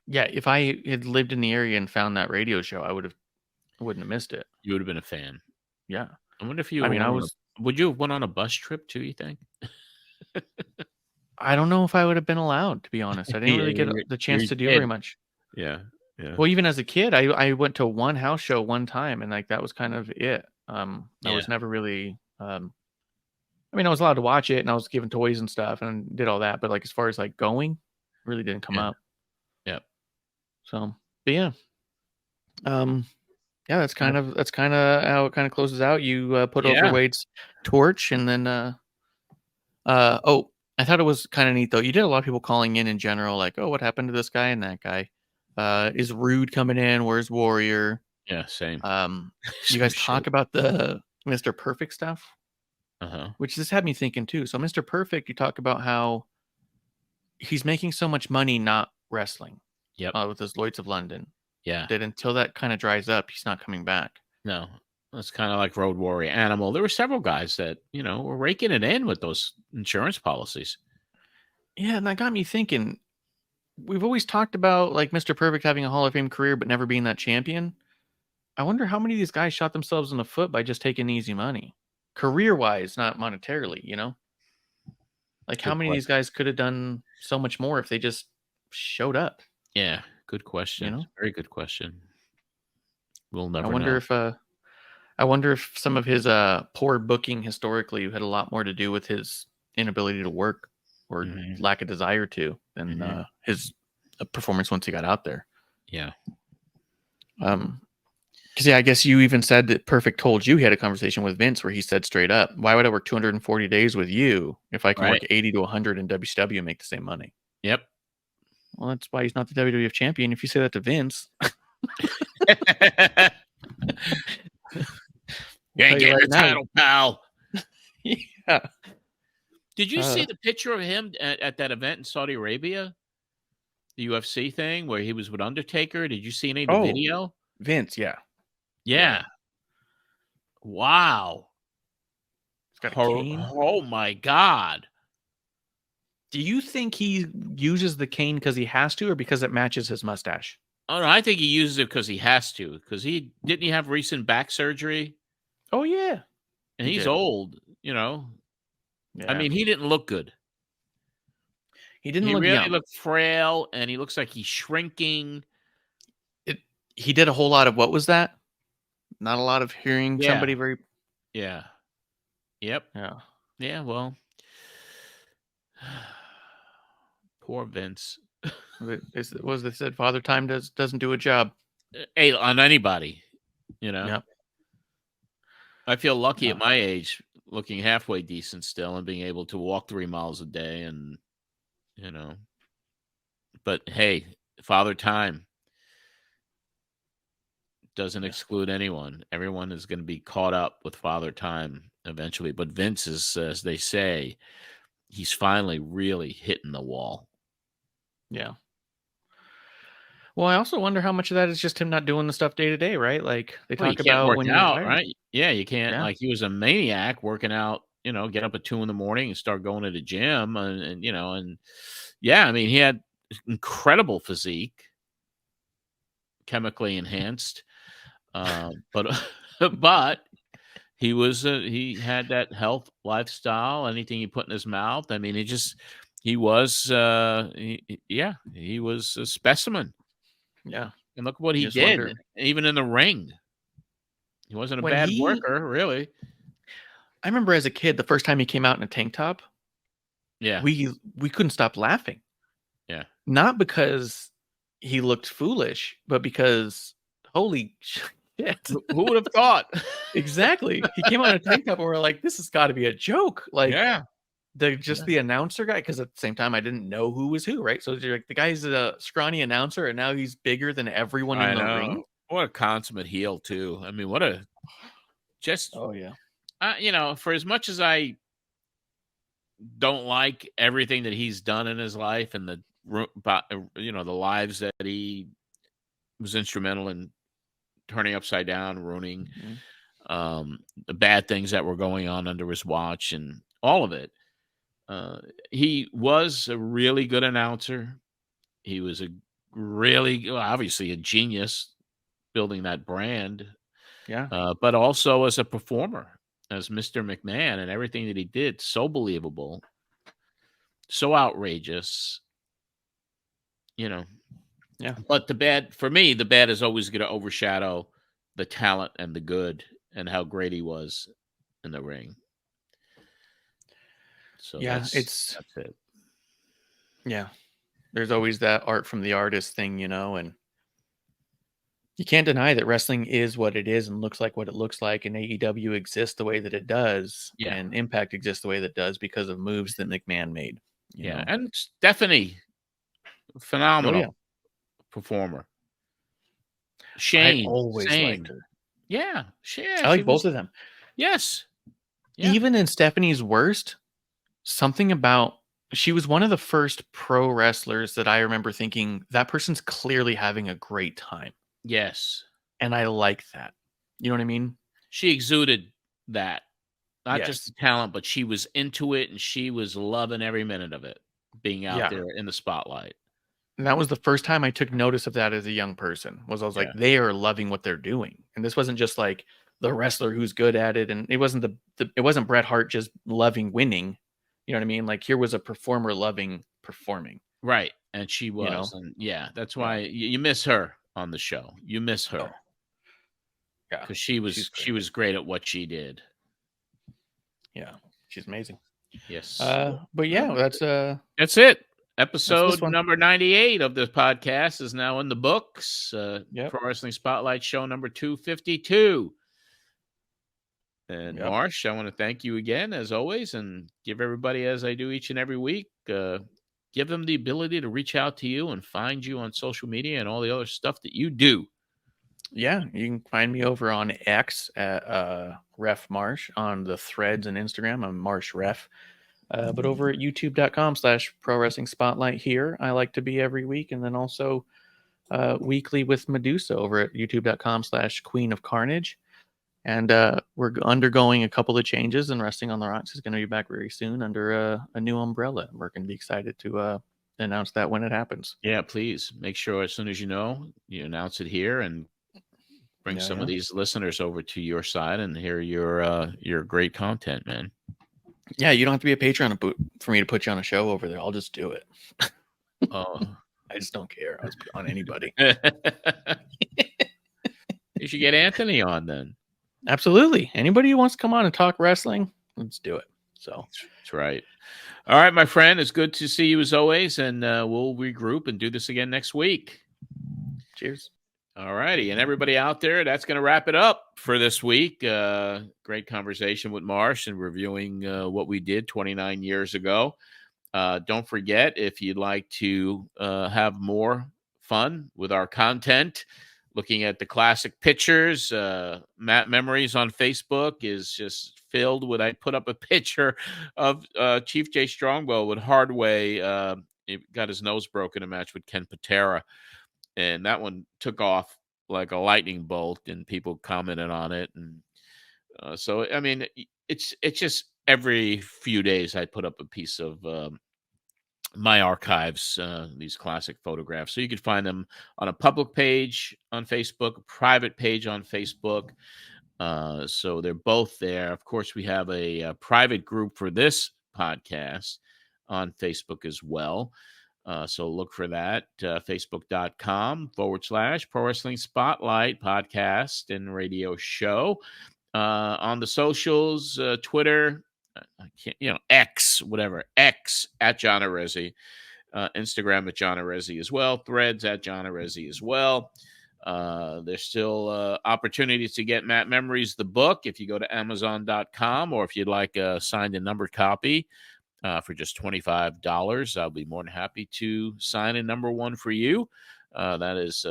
Yeah, if I had lived in the area and found that radio show, I wouldn't have missed it. You would have been a fan. Yeah. I wonder if you would you have went on a bus trip too, you think? I don't know if I would have been allowed, to be honest. I didn't really get the chance to do very much. Yeah. Yeah. Well, even as a kid, I went to one house show one time, and like that was kind of it. I was never really I mean, I was allowed to watch it and I was given toys and stuff and did all that, but like as far as like going, really didn't come up. Yep. So, but yeah. Yeah, that's kind of how it kind of closes out. You put over Wade's torch, and then oh, I thought it was kind of neat though. You did a lot of people calling in general, like, oh, what happened to this guy and that guy? Is Rude coming in? Where's Warrior? Yeah, same. You guys talk about the Mr. Perfect stuff, which this had me thinking too. So Mr. Perfect, you talk about how he's making so much money not wrestling. Yep. With his Lloyds of London. Yeah. That until that kind of dries up, he's not coming back. No. It's kind of like Road Warrior Animal. There were several guys that, were raking it in with those insurance policies. Yeah, and that got me thinking. We've always talked about like Mr. Perfect having a Hall of Fame career but never being that champion. I wonder how many of these guys shot themselves in the foot by just taking easy money. Career-wise, not monetarily, Like how many of these guys could have done so much more if they just showed up? Yeah, good question. Very good question. We'll never know. I wonder if some of his poor booking historically had a lot more to do with his inability to work or lack of desire to than his performance once he got out there. Yeah. Because I guess you even said that Perfect told you he had a conversation with Vince where he said straight up, "Why would I work 240 days with you if I can work 80 to 100 in WCW and make the same money?" Yep. Well, that's why he's not the WWF champion. If you say that to Vince, you ain't getting the title, pal. Yeah. Did you see the picture of him at that event in Saudi Arabia? The UFC thing where he was with Undertaker? Did you see any of the video? Vince, yeah. Yeah. Wow. He's got a cane. Oh my God. Do you think he uses the cane because he has to or because it matches his mustache? Oh, no, I think he uses it because he has to. Because didn't he have recent back surgery? Oh, yeah. And he's old, Yeah. I mean, he didn't look good. He didn't He look really young. looked frail, and he looks like he's shrinking. He did a whole lot of, what was that? Not a lot of hearing somebody very... Yeah. Yep. Yeah. Yeah, well... Poor Vince. Was they said Father Time doesn't do a job. On anybody, Yep. I feel lucky at my age, looking halfway decent still, and being able to walk 3 miles a day, and But hey, Father Time doesn't exclude anyone. Everyone is going to be caught up with Father Time eventually. But Vince is, as they say, he's finally really hitting the wall. Yeah. Well, I also wonder how much of that is just him not doing the stuff day to day, right? Like they talk about when you're retired. Right? Yeah, you can't. Like he was a maniac working out. Get up at 2 a.m. and start going to the gym, and yeah, I mean he had incredible physique, chemically enhanced, but he had that health lifestyle. Anything he put in his mouth, I mean, he was a specimen. Yeah. And look what he did, even in the ring. He wasn't a bad worker, really. I remember as a kid, the first time he came out in a tank top, Yeah. we couldn't stop laughing. Yeah. Not because he looked foolish, but because holy shit. Who would have thought? Exactly. He came out in a tank top and we're like, this has got to be a joke. Like, yeah. The announcer guy, because at the same time I didn't know who was who, right? So you're like, the guy's a scrawny announcer and now he's bigger than everyone in the ring. What a consummate heel too. I mean, what a just oh yeah. For as much as I don't like everything that he's done in his life and the lives that he was instrumental in turning upside down, ruining, the bad things that were going on under his watch and all of it. He was a really good announcer. He was obviously a genius building that brand. Yeah. But also as a performer, as Mr. McMahon, and everything that he did, so believable, so outrageous, Yeah. But the bad is always going to overshadow the talent and the good and how great he was in the ring. So yeah, that's it. Yeah. There's always that art from the artist thing, and you can't deny that wrestling is what it is and looks like what it looks like, and AEW exists the way that it does, and Impact exists the way that it does because of moves that McMahon made. You know? And Stephanie, phenomenal performer. Shane, I always liked her. Yeah, I like both of them. Yes. Yeah. Even in Stephanie's worst, something about she was one of the first pro wrestlers that I remember thinking that person's clearly having a great time. Yes. And I like that. You know what I mean? She exuded that. Not just the talent, but she was into it and she was loving every minute of it, being out there in the spotlight. And that was the first time I took notice of that as a young person. I was like, they are loving what they're doing. And this wasn't just like the wrestler who's good at it. And it wasn't it wasn't Bret Hart just loving winning. You know what I mean? Like here was a performer loving performing. Right. And she was. And that's why you miss her on the show. You miss her. Oh. Yeah. Because she was great at what she did. Yeah. She's amazing. Yes. But yeah, that's it. Episode number 98 of this podcast is now in the books. Pro Wrestling Spotlight show number 252. And Marsh, I want to thank you again, as always, and give everybody, as I do each and every week, give them the ability to reach out to you and find you on social media and all the other stuff that you do. Yeah, you can find me over on X at Ref Marsh, on the threads and Instagram. I'm Marsh Ref. But over at youtube.com/Pro Wrestling Spotlight here, I like to be every week. And then also weekly with Medusa over at youtube.com/Queen of Carnage. And we're undergoing a couple of changes, and Wrestling on the Rocks is going to be back very soon under a new umbrella. We're going to be excited to announce that when it happens. Yeah, please make sure as soon as you announce it here and bring some of these listeners over to your side and hear your great content, man. Yeah, you don't have to be a patron for me to put you on a show over there. I'll just do it. Oh, I just don't care. I'll just put on anybody. You should get Anthony on then. Absolutely. Anybody who wants to come on and talk wrestling, let's do it. So that's right. All right, my friend. It's good to see you as always, and we'll regroup and do this again next week. Cheers. All righty. And everybody out there, that's going to wrap it up for this week. Great conversation with Marsh and reviewing what we did 29 years ago. Don't forget, if you'd like to have more fun with our content, looking at the classic pictures, Matt Memories on Facebook is just filled with, I put up a picture of Chief Jay Strongbow with Hardway. He got his nose broken in a match with Ken Patera. And that one took off like a lightning bolt, and people commented on it. And so, I mean, it's just every few days I put up a piece of my archives, these classic photographs. So you can find them on a public page on Facebook, a private page on Facebook. So they're both there. Of course, we have a private group for this podcast on Facebook as well. So look for that, facebook.com/Pro Wrestling Spotlight podcast and radio show. on the socials, Twitter, I can't, X, whatever, X at John Arezzi, Instagram at John Arezzi as well, Threads at John Arezzi as well. There's still opportunities to get Matt Memories, the book, if you go to Amazon.com, or if you'd like a signed and numbered copy for just $25, I'll be more than happy to sign a number one for you. That is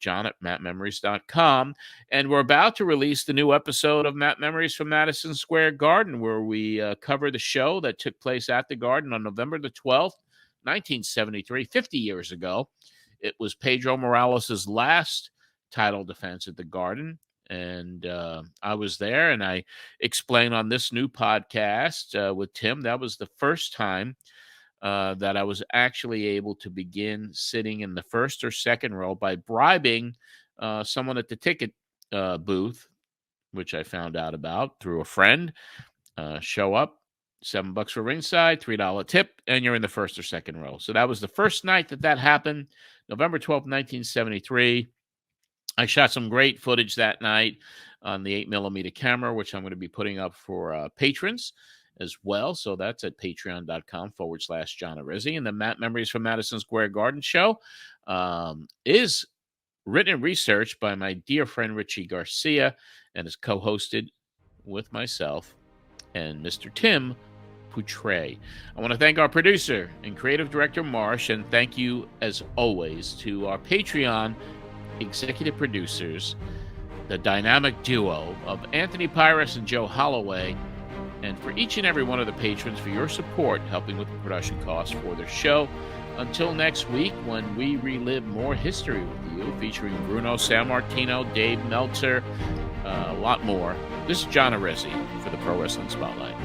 John at MattMemories.com. And we're about to release the new episode of Matt Memories from Madison Square Garden, where we cover the show that took place at the Garden on November the 12th, 1973, 50 years ago. It was Pedro Morales' last title defense at the Garden. And I was there, and I explained on this new podcast with Tim, that was the first time that I was actually able to begin sitting in the first or second row by bribing someone at the ticket booth, which I found out about through a friend. Show up, $7 for ringside, $3 tip, and you're in the first or second row. So that was the first night that happened, November 12th, 1973. I shot some great footage that night on the 8mm camera, which I'm going to be putting up for patrons as well. So that's at patreon.com/John Arezzi. And the Matt Memories from Madison Square Garden show is written and researched by my dear friend Richie Garcia and is co-hosted with myself and Mr. Tim Poutre. I want to thank our producer and creative director, Marsh, and thank you, as always, to our Patreon executive producers, the dynamic duo of Anthony Pyrus and Joe Holloway, and for each and every one of the patrons for your support, helping with the production costs for their show. Until next week, when we relive more history with you, featuring Bruno Sammartino, Dave Meltzer, a lot more. This is John Arezzi for the Pro Wrestling Spotlight.